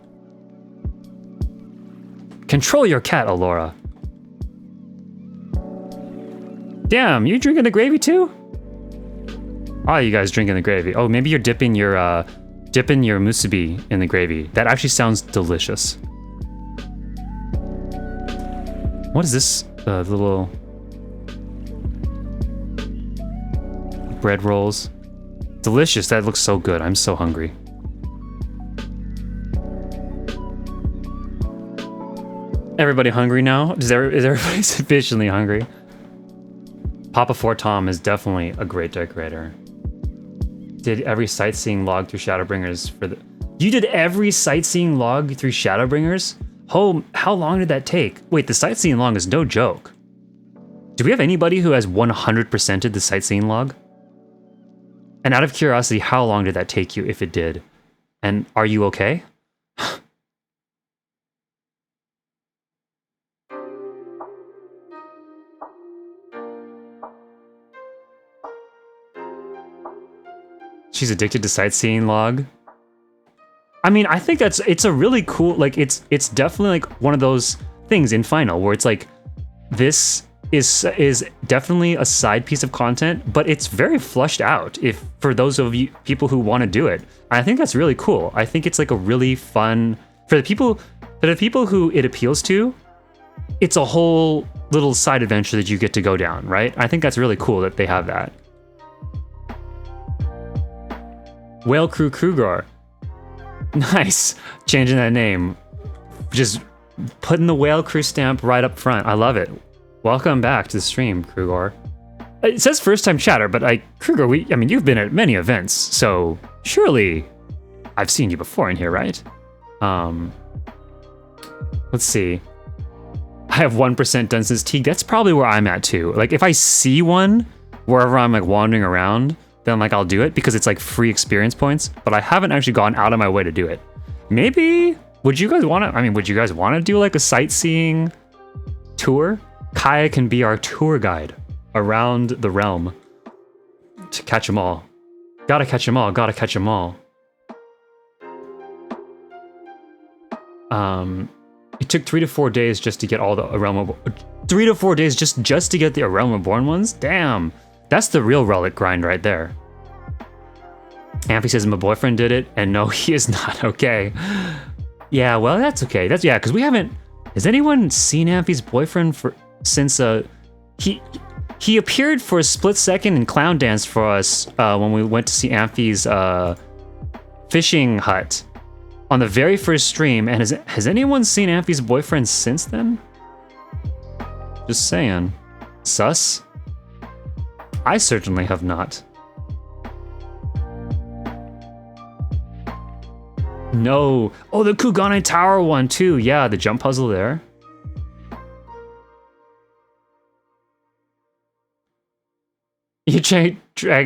Speaker 1: Control your cat, Alora. Damn, you drinking the gravy, too? Oh, you guys drinking the gravy. Oh, maybe you're dipping your musubi in the gravy. That actually sounds delicious. What is this? Little bread rolls. Delicious. That looks so good. I'm so hungry. Everybody hungry now? Is everybody sufficiently hungry? Papa 4 Tom is definitely a great decorator. Did every sightseeing log through Shadowbringers for the... You did every sightseeing log through Shadowbringers? Oh, how long did that take? Wait, the sightseeing log is no joke. Do we have anybody who has 100%ed the sightseeing log? And out of curiosity, how long did that take you, if it did? And are you okay? She's addicted to sightseeing log. I mean, I think it's a really cool, like, it's definitely like one of those things in Final where it's like, this is definitely a side piece of content, but it's very flushed out for those of you people who want to do it. I think that's really cool. I think it's like a really fun, for the people who it appeals to, it's a whole little side adventure that you get to go down, right? I think that's really cool that they have that. Whale Crew Krugor. Nice. Changing that name. Just putting the Whale Crew stamp right up front. I love it. Welcome back to the stream, Krugor. It says first time chatter, but Krugor, I mean, you've been at many events, so surely I've seen you before in here, right? Let's see. I have 1% Dunstan's Teague. That's probably where I'm at too. Like if I see one wherever I'm like wandering around, then like I'll do it because it's like free experience points, but I haven't actually gone out of my way to do it. Maybe, would you guys want to do like a sightseeing tour? Kaiya can be our tour guide around the realm to catch them all. Gotta catch them all, gotta catch them all. It took 3 to 4 days just to get all the Realm of... 3 to 4 days just to get the Realm Reborn ones? Damn. That's the real relic grind right there. Amphy says my boyfriend did it, and no, he is not okay. Yeah, well, that's okay. Yeah, because we haven't... Has anyone seen Amphy's boyfriend since he appeared for a split second and clown danced for us when we went to see Amphy's fishing hut on the very first stream, and has anyone seen Amphy's boyfriend since then? Just saying. Sus? I certainly have not. No. Oh, the Kugane Tower one too. Yeah, the jump puzzle there. You drag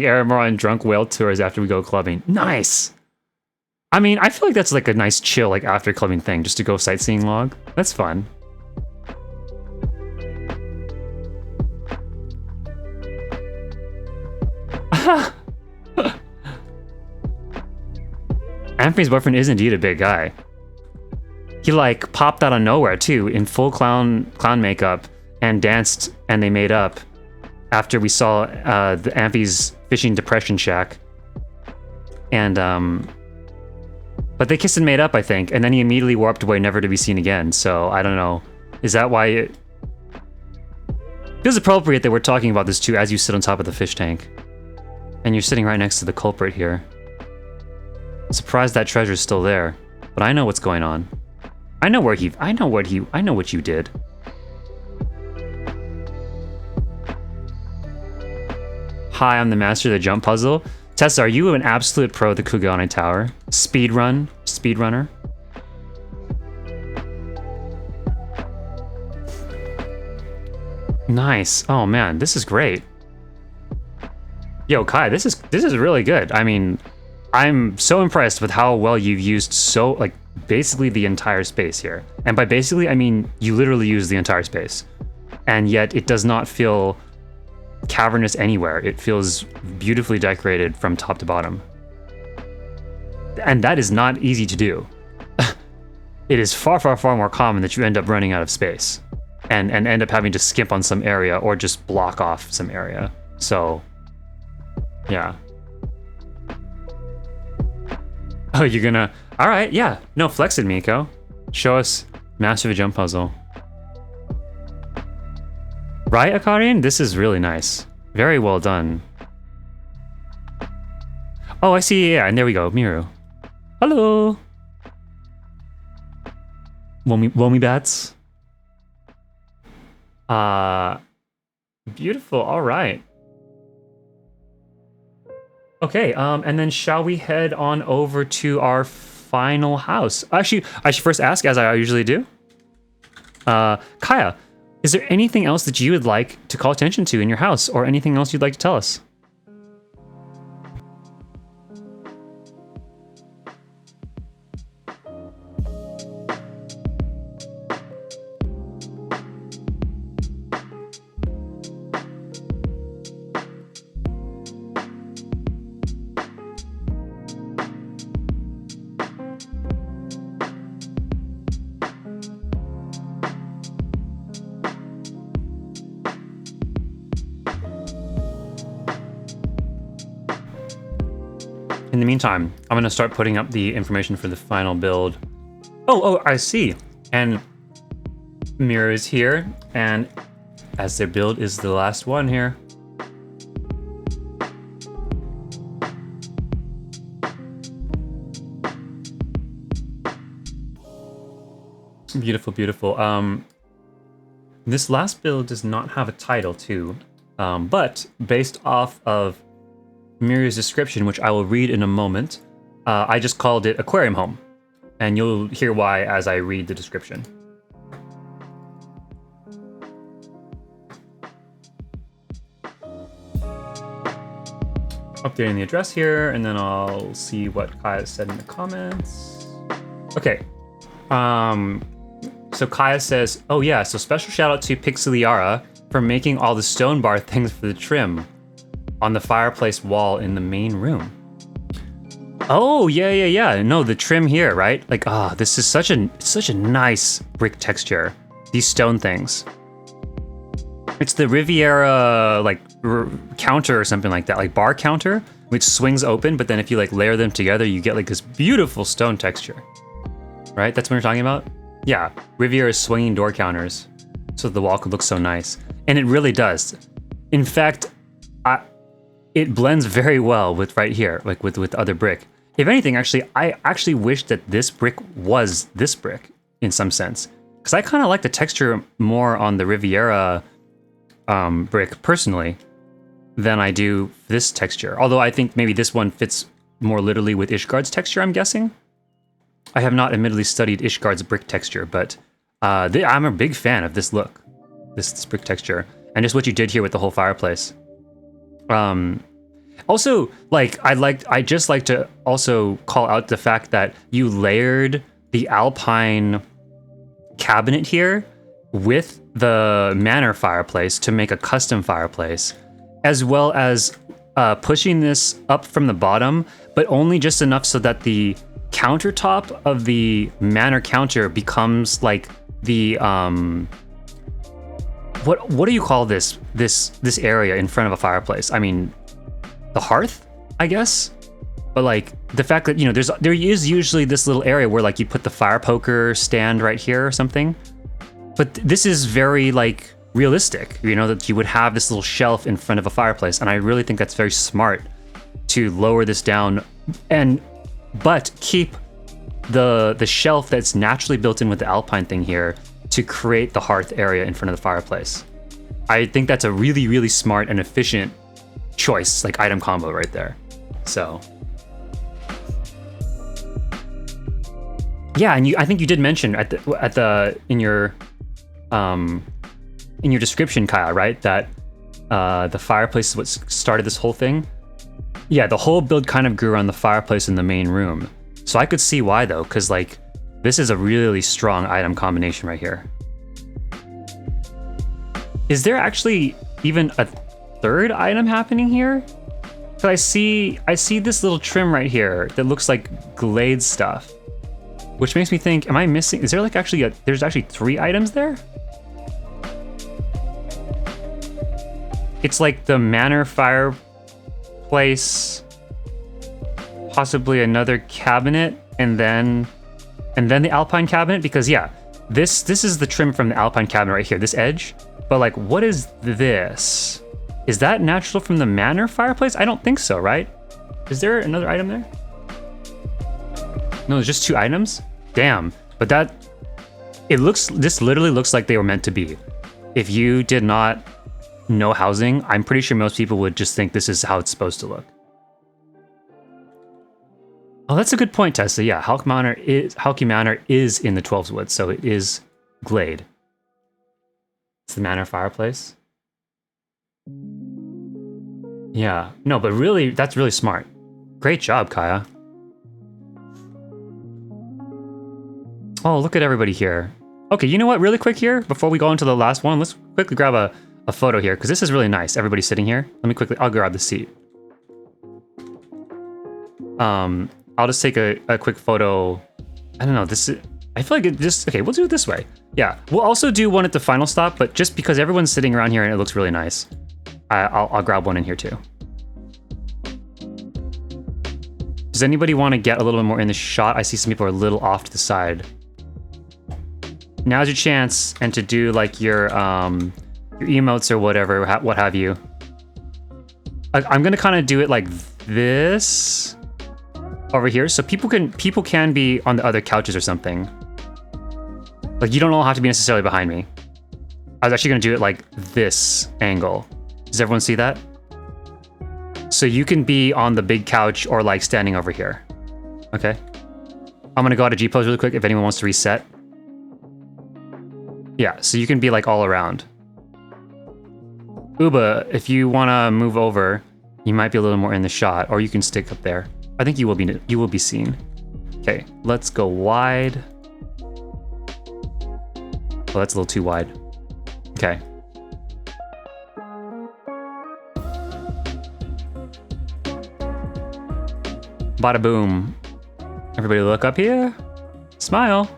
Speaker 1: Aramar on drunk whale tours after we go clubbing. Nice. I mean, I feel like that's like a nice chill, like after clubbing thing, just to go sightseeing log. That's fun. Amphy's boyfriend is indeed a big guy. He like popped out of nowhere too, in full clown makeup, and danced, and they made up after we saw the Amphy's fishing depression shack. And but they kissed and made up, I think, and then he immediately warped away, never to be seen again. So I don't know. Is that why it feels appropriate that we're talking about this too as you sit on top of the fish tank? And you're sitting right next to the culprit here. Surprised that treasure's still there, but I know what's going on. I know what you did. Hi, I'm the master of the jump puzzle. Tessa, are you an absolute pro at the Kugane Tower? Speedrunner? Nice. Oh man, this is great. Yo, Kai, this is really good. I mean, I'm so impressed with how well you've used basically the entire space here. And by basically, I mean you literally use the entire space. And yet it does not feel cavernous anywhere. It feels beautifully decorated from top to bottom. And that is not easy to do. It is far, far, far more common that you end up running out of space and end up having to skimp on some area or just block off some area. So, yeah. Oh, you're gonna... All right, yeah. No, flex it, Miko. Show us Master of a Jump Puzzle. Right, Aquarium? This is really nice. Very well done. Oh, I see. Yeah, and there we go. Mirru. Hello. Womi bats. Beautiful. All right. Okay. And then shall we head on over to our final house? Actually, I should first ask, as I usually do. Kaiya, is there anything else that you would like to call attention to in your house, or anything else you'd like to tell us? In the meantime, I'm gonna start putting up the information for the final build. Oh, I see. And Mirru is here, and as their build is the last one here. Beautiful, beautiful. This last build does not have a title too, but based off of Mirru's description, which I will read in a moment, I just called it Aquarium Home, and you'll hear why as I read the description. Updating the address here, and then I'll see what Kaiya said in the comments. Okay. So Kaiya says, oh yeah, so special shout out to Liara for making all the stone bar things for the trim on the fireplace wall in the main room. Oh, yeah. No, the trim here, right? Like, this is such a nice brick texture. These stone things. It's the Riviera, counter or something like that, like bar counter, which swings open, but then if you, layer them together, you get, this beautiful stone texture. Right? That's what you're talking about? Yeah, Riviera's swinging door counters, so the wall could look so nice. And it really does. In fact, it blends very well with right here, with other brick. If anything, actually, I actually wish that this brick was this brick in some sense, because I kind of like the texture more on the Riviera brick personally than I do this texture. Although I think maybe this one fits more literally with Ishgard's texture, I'm guessing. I have not admittedly studied Ishgard's brick texture, but I'm a big fan of this look, this brick texture, and just what you did here with the whole fireplace. Also, I just like to also call out the fact that you layered the Alpine cabinet here with the Manor fireplace to make a custom fireplace, as well as pushing this up from the bottom, but only just enough so that the countertop of the Manor counter becomes like the what do you call this area in front of a fireplace? I mean, the hearth, I guess. But the fact that there is usually this little area where you put the fire poker stand right here or something. But this is very realistic, that you would have this little shelf in front of a fireplace, and I really think that's very smart to lower this down but keep the shelf that's naturally built in with the alpine thing here to create the hearth area in front of the fireplace. I think that's a really, really smart and efficient choice, like item combo right there. So yeah, and I think you did mention in your description, Kaiya, right, that the fireplace is what started this whole thing. Yeah, the whole build kind of grew around the fireplace in the main room. So I could see why though, because like this is a really strong item combination right here. Is there actually even a third item happening here? Cause I see this little trim right here that looks like Glade stuff, which makes me think, am I missing? Is there like actually there's actually 3 items there? It's like the Manor fireplace, possibly another cabinet, and then the Alpine cabinet, because yeah, this is the trim from the Alpine cabinet right here, this edge. But like, what is this? Is that natural from the Manor fireplace? I don't think so, right? Is there another item there? No, there's just 2 items? Damn, but this literally looks like they were meant to be. If you did not know housing, I'm pretty sure most people would just think this is how it's supposed to look. Oh, that's a good point, Tessa. Yeah, Halki Manor is in the 12's Wood, so it is Glade. It's the Manor fireplace. Yeah, no, but really, that's really smart. Great job, Kaiya. Oh, look at everybody here. Okay, you know what? Really quick here, before we go into the last one, let's quickly grab a photo here, because this is really nice. Everybody's sitting here. I'll grab the seat. I'll just take a quick photo. I don't know, I feel like okay, we'll do it this way. Yeah, we'll also do one at the final stop, but just because everyone's sitting around here and it looks really nice, I'll grab one in here too. Does anybody want to get a little bit more in the shot? I see some people are a little off to the side. Now's your chance, and to do like your emotes or whatever, what have you. I'm gonna kind of do it like this over here, so people can be on the other couches or something. Like, you don't all have to be necessarily behind me. I was actually gonna do it like this angle. Does everyone see that? So you can be on the big couch or like standing over here. Okay. I'm gonna go out of G pose really quick if anyone wants to reset. Yeah, so you can be like all around. Uba, if you wanna move over, you might be a little more in the shot, or you can stick up there. I think you will be seen. Okay, let's go wide. Oh, that's a little too wide. Okay. Bada boom. Everybody look up here. Smile.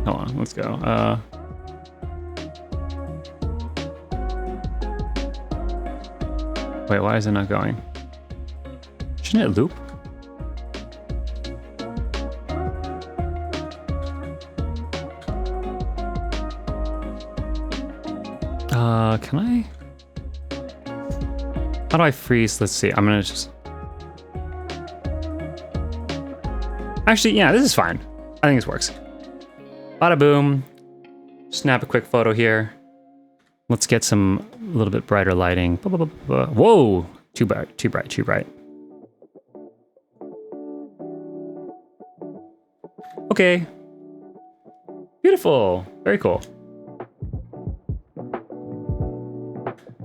Speaker 1: Hold on, let's go. Wait, why is it not going? Shouldn't it loop? Can I? How do I freeze? Let's see. I'm gonna just... Actually, yeah, this is fine. I think this works. Bada boom. Snap a quick photo here. Let's get some a little bit brighter lighting. Whoa! Too bright, too bright, too bright. Okay. Beautiful. Very cool.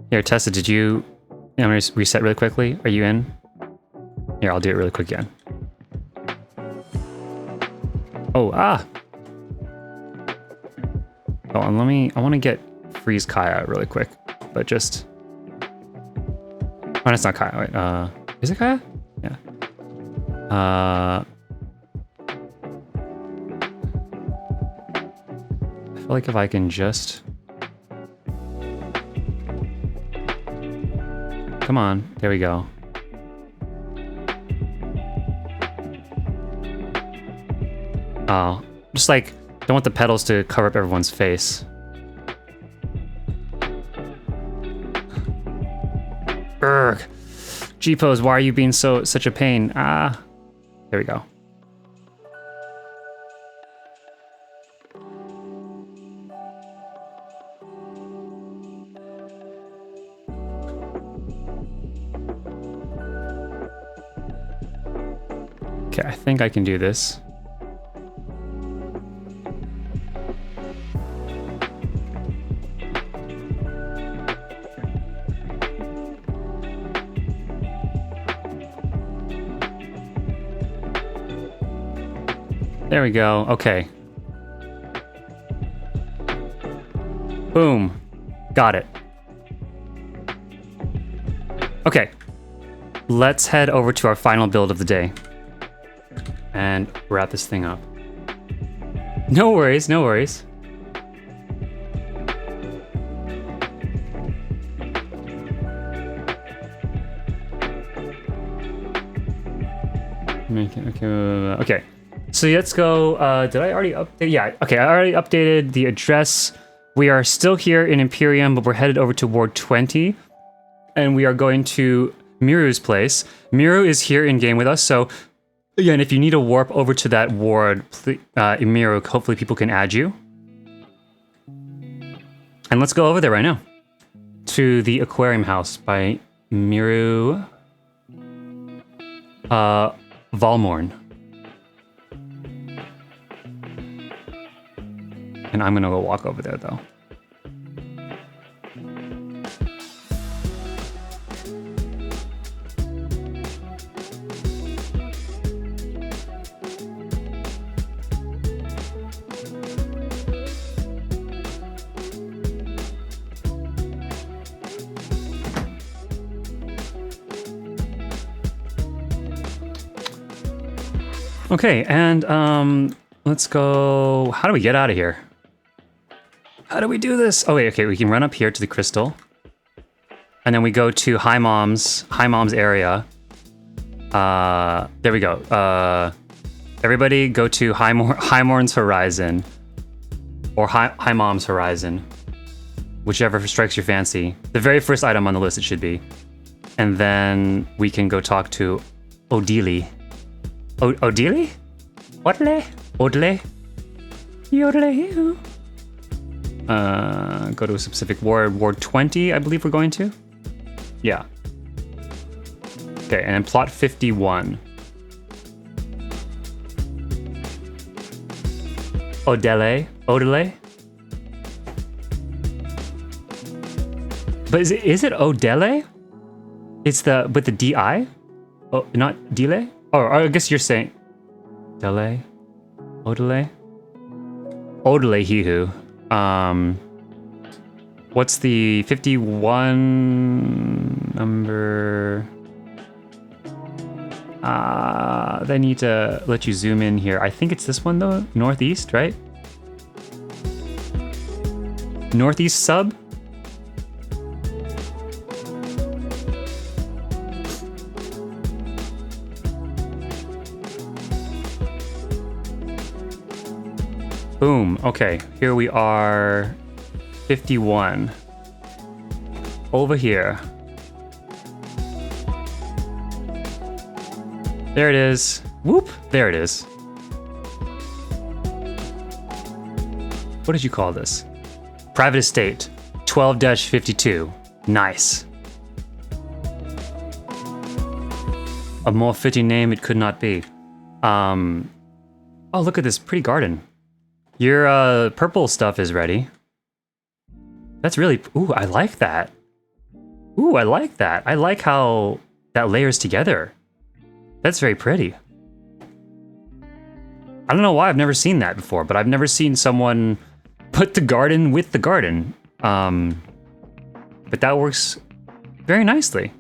Speaker 1: Here, Tessa, did you... I'm gonna reset really quickly. Are you in? Here, I'll do it really quick again. Oh, Hold on, I want to get freeze Kaiya really quick, but just... Oh, that's not Kaiya, wait, is it Kaiya? Yeah. I feel like if I can just... Come on, there we go. Oh, just like, don't want the petals to cover up everyone's face. Urgh. G-pose, why are you being such a pain? Ah, there we go. Okay, I think I can do this. There we go. Okay. Boom. Got it. Okay. Let's head over to our final build of the day. And wrap this thing up. No worries, no worries. Okay. So let's go. Did I already update? Yeah, okay, I already updated the address. We are still here in Empyreum, but we're headed over to Ward 20. And we are going to Mirru's place. Mirru is here in game with us, so again, if you need a warp over to that ward, in Mirru, hopefully people can add you. And let's go over there right now. To the Aquarium house by Mirru Valmourne. And I'm gonna go walk over there though. Okay, and let's go. How do we get out of here? How do we do this? Oh wait, okay, we can run up here to the crystal, and then we go to High Mom's area. There we go. Everybody go to Highmourn's Horizon, or High Mom's Horizon, whichever strikes your fancy. The very first item on the list it should be, and then we can go talk to Odile. Odile? Odile? Odile? Yodele? Go to a specific ward. Ward 20, I believe we're going to? Yeah. Okay, and plot 51. Odile? But is it Odile? It's with the D-I? Oh, not Dile? Oh, I guess you're saying Dele? Odile? Odile Hihu. What's the 51 number? They need to let you zoom in here. I think it's this one though. Northeast, right? Northeast sub? Boom. Okay, here we are. 51. Over here. There it is. Whoop! There it is. What did you call this? Private estate. 12-52. Nice. A more fitting name it could not be. Oh, look at this pretty garden. Your purple stuff is ready. That's really... Ooh, I like that. Ooh, I like that. I like how that layers together. That's very pretty. I don't know why I've never seen that before, but I've never seen someone put the garden with the garden. But that works very nicely.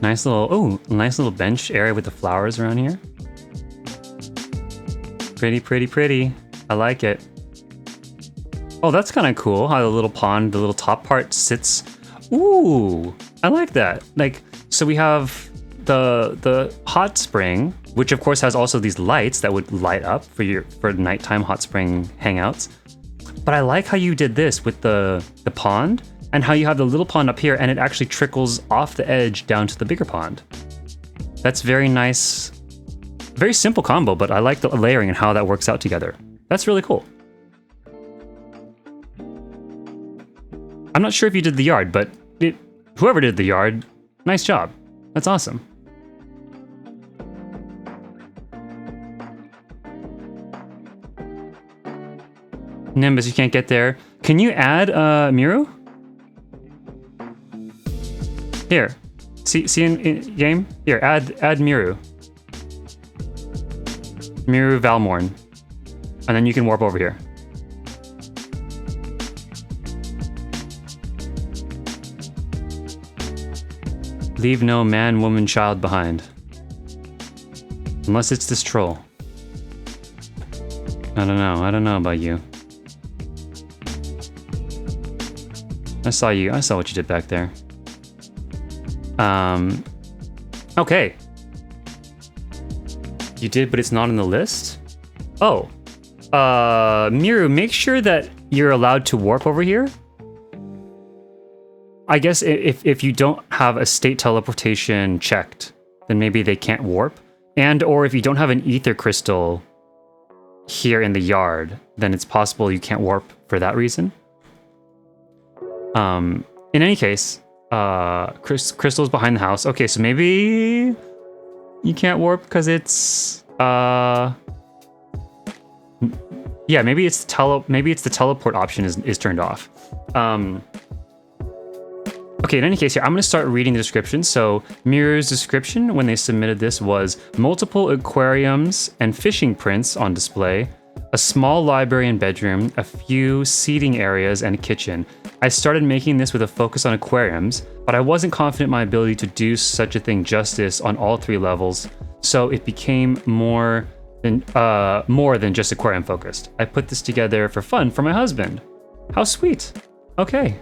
Speaker 1: Nice little bench area with the flowers around here. Pretty, pretty, pretty. I like it. Oh, that's kind of cool how the little pond, the little top part sits. Ooh, I like that. Like, so we have the hot spring, which of course has also these lights that would light up for nighttime hot spring hangouts. But I like how you did this with the pond, and how you have the little pond up here and it actually trickles off the edge down to the bigger pond. That's very nice. Very simple combo, but I like the layering and how that works out together. That's really cool. I'm not sure if you did the yard, but whoever did the yard, nice job. That's awesome. Nimbus, you can't get there. Can you add Mirru? Here. See in game? Here, add Mirru. Mirru Valmourne. And then you can warp over here. Leave no man, woman, child behind. Unless it's this troll. I don't know about you. I saw what you did back there. Okay. You did, but it's not on the list? Oh. Mirru, make sure that you're allowed to warp over here. I guess if you don't have a state teleportation checked, then maybe they can't warp. And or if you don't have an ether crystal here in the yard, then it's possible you can't warp for that reason. In any case, crystal's behind the house. Okay, so maybe you can't warp because it's yeah, maybe it's the teleport option is turned off. Okay, in any case here, I'm gonna start reading the description. So Mirru's description when they submitted this was multiple aquariums and fishing prints on display, a small library and bedroom, a few seating areas, and a kitchen. I started making this with a focus on aquariums, but I wasn't confident in my ability to do such a thing justice on all 3 levels, so it became more than just aquarium focused. I put this together for fun for my husband. How sweet. Okay.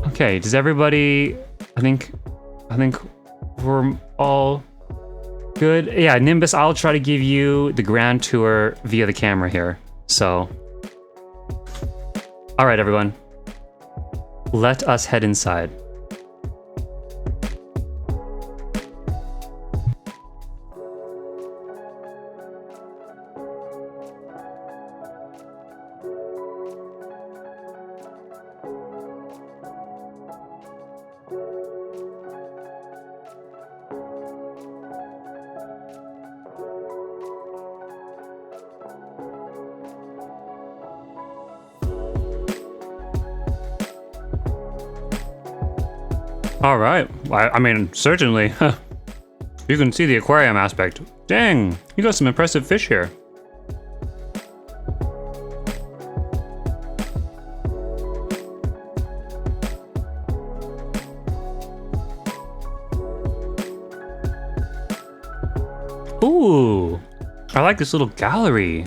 Speaker 1: Okay, does everybody, I think we're all good. Yeah, Nimbus, I'll try to give you the grand tour via the camera here. So, all right, everyone, let us head inside. All right. I mean, certainly. You can see the aquarium aspect. Dang, you got some impressive fish here. Ooh, I like this little gallery.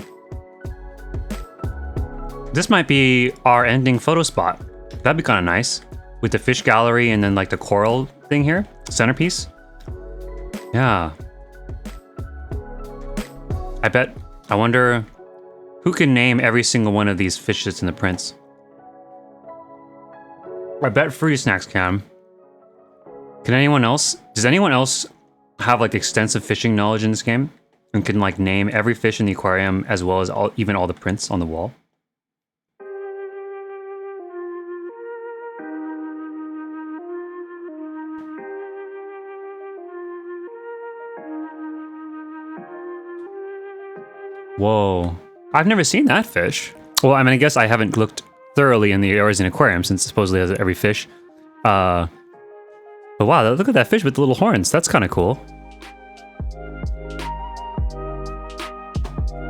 Speaker 1: This might be our ending photo spot. That'd be kind of nice. With the fish gallery and then like the coral thing here, centerpiece. Yeah. I wonder who can name every single one of these fish that's in the prints. I bet Fruity Snacks can. Can anyone else? Does anyone else have like extensive fishing knowledge in this game and can like name every fish in the aquarium as well as even all the prints on the wall? Whoa, I've never seen that fish. Well, I mean, I guess I haven't looked thoroughly in the areas in aquarium since it supposedly has every fish. But wow, look at that fish with the little horns. That's kind of cool.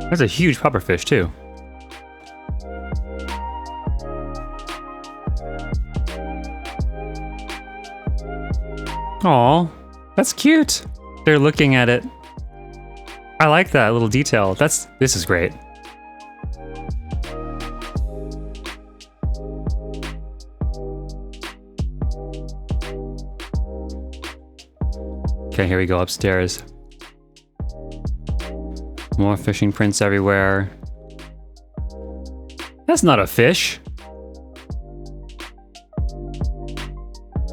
Speaker 1: That's a huge popper fish too. Aw, that's cute. They're looking at it. I like that little detail. This is great. Okay, here we go upstairs. More fishing prints everywhere. That's not a fish.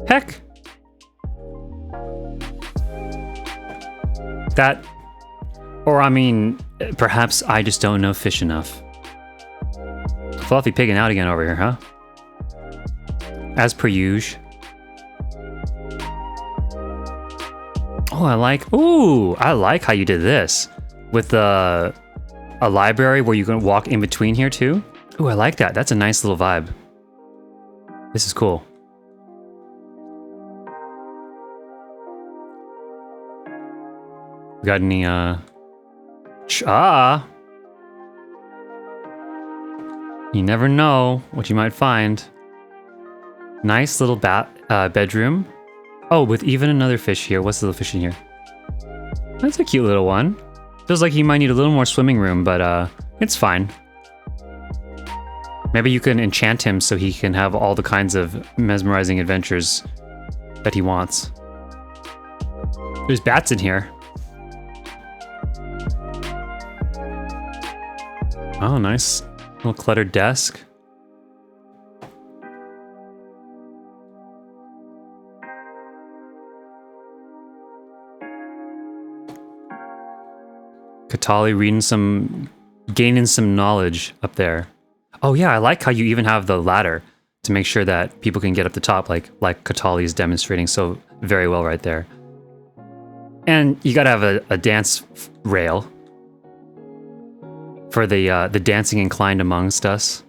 Speaker 1: Heck. That, or I mean, perhaps I just don't know fish enough. Fluffy pigging out again over here, huh? As per usual. Oh, I like how you did this. With a library where you can walk in between here too. Ooh, I like that. That's a nice little vibe. This is cool. Got any, you never know what you might find. Nice little bedroom. Oh, with even another fish here. What's the little fish in here? That's a cute little one. Feels like you might need a little more swimming room, but it's fine. Maybe you can enchant him so he can have all the kinds of mesmerizing adventures that he wants. There's bats in here. Oh, nice. Little cluttered desk. Katali gaining some knowledge up there. Oh yeah, I like how you even have the ladder to make sure that people can get up the top, like Katali is demonstrating so very well right there. And you gotta have a dance rail for the dancing inclined amongst us.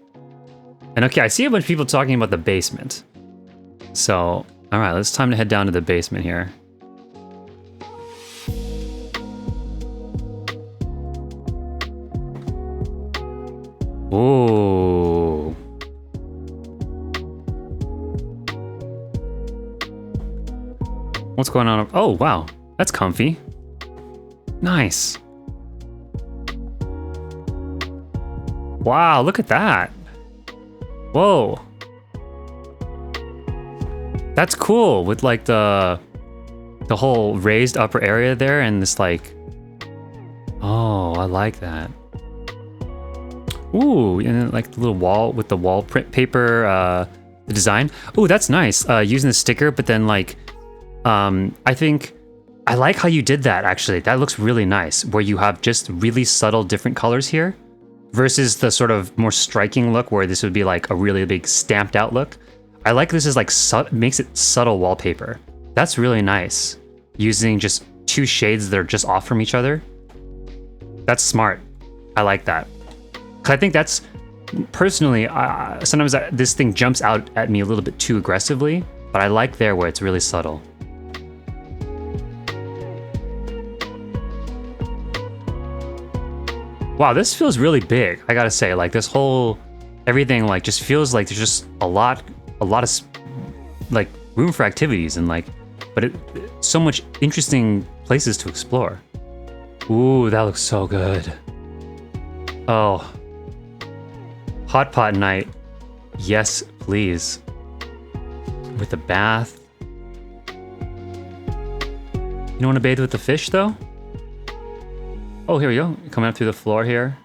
Speaker 1: And okay, I see a bunch of people talking about the basement. So, all right, it's time to head down to the basement here. Ooh. What's going on? Oh, wow. That's comfy. Nice. Wow, look at that. Whoa. That's cool with like the whole raised upper area there and this like, oh, I like that. Ooh, and then like the little wall with the wall print paper the design. Ooh, that's nice. Using the sticker, but then like, I think I like how you did that actually. That looks really nice where you have just really subtle different colors here versus the sort of more striking look where this would be like a really big stamped out look. I like this is like, makes it subtle wallpaper. That's really nice. Using just two shades that are just off from each other. That's smart. I like that. Cause I think that's, personally, sometimes this thing jumps out at me a little bit too aggressively, but I like there where it's really subtle. Wow, this feels really big, I gotta say. Like this whole, everything like just feels like there's just a lot of like room for activities and like, but so much interesting places to explore. Ooh, that looks so good. Oh. Hot pot night. Yes, please. With a bath. You don't want to bathe with the fish though? Oh, here we go. Coming up through the floor here.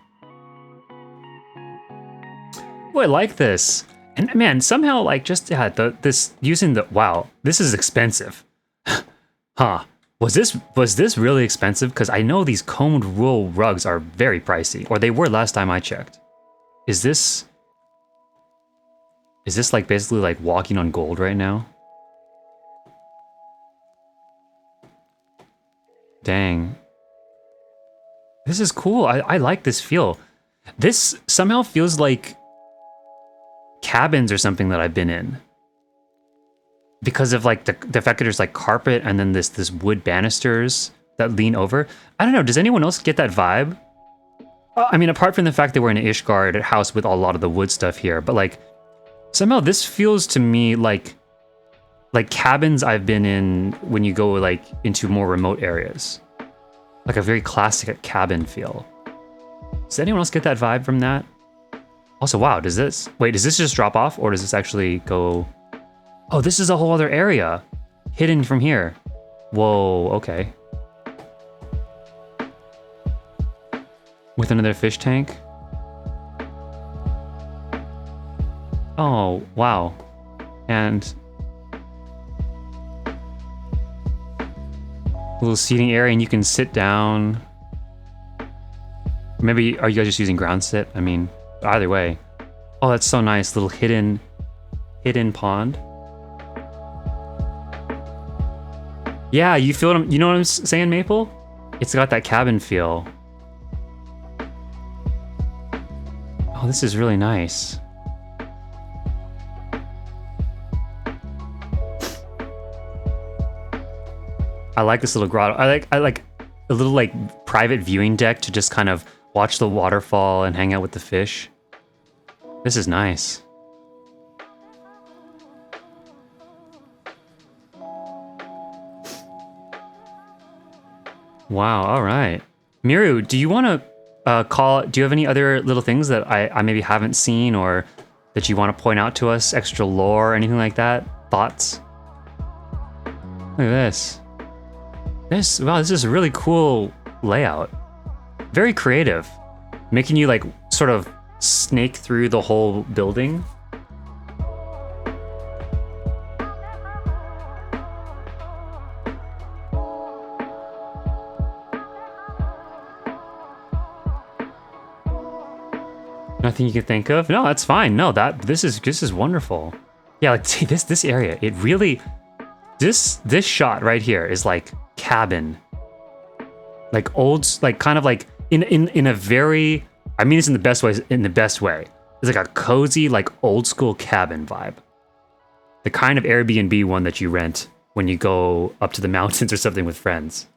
Speaker 1: Oh, I like this. And man, somehow like just this using the, wow, this is expensive. Huh. Was this really expensive? Because I know these combed wool rugs are very pricey, or they were last time I checked. Is this like basically like walking on gold right now? Dang. This is cool. I like this feel. This somehow feels like cabins or something that I've been in. Because of like the fact that there's like carpet and then this wood banisters that lean over. I don't know, does anyone else get that vibe? I mean, apart from the fact that we're in an Ishgard house with a lot of the wood stuff here, but like somehow this feels to me like cabins I've been in when you go like into more remote areas. Like a very classic cabin feel. Does anyone else get that vibe from that? Also, wow, does this just drop off or does this actually go? Oh, this is a whole other area hidden from here. Whoa, okay. With another fish tank. Oh, wow. And a little seating area, and you can sit down. Maybe, are you guys just using ground sit? I mean, either way. Oh, that's so nice. Little hidden pond. Yeah, you feel what you know what I'm saying, Maple? It's got that cabin feel. Oh, this is really nice. I like this little grotto. I like a little like private viewing deck to just kind of watch the waterfall and hang out with the fish. This is nice. Wow, all right. Mirru, do you want to do you have any other little things that I maybe haven't seen or that you want to point out to us? Extra lore, anything like that? Thoughts? Look at this. Wow, this is a really cool layout. Very creative. Making you like sort of snake through the whole building. Nothing you can think of? No, that's fine. No, this is wonderful. Yeah, like see this area, it really this shot right here is like cabin. Like old, like kind of like in a very, I mean this in the best way, It's like a cozy, like old school cabin vibe. The kind of Airbnb one that you rent when you go up to the mountains or something with friends.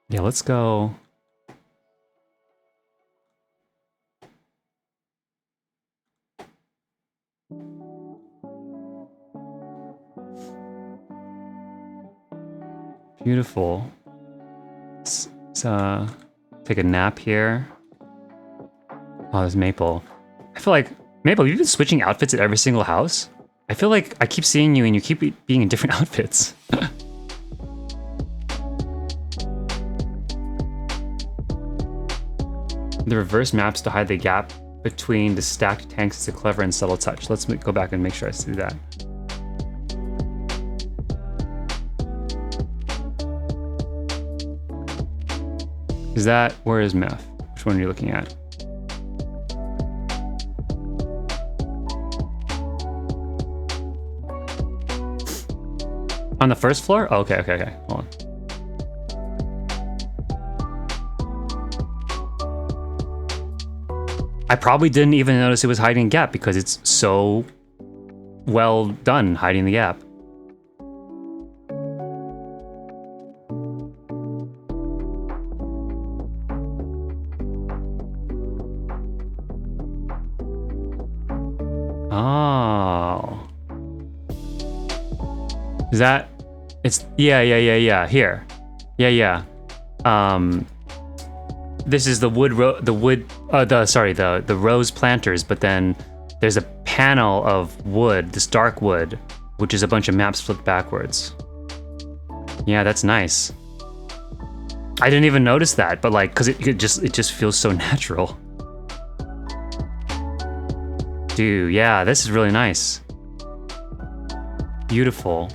Speaker 1: Yeah, let's go. Beautiful. Let's take a nap here. Oh, there's Maple. I feel like, Maple, you've been switching outfits at every single house? I feel like I keep seeing you and you keep being in different outfits. The reverse maps to hide the gap between the stacked tanks is a clever and subtle touch. Let's go back and make sure I see that. Is that, where is Meph? Which one are you looking at? On the first floor? Oh, okay, hold on. I probably didn't even notice it was hiding a gap because it's so well done hiding the gap. Oh. Is that, it's, yeah, here. Yeah. This is the the rose planters, but then there's a panel of wood, this dark wood, which is a bunch of maps flipped backwards. Yeah, that's nice. I didn't even notice that, but like, cause it just feels so natural. Dude, yeah, this is really nice. Beautiful.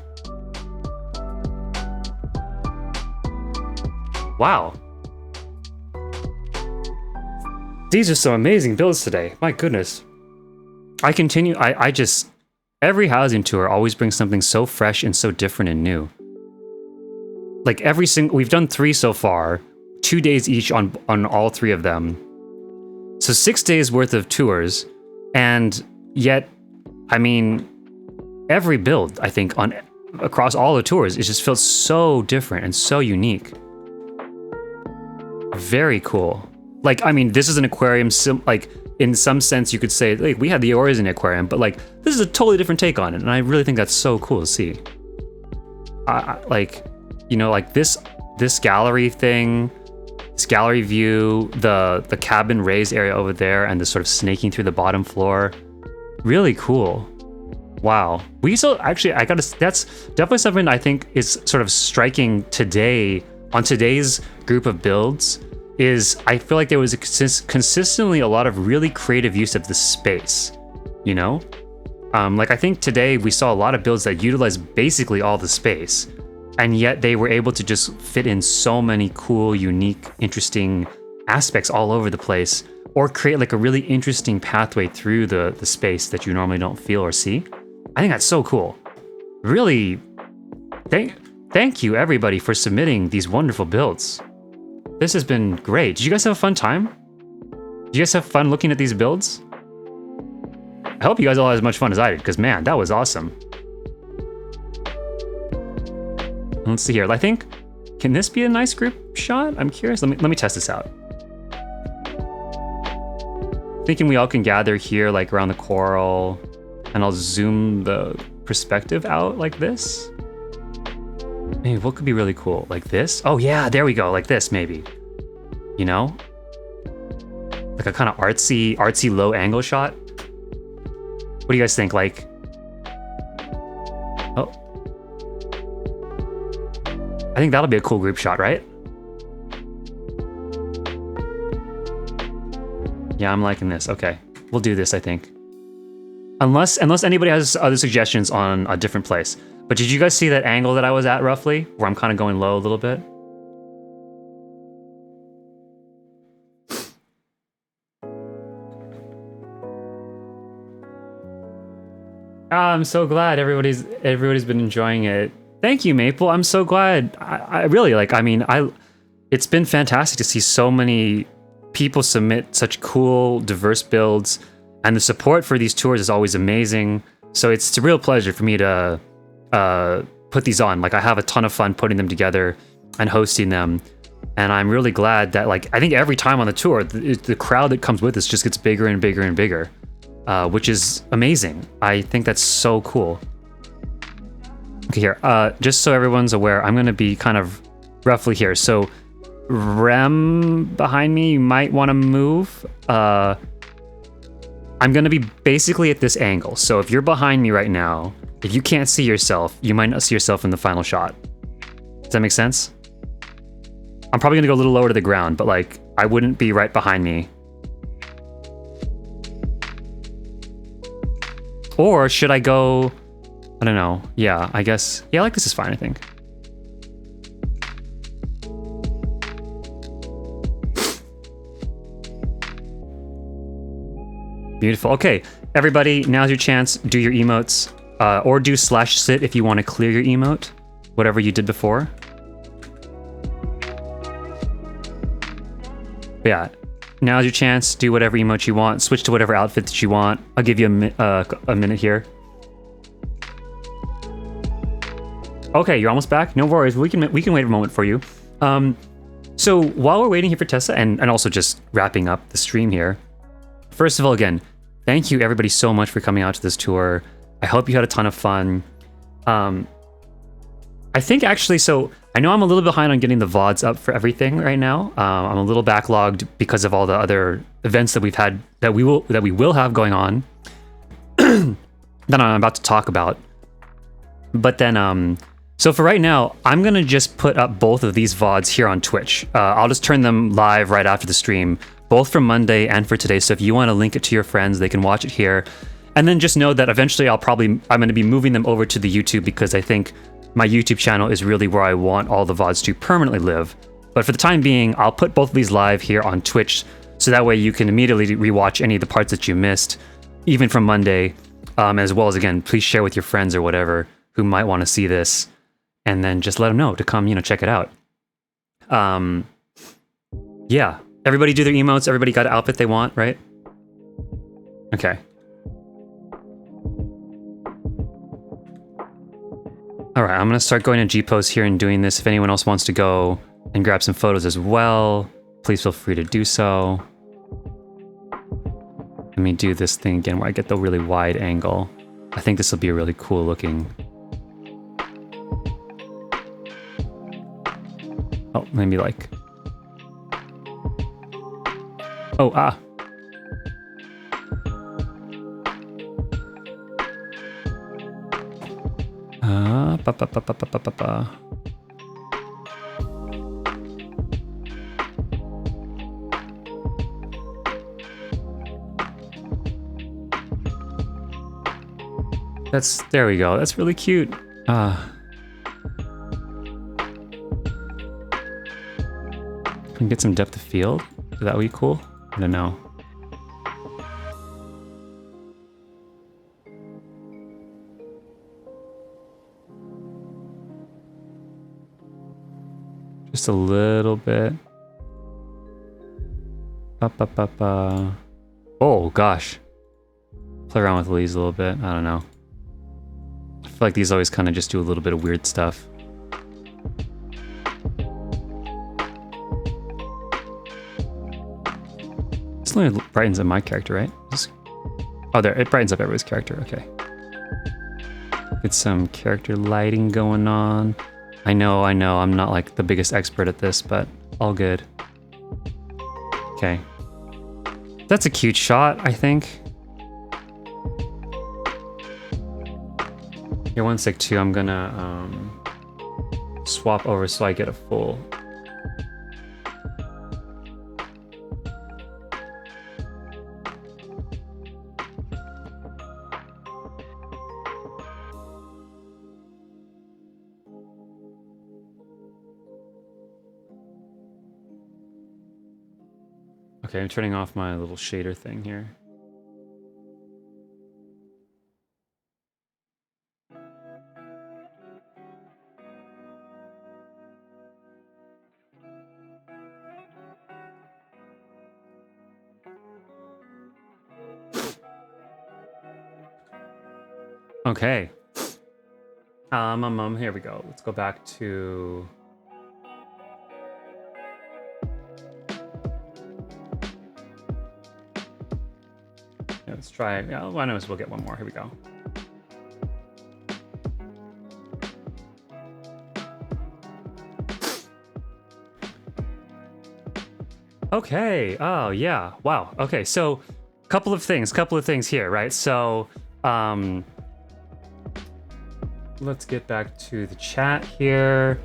Speaker 1: Wow. These are some amazing builds today. My goodness. I just, every housing tour always brings something so fresh and so different and new. Like we've done 3 so far, 2 days each on all 3 of them. So 6 days worth of tours, and yet, I mean, every build, I think, across all the tours, it just feels so different and so unique. Very cool. Like, I mean, this is an aquarium, like, in some sense you could say, like, we had the Origin aquarium, but like, this is a totally different take on it, and I really think that's so cool to see. Like, you know, like this gallery thing, This gallery view, the cabin raised area over there, and the sort of snaking through the bottom floor. Really cool. Wow. We still actually, that's definitely something I think is sort of striking today on today's group of builds. Is I feel like there was consistently a lot of really creative use of the space, you know? Like I think today we saw a lot of builds that utilized basically all the space, and yet they were able to just fit in so many cool, unique, interesting aspects all over the place, or create like a really interesting pathway through the space that you normally don't feel or see. I think that's so cool. Really, thank you everybody for submitting these wonderful builds. This has been great. Did you guys have a fun time? Did you guys have fun looking at these builds? I hope you guys all had as much fun as I did, because man, that was awesome. Let's see here. I think, can this be a nice group shot? I'm curious. Let me test this out. Thinking we all can gather here, like around the coral, and I'll zoom the perspective out like this. Maybe what could be really cool? Like this? Oh yeah, there we go. Like this, maybe. You know? Like a kind of artsy low angle shot. What do you guys think? Like, oh, I think that'll be a cool group shot, right? Yeah, I'm liking this. Okay, we'll do this, I think. Unless anybody has other suggestions on a different place. But did you guys see that angle that I was at roughly? Where I'm kind of going low a little bit? I'm so glad everybody's been enjoying it. Thank you, Maple. I'm so glad. I really like. I mean, it's been fantastic to see so many people submit such cool, diverse builds, and the support for these tours is always amazing. So it's a real pleasure for me to put these on. Like I have a ton of fun putting them together and hosting them, and I'm really glad that like I think every time on the tour, the crowd that comes with us just gets bigger and bigger and bigger. Which is amazing. I think that's so cool. Okay, here, just so everyone's aware, I'm gonna be kind of roughly here. So, Rem behind me, you might wanna move. I'm gonna be basically at this angle. So if you're behind me right now, if you can't see yourself, you might not see yourself in the final shot. Does that make sense? I'm probably gonna go a little lower to the ground, but like, I wouldn't be right behind me. Or should I go, I don't know. Yeah, I guess, yeah, like this is fine, I think. Beautiful. Okay, everybody, now's your chance. Do your emotes, or do /sit if you want to clear your emote, whatever you did before. But yeah. Now's your chance. Do whatever emote you want. Switch to whatever outfit that you want. I'll give you a minute here. Okay, you're almost back. No worries. We can wait a moment for you. So while we're waiting here for Tessa, and also just wrapping up the stream here. First of all, again, thank you everybody so much for coming out to this tour. I hope you had a ton of fun. I think actually, so I know I'm a little behind on getting the VODs up for everything right now. I'm a little backlogged because of all the other events that we've had that we will have going on that I'm about to talk about. But then, so for right now, I'm gonna just put up both of these VODs here on Twitch. I'll just turn them live right after the stream, both for Monday and for today. So if you want to link it to your friends, they can watch it here. And then just know that eventually I'm going to be moving them over to the YouTube, because I think my YouTube channel is really where I want all the VODs to permanently live. But for the time being, I'll put both of these live here on Twitch, so that way you can immediately rewatch any of the parts that you missed, even from Monday, as well as, again, please share with your friends or whatever who might want to see this, and then just let them know to come, check it out. Yeah, everybody do their emotes, everybody got an outfit they want, right? Okay. All right, I'm gonna start going to G-Pose here and doing this. If anyone else wants to go and grab some photos as well, please feel free to do so. Let me do this thing again where I get the really wide angle. I think this will be a really cool looking. Oh, maybe like Oh, ah. Ba, ba, ba, ba, ba, ba, ba. There we go. That's really cute. Can we get some depth of field? Would that be cool? I don't know. Just a little bit. Oh gosh. Play around with these a little bit. I don't know. I feel like these always kind of just do a little bit of weird stuff. This only brightens up my character, right? Oh, there. It brightens up everybody's character. Okay. Get some character lighting going on. I know. I'm not like the biggest expert at this, but all good. Okay. That's a cute shot, I think. Here, 1 sec 2, I'm gonna swap over so I get a full. Okay, I'm turning off my little shader thing here. Okay. Here we go. Let's go back to... Yeah, let's try... Yeah, why not? We'll get one more. Here we go. Okay. Oh, yeah. Wow. Okay, so couple of things here, right? So, let's get back to the chat here.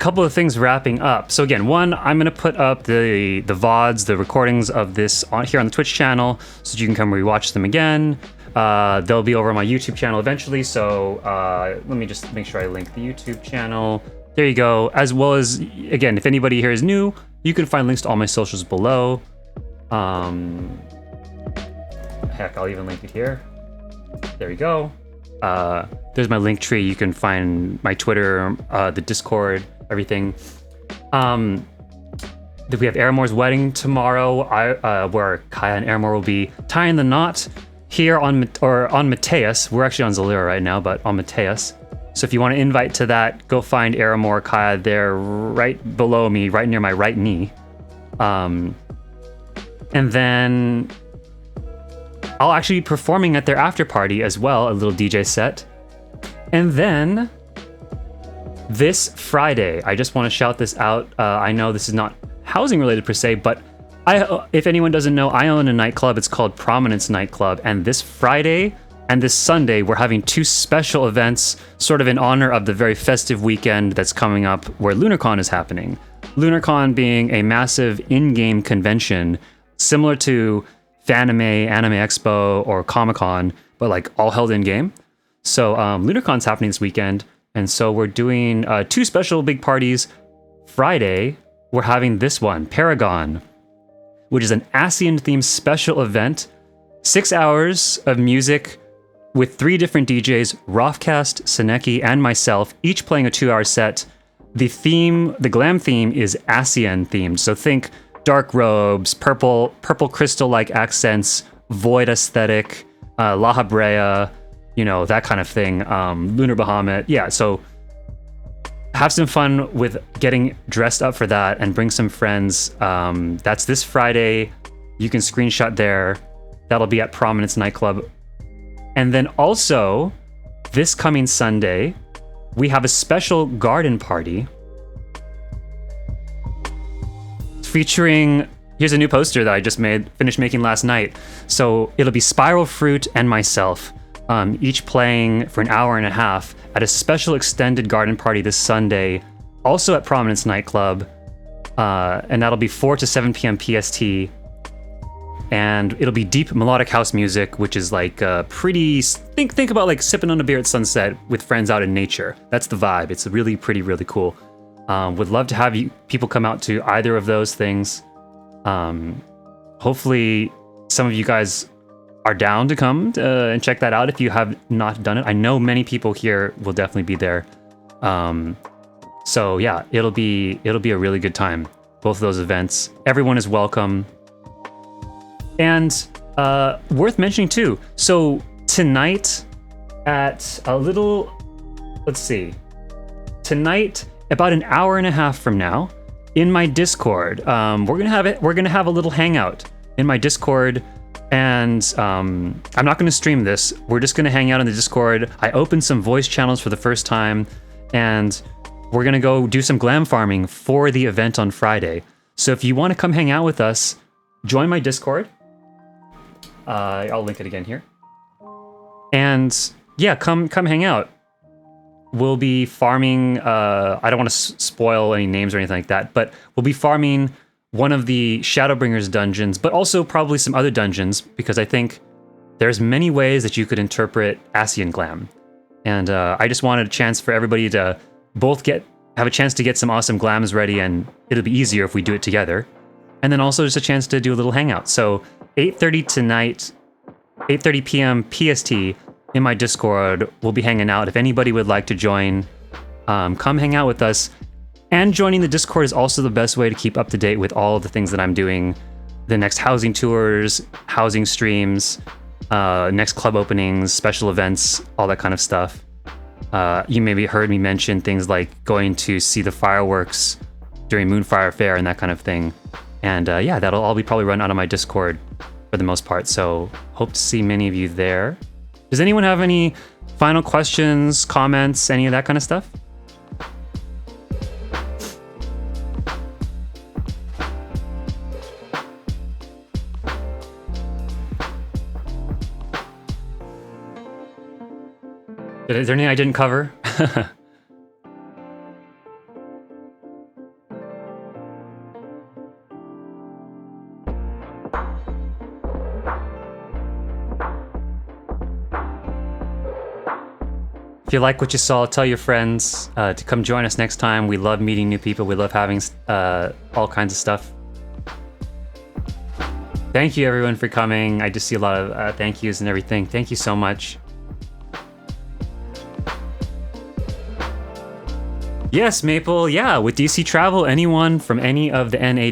Speaker 1: Couple of things wrapping up. So again, one, I'm gonna put up the VODs, the recordings of this here on the Twitch channel, so that you can come rewatch them again. They'll be over on my YouTube channel eventually. So let me just make sure I link the YouTube channel. There you go. As well as, again, if anybody here is new, you can find links to all my socials below. Heck, I'll even link it here. There we go. There's my link tree. You can find my Twitter, the Discord, everything. We have Aramore's wedding tomorrow, where Kaiya and Aramore will be tying the knot here on Mateus. We're actually on Zalera right now, but on Mateus. So if you want to invite to that, go find Aramore, Kaiya. They're right below me, right near my right knee. And then I'll actually be performing at their after party as well, a little DJ set. And then this Friday, I just want to shout this out. I know this is not housing related per se, but if anyone doesn't know, I own a nightclub. It's called Prominence Nightclub. And this Friday and this Sunday, we're having two special events sort of in honor of the very festive weekend that's coming up where LunarCon is happening. LunarCon being a massive in-game convention similar to Fanime, Anime Expo, or Comic-Con, but like all held in-game. So LunarCon's happening this weekend, and so we're doing two special big parties. Friday, we're having this one, Paragon, which is an ASEAN-themed special event. 6 hours of music with 3 different DJs, Rothcast, Seneki, and myself, each playing a 2-hour set. The glam theme is ASEAN-themed, so think dark robes, purple crystal-like accents, void aesthetic, La Habrea, that kind of thing, Lunar Bahamut. Yeah, so have some fun with getting dressed up for that and bring some friends. That's this Friday. You can screenshot there. That'll be at Prominence Nightclub. And then also, this coming Sunday, we have a special garden party featuring here's a new poster that I just finished making last night. So it'll be Spiral Fruit and myself, each playing for an hour and a half at a special extended garden party this Sunday, also at Prominence Nightclub, and that'll be 4 to 7 p.m. PST. And it'll be deep melodic house music, which is like pretty. Think about like sipping on a beer at sunset with friends out in nature. That's the vibe. It's really pretty, really cool. Would love to have people come out to either of those things. Hopefully, some of you guys are down to come and check that out if you have not done it. I know many people here will definitely be there. So yeah, it'll be a really good time. Both of those events. Everyone is welcome. And worth mentioning too. So tonight at tonight about an hour and a half from now in my Discord, we're gonna have a little hangout in my Discord, and I'm not gonna stream this. We're just gonna hang out in the Discord. I opened some voice channels for the first time, and we're gonna go do some glam farming for the event on Friday. So if you want to come hang out with us, join my Discord. I'll link it again here. And yeah, come hang out. We'll be farming, I don't want to spoil any names or anything like that, but we'll be farming one of the Shadowbringers dungeons, but also probably some other dungeons, because I think there's many ways that you could interpret Ascian Glam. And I just wanted a chance for everybody to both have a chance to get some awesome glams ready, and it'll be easier if we do it together. And then also just a chance to do a little hangout. So 8:30 tonight, 8:30 p.m. PST in my Discord, we'll be hanging out. If anybody would like to join, come hang out with us. And joining the Discord is also the best way to keep up to date with all of the things that I'm doing. The next housing tours, housing streams, next club openings, special events, all that kind of stuff. You maybe heard me mention things like going to see the fireworks during Moonfire Fair and that kind of thing. And yeah, that'll all be probably run out of my Discord for the most part. So hope to see many of you there. Does anyone have any final questions, comments, any of that kind of stuff? Is there anything I didn't cover? If you like what you saw, tell your friends to come join us next time. We love meeting new people. We love having all kinds of stuff. Thank you, everyone, for coming. I just see a lot of thank yous and everything. Thank you so much. Yes, Maple. Yeah, with DC Travel, anyone from any of the NA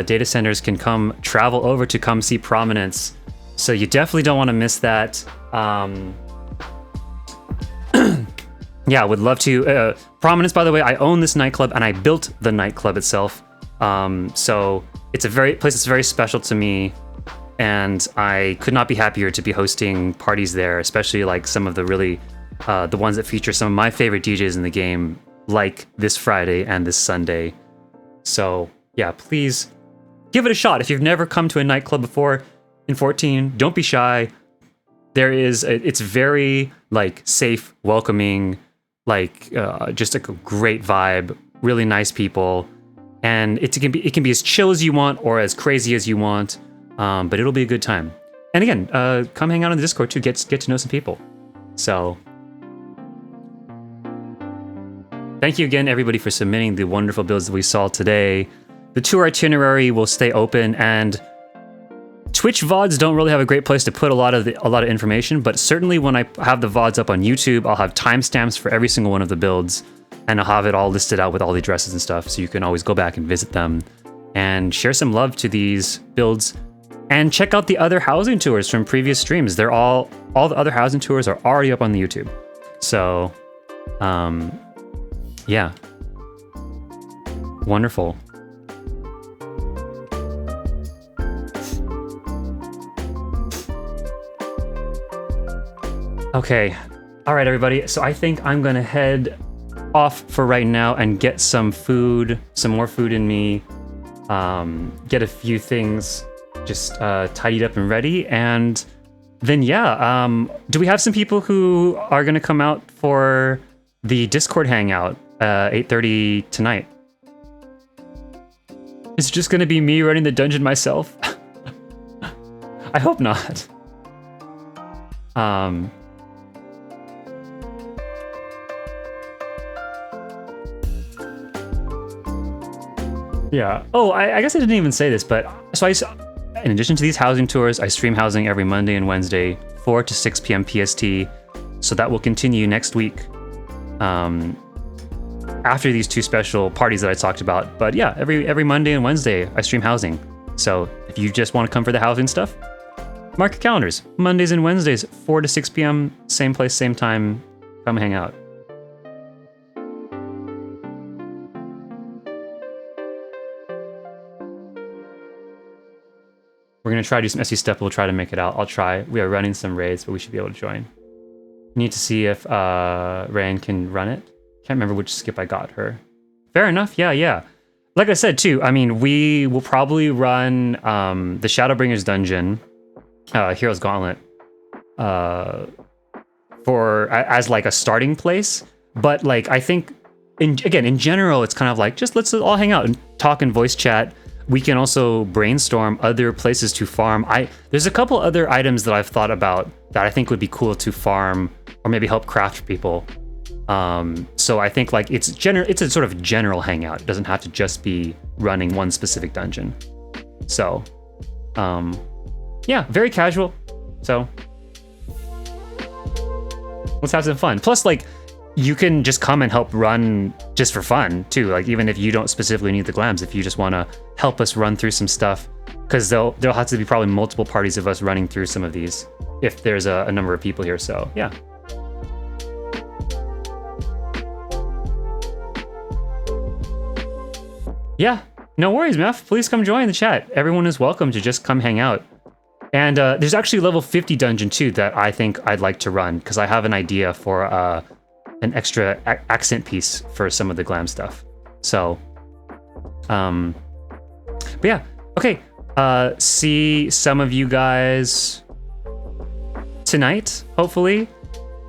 Speaker 1: data centers can come travel over to come see Prominence. So you definitely don't want to miss that. Yeah, would love to. Prominence, by the way, I own this nightclub and I built the nightclub itself. So it's a place that's very special to me, and I could not be happier to be hosting parties there, especially like some of the really, the ones that feature some of my favorite DJs in the game, like this Friday and this Sunday. So yeah, please give it a shot. If you've never come to a nightclub before in 14, don't be shy. It's very like safe, welcoming, like just a great vibe, really nice people, and it can be as chill as you want or as crazy as you want, but it'll be a good time. And again, come hang out on the Discord too, get to know some people. So thank you again, everybody, for submitting the wonderful builds that we saw today. The tour itinerary will stay open, and Twitch VODs don't really have a great place to put a lot of information, but certainly when I have the VODs up on YouTube, I'll have timestamps for every single one of the builds, and I'll have it all listed out with all the addresses and stuff, so you can always go back and visit them and share some love to these builds. And check out the other housing tours from previous streams. They're all the other housing tours are already up on the YouTube. So, yeah. Wonderful. Okay, all right, everybody. So I think I'm gonna head off for right now and get some food, some more food in me. get a few things just tidied up and ready, and then yeah, do we have some people who are gonna come out for the Discord hangout 8:30 tonight? Is it just gonna be me running the dungeon myself? I hope not. Yeah. Oh, I guess I didn't even say this, but so in addition to these housing tours, I stream housing every Monday and Wednesday, 4 to 6 p.m. PST. So that will continue next week. After these two special parties that I talked about. But yeah, every Monday and Wednesday, I stream housing. So if you just want to come for the housing stuff, mark your calendars. Mondays and Wednesdays, 4 to 6 p.m., same place, same time. Come hang out. We're going to try to do some SE stuff. We'll try to make it out. I'll try. We are running some raids, but we should be able to join. Need to see if Rand can run it. Can't remember which skip I got her. Fair enough. Yeah. Like I said, too, I mean, we will probably run the Shadowbringers dungeon, Hero's Gauntlet, as like a starting place. But like, I think, in general, it's kind of like, just let's all hang out and talk and voice chat. We can also brainstorm other places to farm. There's a couple other items that I've thought about that I think would be cool to farm or maybe help craft for people. So I think like it's a sort of general hangout. It doesn't have to just be running one specific dungeon. So, yeah, very casual. So let's have some fun. Plus, like, you can just come and help run just for fun too. Like, even if you don't specifically need the glams, if you just want to help us run through some stuff, because there'll have to be probably multiple parties of us running through some of these if there's a number of people here. So yeah. Yeah, no worries, Meph. Please come join the chat. Everyone is welcome to just come hang out. And there's actually a level 50 dungeon too that I think I'd like to run, because I have an idea for an extra accent piece for some of the glam stuff. So, but yeah, okay. See some of you guys tonight, hopefully.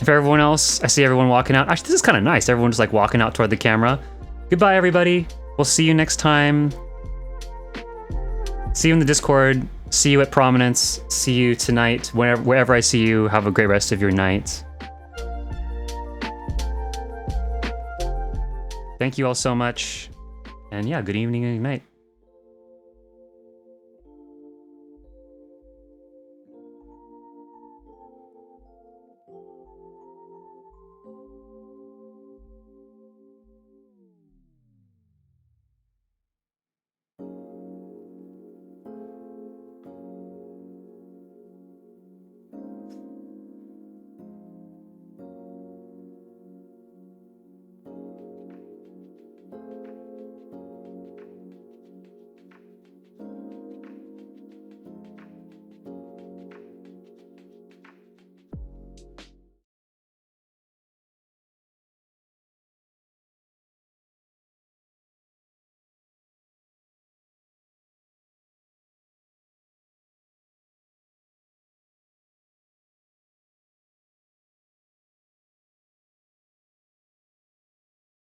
Speaker 1: For everyone else, I see everyone walking out. Actually, this is kind of nice. Everyone just like walking out toward the camera. Goodbye, everybody. We'll see you next time. See you in the Discord. See you at Prominence. See you tonight. Wherever I see you, have a great rest of your night. Thank you all so much. And yeah, good evening and good night.